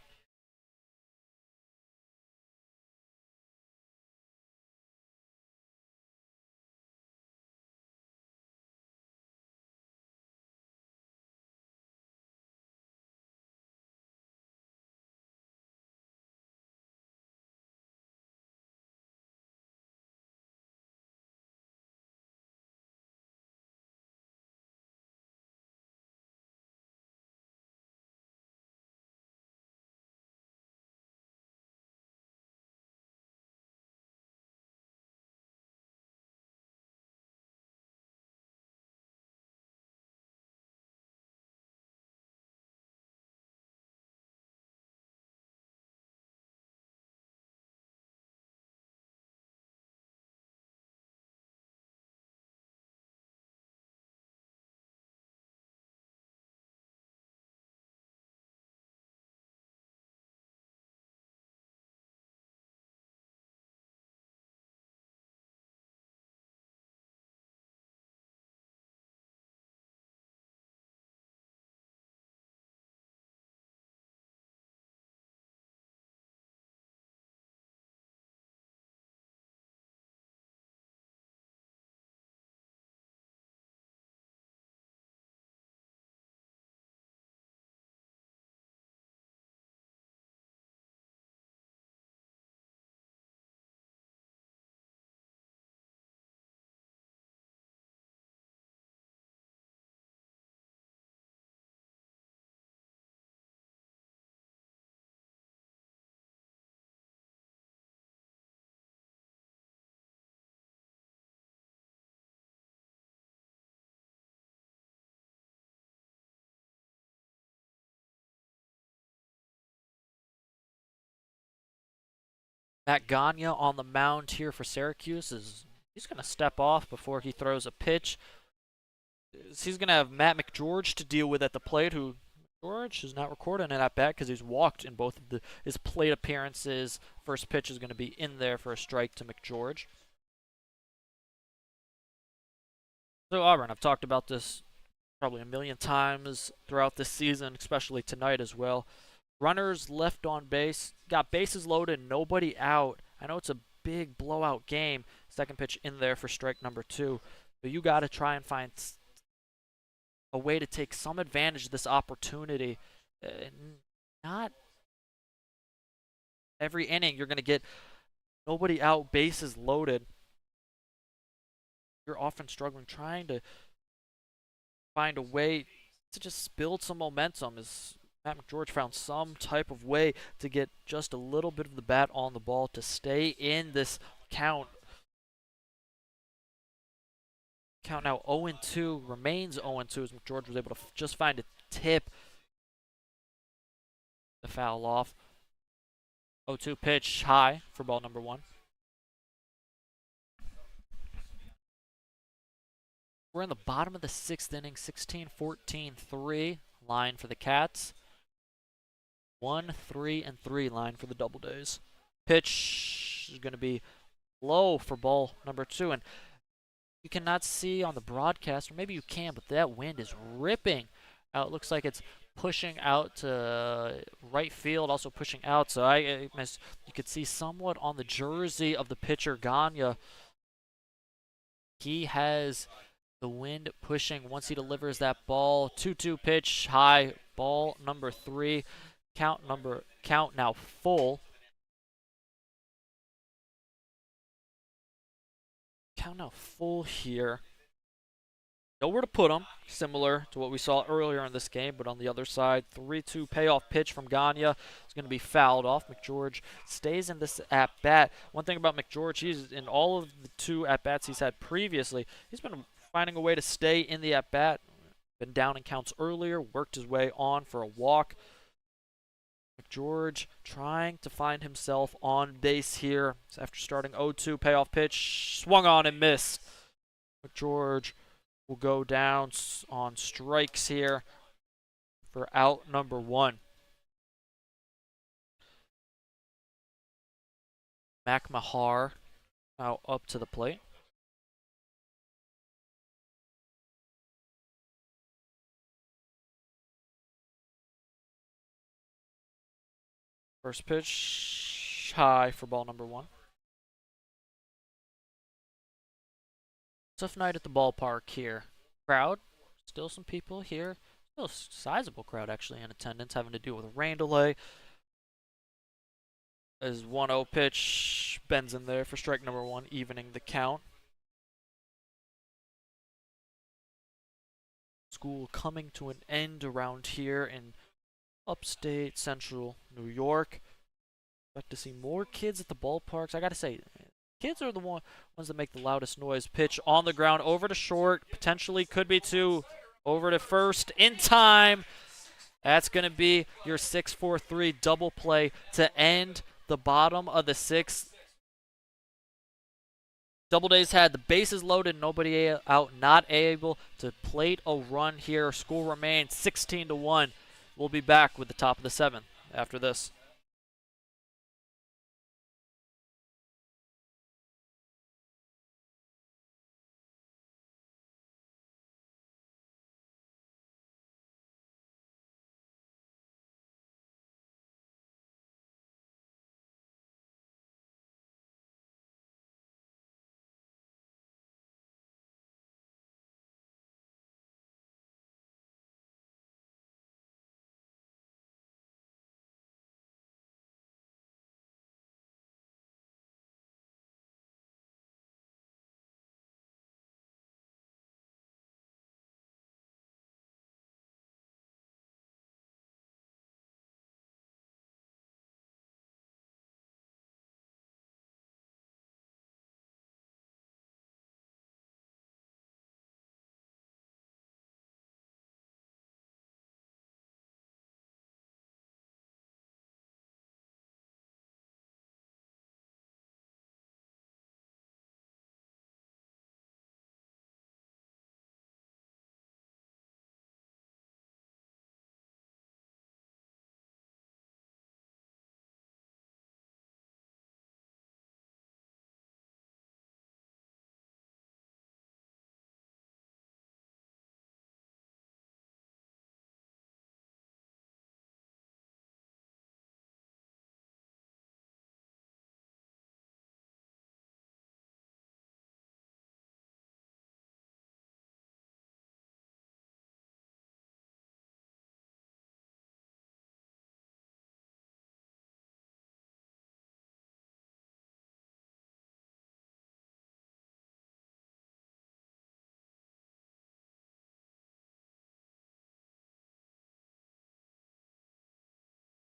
Matt Gagne on the mound here for Syracuse he's going to step off before he throws a pitch. He's going to have Matt McGeorge to deal with at the plate, who George is not recording it at bat because he's walked in both of his plate appearances. First pitch is going to be in there for a strike to McGeorge. So Auburn, I've talked about this probably a million times throughout this season, especially tonight as well. Runners left on base, got bases loaded, nobody out. I know it's a big blowout game. Second pitch in there for strike number 2. But you got to try and find a way to take some advantage of this opportunity. Not every inning you're going to get nobody out, bases loaded. You're often struggling trying to find a way to just build some momentum. As Matt McGeorge found some type of way to get just a little bit of the bat on the ball to stay in this count. Count now 0-2, remains 0-2 as McGeorge was able to just find a tip to foul off. 0-2 pitch high for ball number 1. We're in the bottom of the 6th inning, 16-14-3 line for the Cats. 1-3-3 line for the Doubledays. Pitch is going to be low for ball number 2, and you cannot see on the broadcast, or maybe you can, but that wind is ripping out. It looks like it's pushing out to right field, also pushing out. So you could see somewhat on the jersey of the pitcher, Gagne. He has the wind pushing once he delivers that ball. 2-2 pitch, high, ball number 3. Count now full. Count now full here. Nowhere to put him, similar to what we saw earlier in this game, but on the other side, 3-2 payoff pitch from Gagne is going to be fouled off. McGeorge stays in this at-bat. One thing about McGeorge, he's in all of the 2 at-bats he's had previously, he's been finding a way to stay in the at-bat. Been down in counts earlier, worked his way on for a walk. McGeorge trying to find himself on base here after starting 0-2 payoff pitch. Swung on and missed. McGeorge will go down on strikes here for out number 1. McMahar now up to the plate. First pitch high for ball number 1. Tough night at the ballpark here. Crowd, still some people here. Still a sizable crowd actually in attendance, having to deal with a rain delay. As 1-0 pitch bends in there for strike number 1, evening the count. School coming to an end around here in upstate central New York. Expect to see more kids at the ballparks. I gotta say, kids are the ones that make the loudest noise. Pitch on the ground, over to short, potentially could be 2, over to first, in time. That's going to be your 6-4-3 double play to end the bottom of the 6th. Doubledays had the bases loaded, nobody out, not able to plate a run here. School remains 16-1. We'll be back with the top of the 7th after this.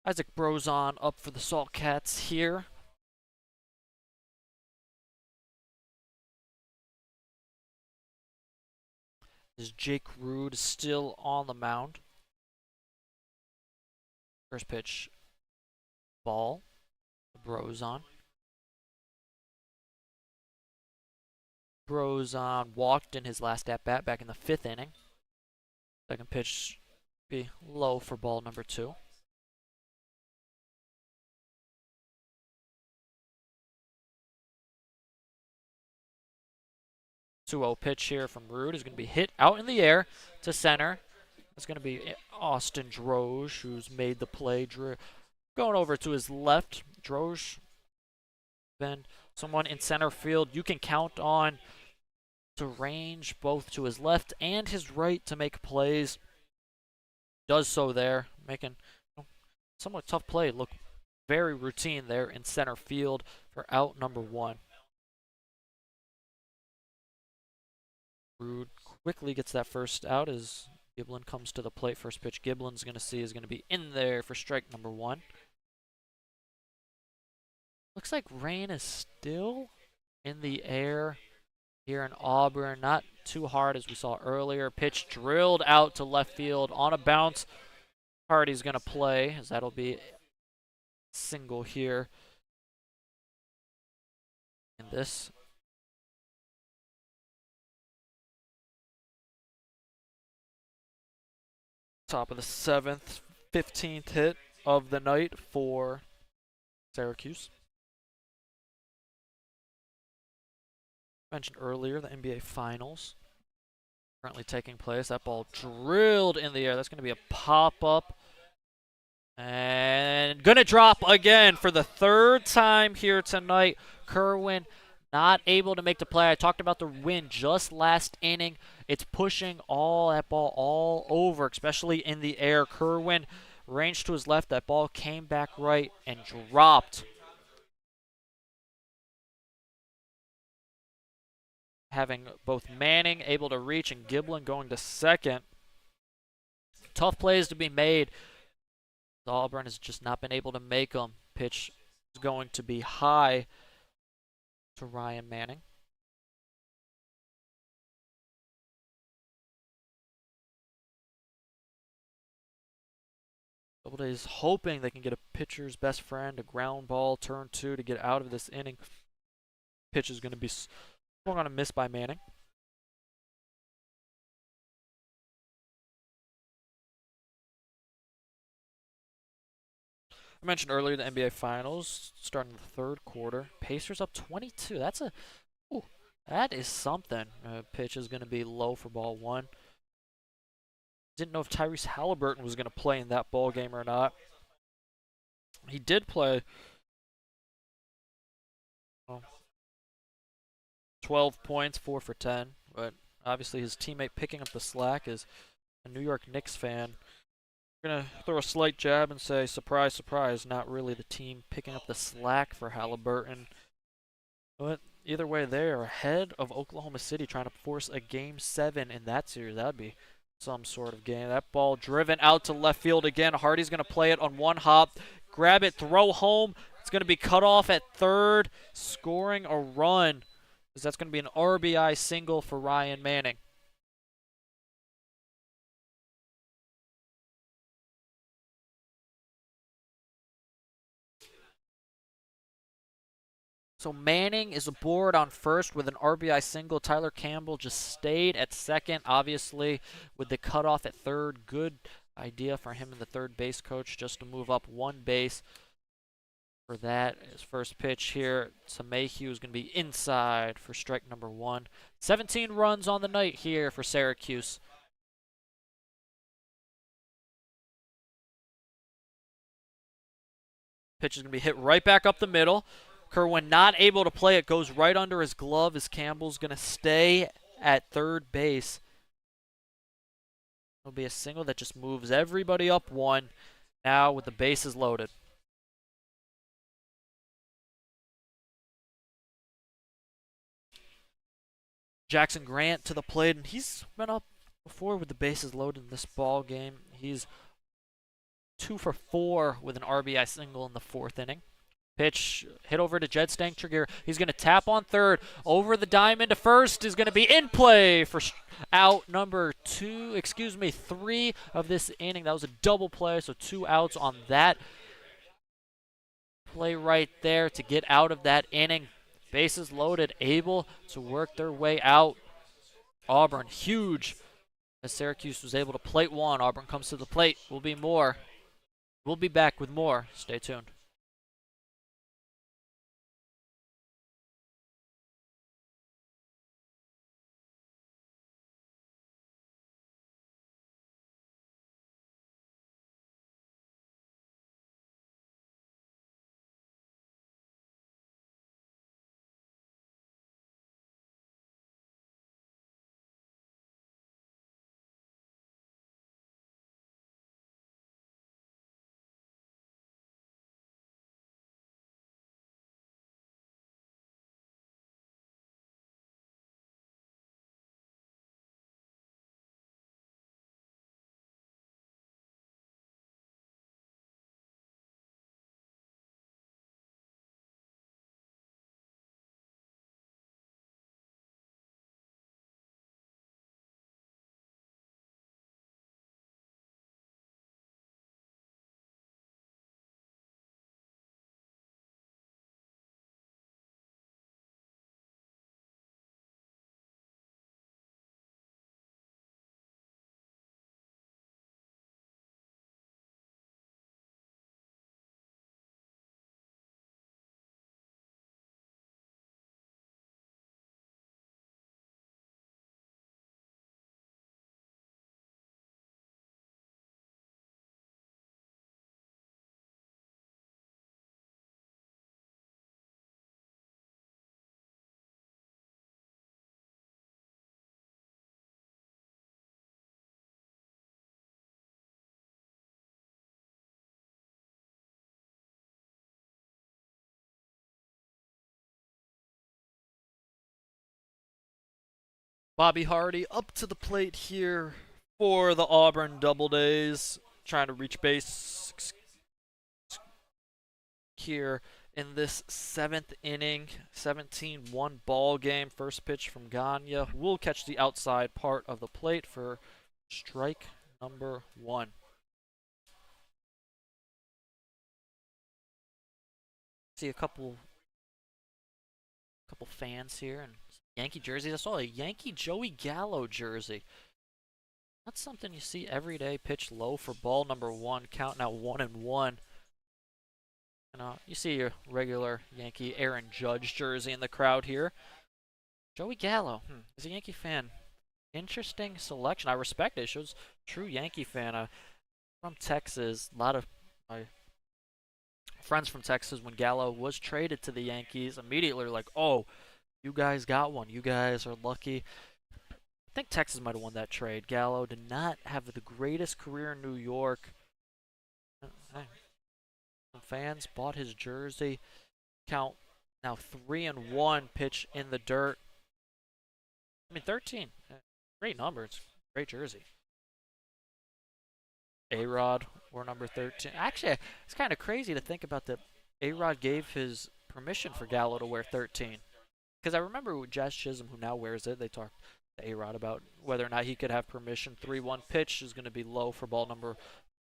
Isaac Brozon up for the Salt Cats here. As Jake Rude is still on the mound. First pitch, ball, Brozon. Brozon walked in his last at-bat back in the 5th inning. Second pitch be low for ball number 2. Two-zero pitch here from Rude is going to be hit out in the air to center. It's going to be Austin Droge, who's made the play. Going over to his left, Droge. Then someone in center field you can count on to range both to his left and his right to make plays. Does so there, making somewhat tough play look very routine there in center field for out number 1. Rude quickly gets that first out as Giblin comes to the plate. First pitch Giblin's going to see is going to be in there for strike number 1. Looks like rain is still in the air here in Auburn. Not too hard as we saw earlier. Pitch drilled out to left field on a bounce. Hardy's going to play as that'll be single here in this. Top of the 7th, 15th hit of the night for Syracuse. Mentioned earlier, the NBA Finals currently taking place. That ball drilled in the air. That's going to be a pop-up. And going to drop again for the 3rd time here tonight. Kerwin not able to make the play. I talked about the wind just last inning. It's pushing that ball all over, especially in the air. Kerwin ranged to his left. That ball came back right and dropped. Having both Manning able to reach and Giblin going to second. Tough plays to be made. Auburn has just not been able to make them. Pitch is going to be high to Ryan Manning. Doubledays hoping they can get a pitcher's best friend, a ground ball, turn 2 to get out of this inning. Pitch is going to be swung on a miss by Manning. I mentioned earlier the NBA Finals starting the 3rd quarter. Pacers up 22. That is something. Pitch is going to be low for ball 1. Didn't know if Tyrese Halliburton was going to play in that ball game or not. He did play 12 points, 4 for 10, but obviously his teammate picking up the slack is a New York Knicks fan. I'm going to throw a slight jab and say, surprise, surprise, not really the team picking up the slack for Halliburton. But either way, they are ahead of Oklahoma City trying to force a Game 7 in that series. That would be some sort of game. That ball driven out to left field again. Hardy's going to play it on one hop, grab it, throw home. It's going to be cut off at third, scoring a run. Because that's going to be an RBI single for Ryan Manning. So Manning is aboard on first with an RBI single. Tyler Campbell just stayed at second, obviously, with the cutoff at third. Good idea for him and the third base coach just to move up one base for that. His first pitch here to Mayhew is going to be inside for strike number 1. 17 runs on the night here for Syracuse. Pitch is going to be hit right back up the middle. Kerwin not able to play it, goes right under his glove as Campbell's going to stay at third base. It'll be a single that just moves everybody up one now with the bases loaded. Jackson Grant to the plate, and he's been up before with the bases loaded in this ball game. He's 2 for 4 with an RBI single in the 4th inning. Pitch hit over to Jed Stank-Trigger. He's going to tap on third. Over the diamond to first is going to be in play for out number 3 of this inning. That was a double play, so 2 outs on that play right there to get out of that inning. Bases loaded, able to work their way out. Auburn, huge as Syracuse was able to plate one. Auburn comes to the plate. Will be more. We'll be back with more. Stay tuned. Bobby Hardy up to the plate here for the Auburn Doubledays, trying to reach base here in this 7th inning. 17-1 ball game. First pitch from Gagne will catch the outside part of the plate for strike number 1. See a couple fans here and Yankee jerseys. I saw a Yankee Joey Gallo jersey. That's something you see every day. Pitch low for ball number 1. Count now 1-1. You see your regular Yankee Aaron Judge jersey in the crowd here. Joey Gallo is a Yankee fan. Interesting selection. I respect it. It shows true Yankee fan. From Texas. A lot of my friends from Texas, when Gallo was traded to the Yankees, immediately were like, oh, you guys got one. You guys are lucky. I think Texas might have won that trade. Gallo did not have the greatest career in New York. Some fans bought his jersey. Count now 3-1. Pitch in the dirt. I mean, 13. Great number. It's great jersey. A-Rod or number 13. Actually, it's kind of crazy to think about that A-Rod gave his permission for Gallo to wear 13. Because I remember with Jazz Chisholm, who now wears it, they talked to A-Rod about whether or not he could have permission. 3-1 pitch is going to be low for ball number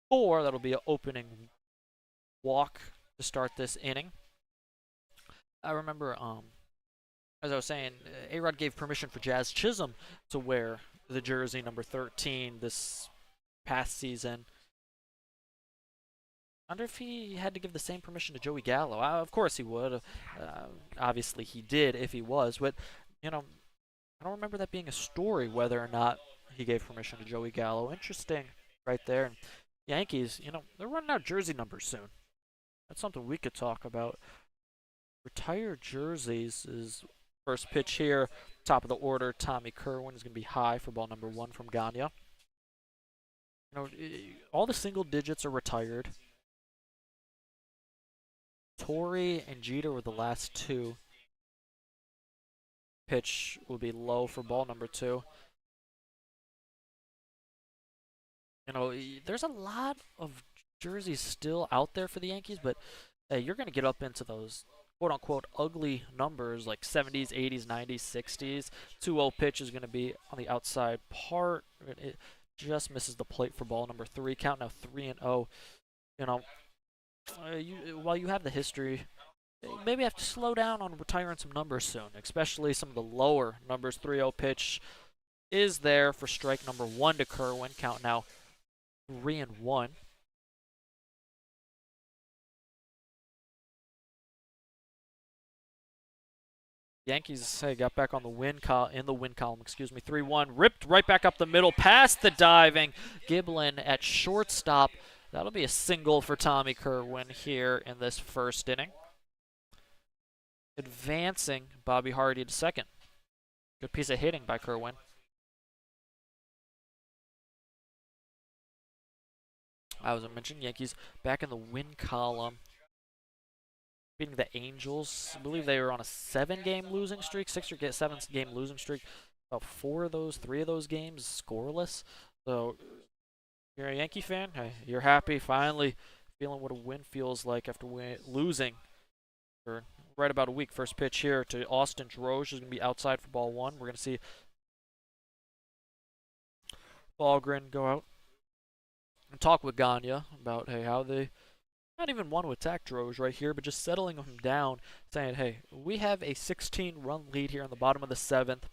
4. That'll be an opening walk to start this inning. I remember, as I was saying, A-Rod gave permission for Jazz Chisholm to wear the jersey number 13 this past season. I wonder if he had to give the same permission to Joey Gallo. Of course he would. Obviously he did if he was. But, I don't remember that being a story whether or not he gave permission to Joey Gallo. Interesting right there. And Yankees, they're running out jersey numbers soon. That's something we could talk about. Retired jerseys is first pitch here. Top of the order, Tommy Kerwin is going to be high for ball number 1 from Gagne. All the single digits are retired. Torrey and Jeter were the last 2. Pitch will be low for ball number 2. There's a lot of jersey's still out there for the Yankees, but hey, you're going to get up into those quote-unquote ugly numbers like 70s, 80s, 90s, 60s. 2-0 pitch is going to be on the outside part. It just misses the plate for ball number 3. Count now 3-0. You know, while you have the history, maybe have to slow down on retiring some numbers soon, especially some of the lower numbers. 3-0 pitch is there for strike number 1 to Kerwin. Count now 3-1. Yankees, hey, got back on the win in the win column. Excuse me, 3-1. Ripped right back up the middle, past the diving Giblin at shortstop. That'll be a single for Tommy Kerwin here in this first inning. Advancing Bobby Hardy to second. Good piece of hitting by Kerwin. As I mentioned, Yankees back in the win column. Beating the Angels. I believe they were on a 7-game losing streak, 6 or 7-game losing streak. About 3 of those games scoreless. So, if you're a Yankee fan, hey, you're happy, finally feeling what a win feels like after losing for right about a week. First pitch here to Austin Droge is going to be outside for ball 1. We're going to see Ballgren go out and talk with Gagne about, hey, how they not even want to attack Droge right here, but just settling him down, saying, hey, we have a 16-run lead here in the bottom of the 7th.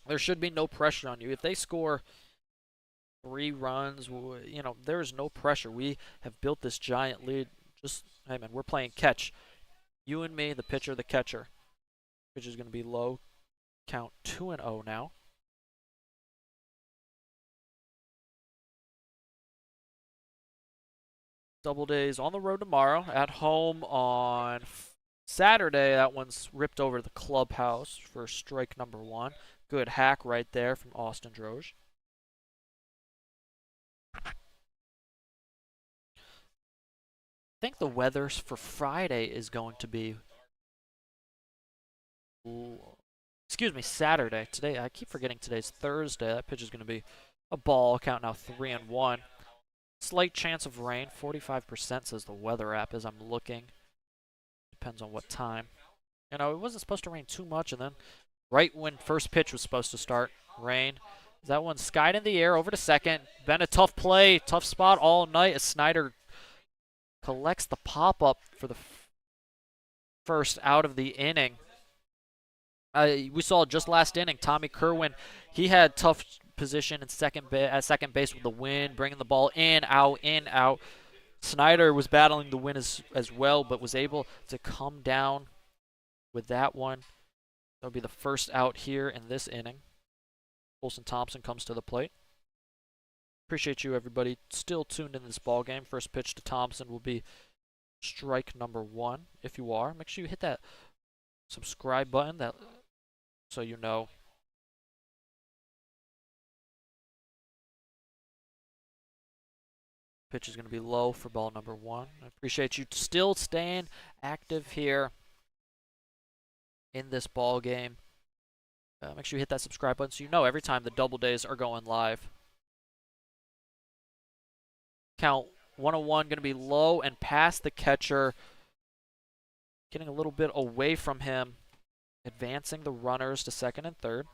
There should be no pressure on you. If they score 3 runs, you know, there is no pressure. We have built this giant lead. Just, hey, man, we're playing catch. You and me, the pitcher, the catcher. Pitch is going to be low. Count 2-0 now. Doubledays on the road tomorrow. At home on Saturday. That one's ripped over to the clubhouse for strike number 1. Good hack right there from Austin Droge. I think the weather for Friday is going to be, Saturday. Today, I keep forgetting today's Thursday. That pitch is going to be a ball. Count now 3-1. Slight chance of rain. 45% says the weather app as I'm looking. Depends on what time. You know, it wasn't supposed to rain too much, and then right when first pitch was supposed to start, rain. That one skied in the air over to second. Been a tough play, tough spot all night as Snyder collects the pop-up for the first out of the inning. We saw just last inning, Tommy Kerwin, he had tough position in at second base with the wind, bringing the ball in, out. Snyder was battling the win as well, but was able to come down with that one. That'll be the first out here in this inning. Colson Thompson comes to the plate. Appreciate you, everybody, still tuned in this ball game. First pitch to Thompson will be strike number 1. If you are, make sure you hit that subscribe button so you know. Pitch is going to be low for ball number 1. I appreciate you still staying active here in this ball game. Make sure you hit that subscribe button so you know every time the Doubledays are going live. Count 1-1, going to be low and past the catcher. Getting a little bit away from him. Advancing the runners to second and third.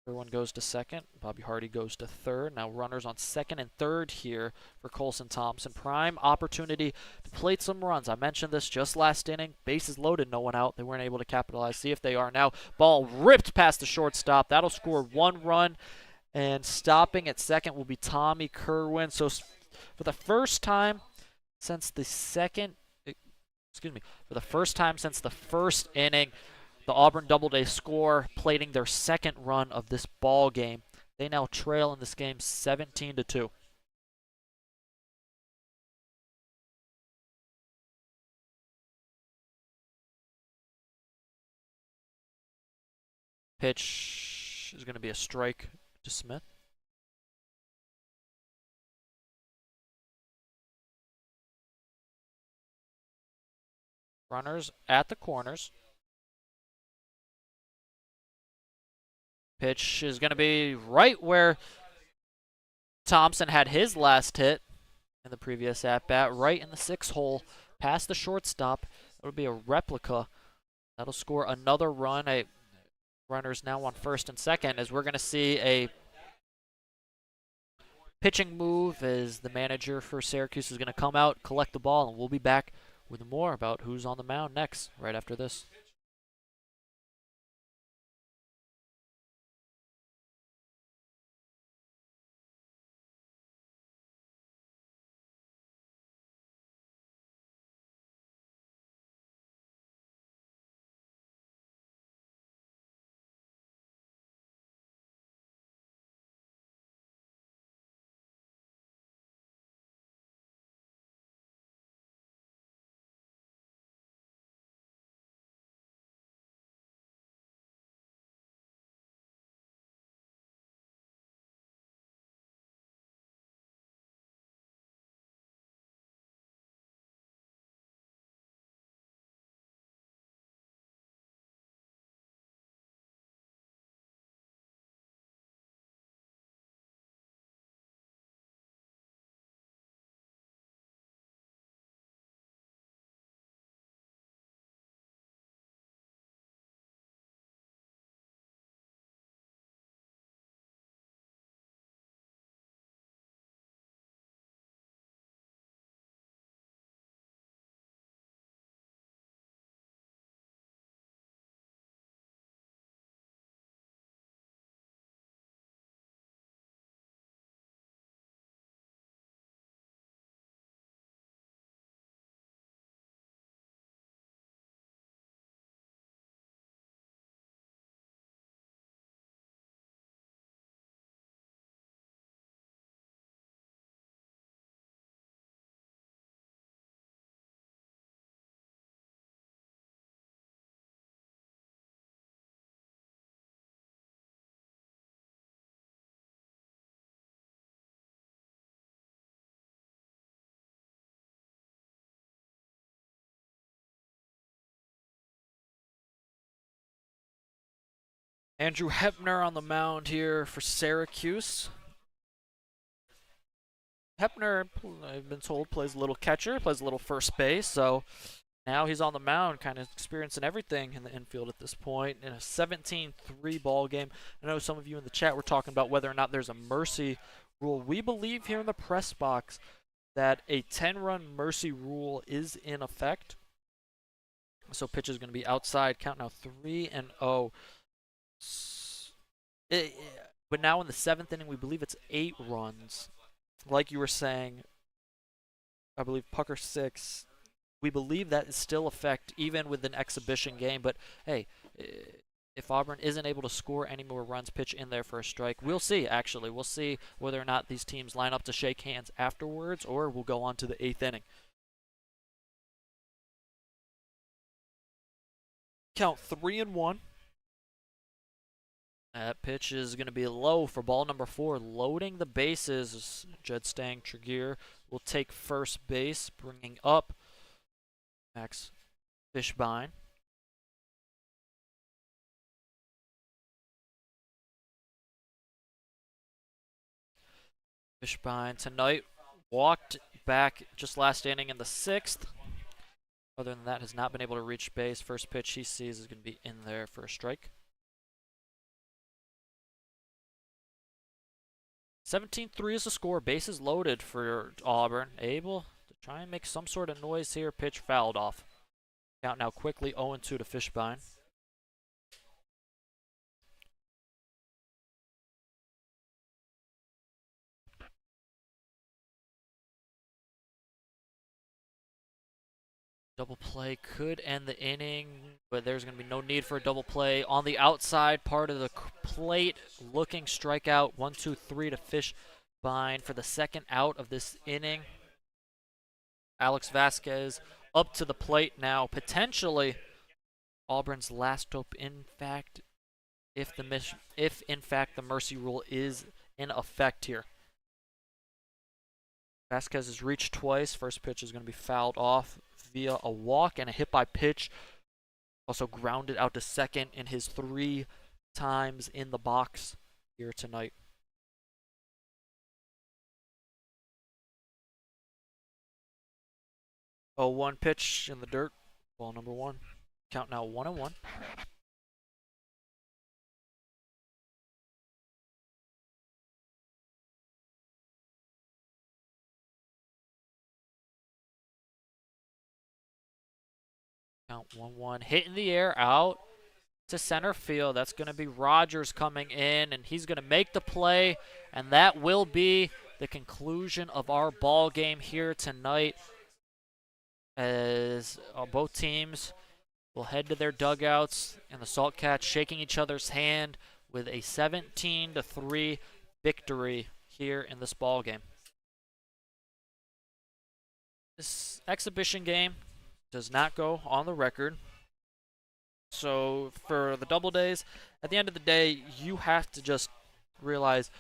Everyone goes to second. Bobby Hardy goes to third. Now runners on second and third here for Colson Thompson. Prime opportunity to plate some runs. I mentioned this just last inning. Bases loaded, no one out. They weren't able to capitalize. See if they are now. Ball ripped past the shortstop. That'll score 1 run. And stopping at second will be Tommy Kerwin. So for the first time since the first inning, the Auburn Doubledays score, plating their second run of this ball game. They now trail in this game 17-2. Pitch is going to be a strike to Smith. Runners at the corners. Pitch is going to be right where Thompson had his last hit in the previous at-bat, right in the 6-hole, past the shortstop. It'll be a replica. That'll score another run. A runner's now on first and second, as we're going to see a pitching move as the manager for Syracuse is going to come out, collect the ball, and we'll be back with more about who's on the mound next, right after this. Andrew Hepner on the mound here for Syracuse. Hepner, I've been told, plays a little catcher, plays a little first base, so now he's on the mound, kind of experiencing everything in the infield at this point in a 17-3 ball game. I know some of you in the chat were talking about whether or not there's a mercy rule. We believe here in the press box that a 10-run mercy rule is in effect. So pitch is going to be outside. Count now 3-0. But now in the 7th inning, we believe it's 8 runs. Like you were saying, I believe Pucker 6. We believe that is still effect even with an exhibition game. But hey, if Auburn isn't able to score any more runs, pitch in there for a strike. We'll see, actually. We'll see whether or not these teams line up to shake hands afterwards, or we'll go on to the 8th inning. Count 3-1. That pitch is going to be low for ball number 4. Loading the bases. Jed Stang Tregear will take first base, bringing up Max Fishbein. Fishbein tonight walked back just last inning in the 6th. Other than that, has not been able to reach base. First pitch he sees is going to be in there for a strike. 17-3 is the score. Bases loaded for Auburn. Able to try and make some sort of noise here. Pitch fouled off. Count now quickly 0-2 to Fishbein. Double play could end the inning, but there's going to be no need for a double play. On the outside part of the plate, looking strikeout. 1-2-3 to Fishbein for the second out of this inning. Alex Vasquez up to the plate now. Potentially Auburn's last hope, in fact, if in fact the mercy rule is in effect here. Vasquez has reached twice. First pitch is going to be fouled off via a walk and a hit by pitch. Also grounded out to second in his 3 times in the box here tonight. 0-1 pitch in the dirt. Ball number 1. Count now 1-1. Count 1-1. Hit in the air, out to center field. That's going to be Rogers coming in, and he's going to make the play, and that will be the conclusion of our ball game here tonight, as both teams will head to their dugouts, and the Saltcats shaking each other's hand with a 17-3 victory here in this ball game. This exhibition game does not go on the record. So for the Doubledays, at the end of the day, you have to just realize,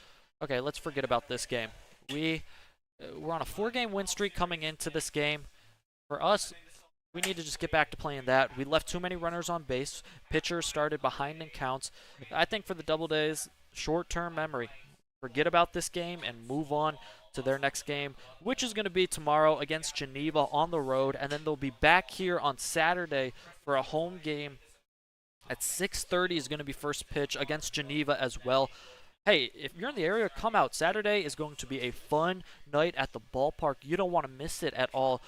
okay, let's forget about this game. We're on a 4-game win streak coming into this game. For us, we need to just get back to playing that. We left too many runners on base. Pitchers started behind in counts. I think for the Doubledays, short-term memory. Forget about this game and move on to their next game, which is going to be tomorrow against Geneva on the road. And then they'll be back here on Saturday for a home game at 6:30 is going to be first pitch against Geneva as well. Hey, if you're in the area, come out. Saturday is going to be a fun night at the ballpark. You don't want to miss it at all.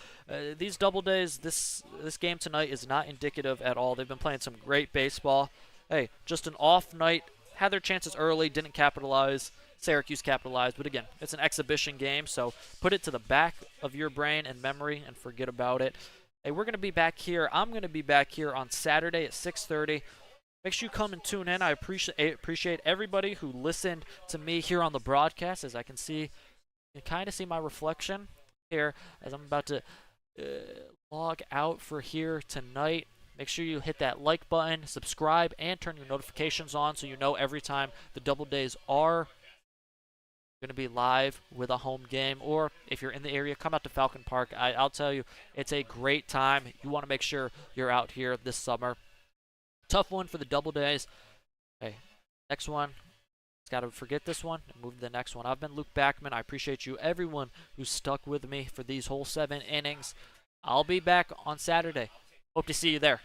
These Doubledays, this game tonight is not indicative at all. They've been playing some great baseball. Hey, just an off night. Had their chances early, didn't capitalize. Syracuse capitalized, but again, it's an exhibition game, so put it to the back of your brain and memory and forget about it. Hey, we're going to be back here. I'm going to be back here on Saturday at 6:30. Make sure you come and tune in. I appreciate everybody who listened to me here on the broadcast. As I can see, you can kind of see my reflection here as I'm about to log out for here tonight. Make sure you hit that like button, subscribe, and turn your notifications on so you know every time the Doubledays are going to be live with a home game. Or if you're in the area, come out to Falcon Park. I'll tell you, it's a great time. You want to make sure you're out here this summer. Tough one for the Doubledays. Hey, next one. Just got to forget this one and move to the next one. I've been Luke Backman. I appreciate you, everyone who stuck with me for these whole 7 innings. I'll be back on Saturday. Hope to see you there.